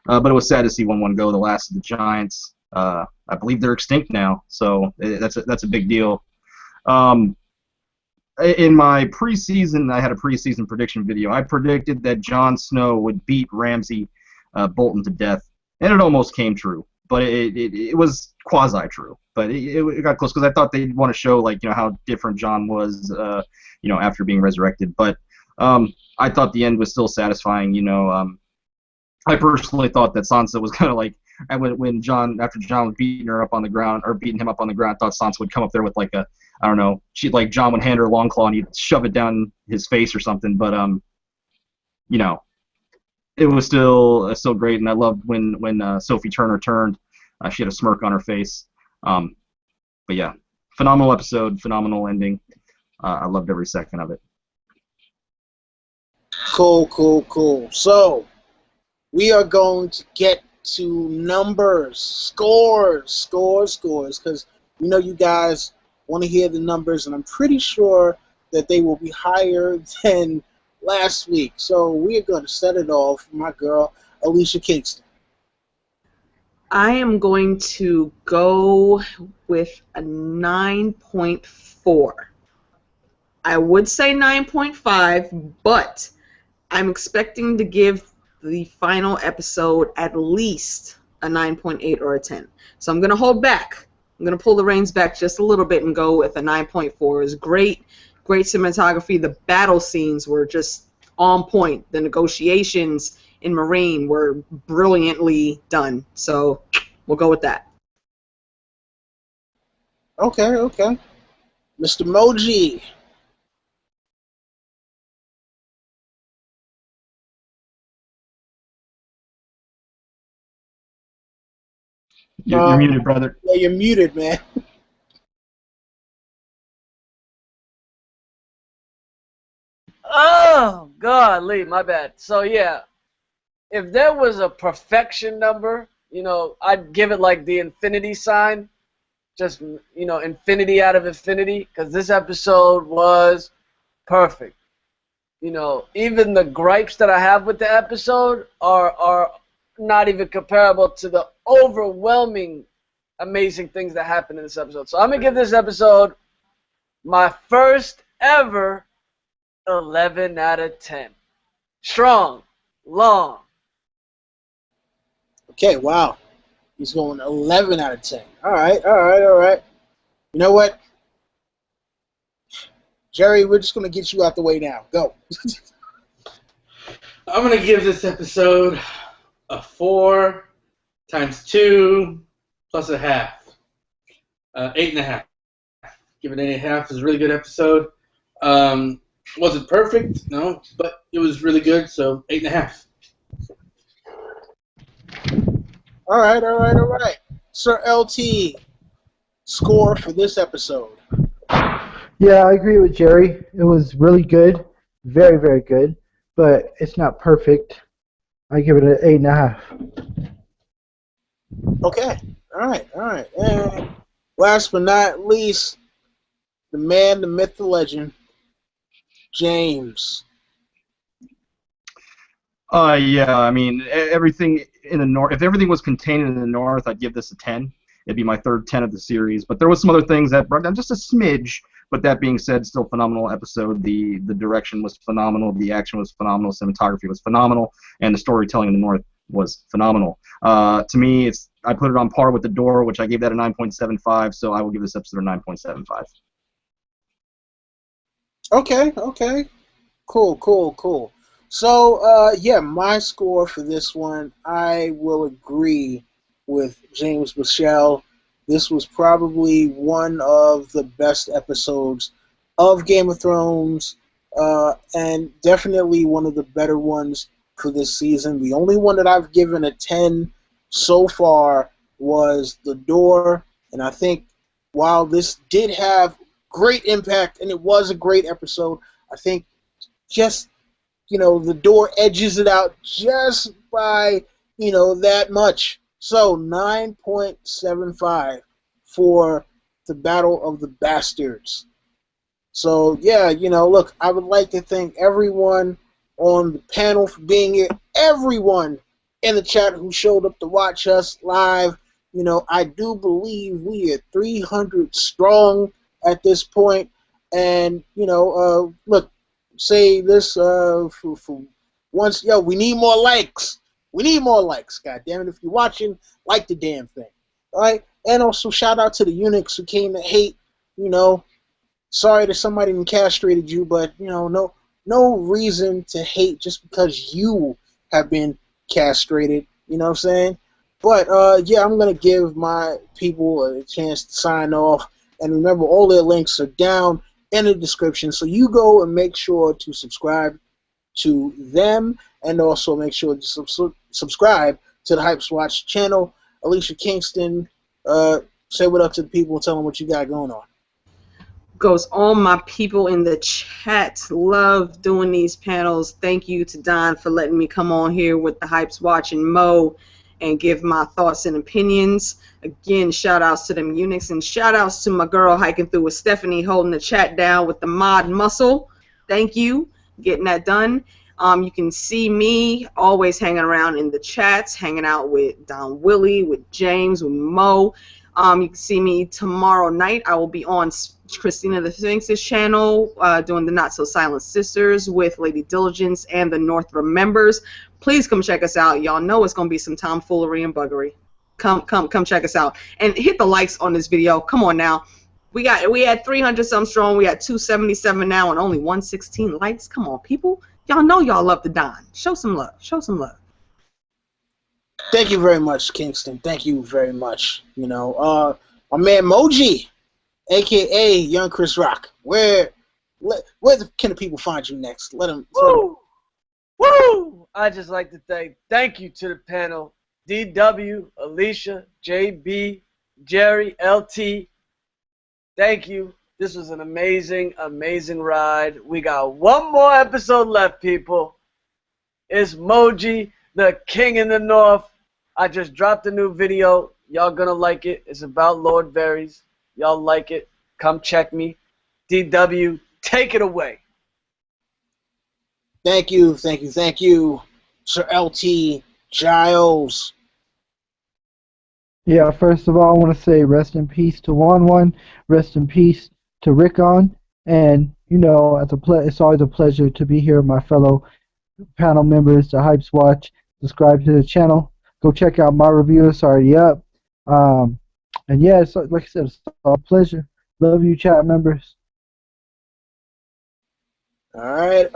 But it was sad to see 1-1 go, the last of the Giants. I believe they're extinct now, so that's a big deal. In my preseason, I had a preseason prediction video. I predicted that Jon Snow would beat Ramsay Bolton to death, and it almost came true. But it was quasi-true. But it got close because I thought they'd want to show how different Jon was after being resurrected. But I thought the end was still satisfying. I personally thought that Sansa was kind of when after Jon was beating him up on the ground, I thought Sansa would come up there with I don't know, Jon would hand her a long claw and he'd shove it down his face or something. But it was still great, and I loved when Sophie Turner turned. She had a smirk on her face. But yeah, phenomenal episode, phenomenal ending. I loved every second of it. Cool. So we are going to get to numbers, scores, because you guys want to hear the numbers, and I'm pretty sure that they will be higher than last week. So we are going to set it off, my girl, Alicia Kingston. I am going to go with a 9.4. I would say 9.5, but I'm expecting to give the final episode at least a 9.8 or a 10. So I'm going to hold back. I'm going to pull the reins back just a little bit and go with a 9.4. It was great cinematography. The battle scenes were just on point. The negotiations in Meereen were brilliantly done. So we'll go with that. Okay. Mr. Moji. You're muted, brother. Yeah, you're muted, man. Oh, golly, my bad. So, yeah, if there was a perfection number, I'd give it the infinity sign. Just, infinity out of infinity, because this episode was perfect. Even the gripes that I have with the episode are not even comparable to the overwhelming amazing things that happened in this episode. So I'm going to give this episode my first ever 11 out of 10. Strong, long. Okay, wow. He's going 11 out of 10. All right. You know what? Jerry, we're just going to get you out the way now. Go. I'm going to give this episode a 4 times 2 plus a half. 8.5. Give it 8.5. It was a really good episode. Was it perfect? No, but it was really good, so 8.5. All right. Sir LT, score for this episode. Yeah, I agree with Jerry. It was really good. Very, very good. But it's not perfect. I give it an 8.5. Okay. All right. And last but not least, the man, the myth, the legend, James. Yeah, I mean, everything in the north. If everything was contained in the north, I'd give this a 10. It'd be my third 10 of the series. But there was some other things that brought down just a smidge. But that being said, still phenomenal episode. The direction was phenomenal. The action was phenomenal. Cinematography was phenomenal, and the storytelling in the north was phenomenal. To me, I put it on par with The Door, which I gave that a 9.75. So I will give this episode a 9.75. Okay. Cool. So, yeah, my score for this one, I will agree with James Michelle. This was probably one of the best episodes of Game of Thrones, and definitely one of the better ones for this season. The only one that I've given a 10 so far was The Door, and I think while this did have great impact and it was a great episode, I think just The Door edges it out just by, that much. So 9.75 for the Battle of the Bastards. So, yeah, look, I would like to thank everyone on the panel for being here, everyone in the chat who showed up to watch us live, I do believe we are 300 strong at this point, and look, say this for once, we need more likes. We need more likes. God damn it! If you're watching, like the damn thing, all right? And also shout out to the eunuchs who came to hate. Sorry that somebody castrated you, but no reason to hate just because you have been castrated. You know what I'm saying? But yeah, I'm gonna give my people a chance to sign off. And remember, all their links are down in the description. So you go and make sure to subscribe to them, and also make sure to subscribe to the Hype Watch channel. Alicia Kingston, say what up to the people. Tell them what you got going on. Goes all my people in the chat. Love doing these panels. Thank you to Don for letting me come on here with the Hypes Watch and Mo and give my thoughts and opinions. Again, shout outs to them eunuchs, and shout outs to my girl hiking through with Stephanie holding the chat down with the mod muscle. Thank you, getting that done. You can see me always hanging around in the chats, hanging out with Don Willie, with James, with Mo. You can see me tomorrow night. I will be on Christina the Sphinx's channel doing the Not So Silent Sisters with Lady Diligence and the North Remembers. Please come check us out. Y'all know it's going to be some tomfoolery and buggery. Come check us out. And hit the likes on this video. Come on now. We had 300 some strong. We had 277 now and only 116 likes. Come on, people. Y'all know y'all love the Don. Show some love. Show some love. Thank you very much, Kingston. Thank you very much. My man Moji, a.k.a. Young Chris Rock. Where can the people find you next? Let them. Woo! I'd just like to say thank you to the panel. DW, Alicia, JB, Jerry, LT. Thank you. This was an amazing, amazing ride. We got one more episode left, people. It's Moji, the King in the North. I just dropped a new video. Y'all gonna like it. It's about Lord Varys. Y'all like it. Come check me. DW, take it away. Thank you, Sir LT Giles. Yeah, first of all, I want to say rest in peace to Wan, rest in peace to Rickon, and it's always a pleasure to be here with my fellow panel members, the Hypes Watch. Subscribe to the channel. Go check out my review. It's already up. And yeah, it's, like I said, it's a pleasure. Love you, chat members. All right,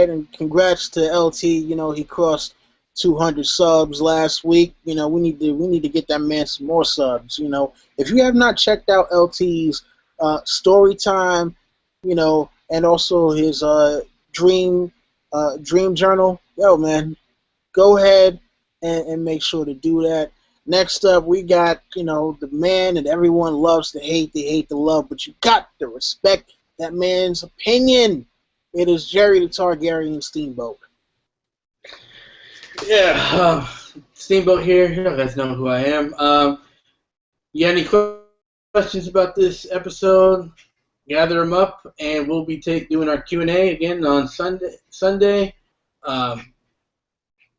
and congrats to LT. He crossed 200 subs last week. We need to get that man some more subs. If you have not checked out LT's story time, and also his dream journal, man, go ahead and make sure to do that. Next up, we got the man that everyone loves to hate. They hate to love, but you got to respect that man's opinion. It is Jerry the Targaryen Steamboat. Yeah, Steamboat here. You guys know who I am. You got any questions about this episode? Gather them up, and we'll be doing our Q&A again on Sunday. And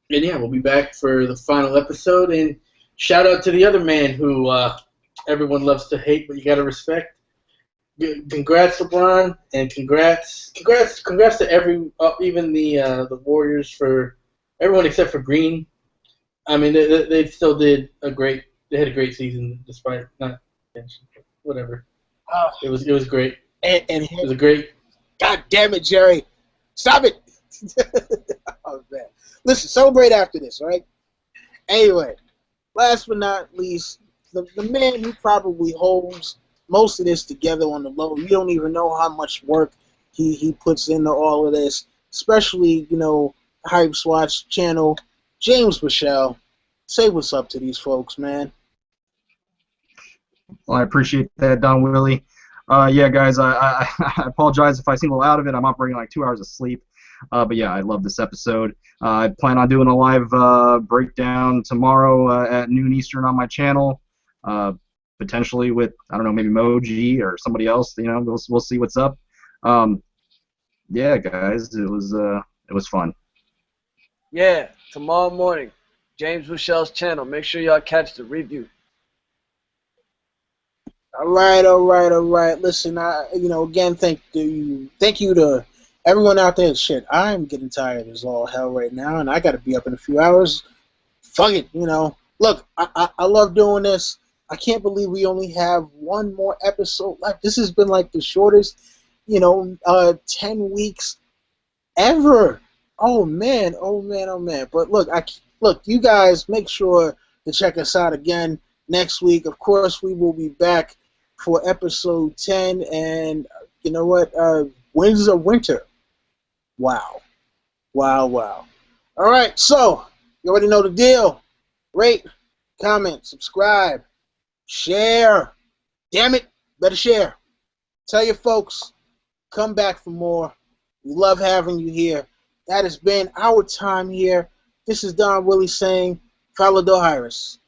yeah, we'll be back for the final episode. And shout out to the other man who everyone loves to hate, but you got to respect. Congrats, LeBron, and congrats to even the Warriors, for everyone except for Green. I mean, they still did they had a great season despite not whatever. It was great. And it was a great. God damn it, Jerry! Stop it! Oh man! Listen, celebrate after this, all right? Anyway, last but not least, the man who probably holds most of this together on the low. You don't even know how much work he puts into all of this, especially Hypes Watch channel. James Michelle, say what's up to these folks, man. Well, I appreciate that, Don Willie. Yeah, guys, I apologize if I seem a little out of it. I'm operating like 2 hours of sleep. But yeah, I love this episode. I plan on doing a live breakdown tomorrow at noon Eastern on my channel. Potentially with, I don't know, maybe Moji or somebody else. We'll see what's up. Yeah, guys, it was fun. Yeah, tomorrow morning. James Michelle's channel. Make sure y'all catch the review. All right. Listen, again, thank you to everyone out there. Shit, I'm getting tired as all hell right now, and I got to be up in a few hours. Fuck it, Look, I love doing this. I can't believe we only have one more episode left. This has been like the shortest, 10 weeks ever. Oh man. But look, you guys make sure to check us out again next week. Of course, we will be back for episode 10, and you know what? Winds of Winter. Wow. All right, so you already know the deal. Rate, comment, subscribe, share. Damn it, better share. Tell your folks, come back for more. We love having you here. That has been our time here. This is Don Willie saying, Follow Dohiris.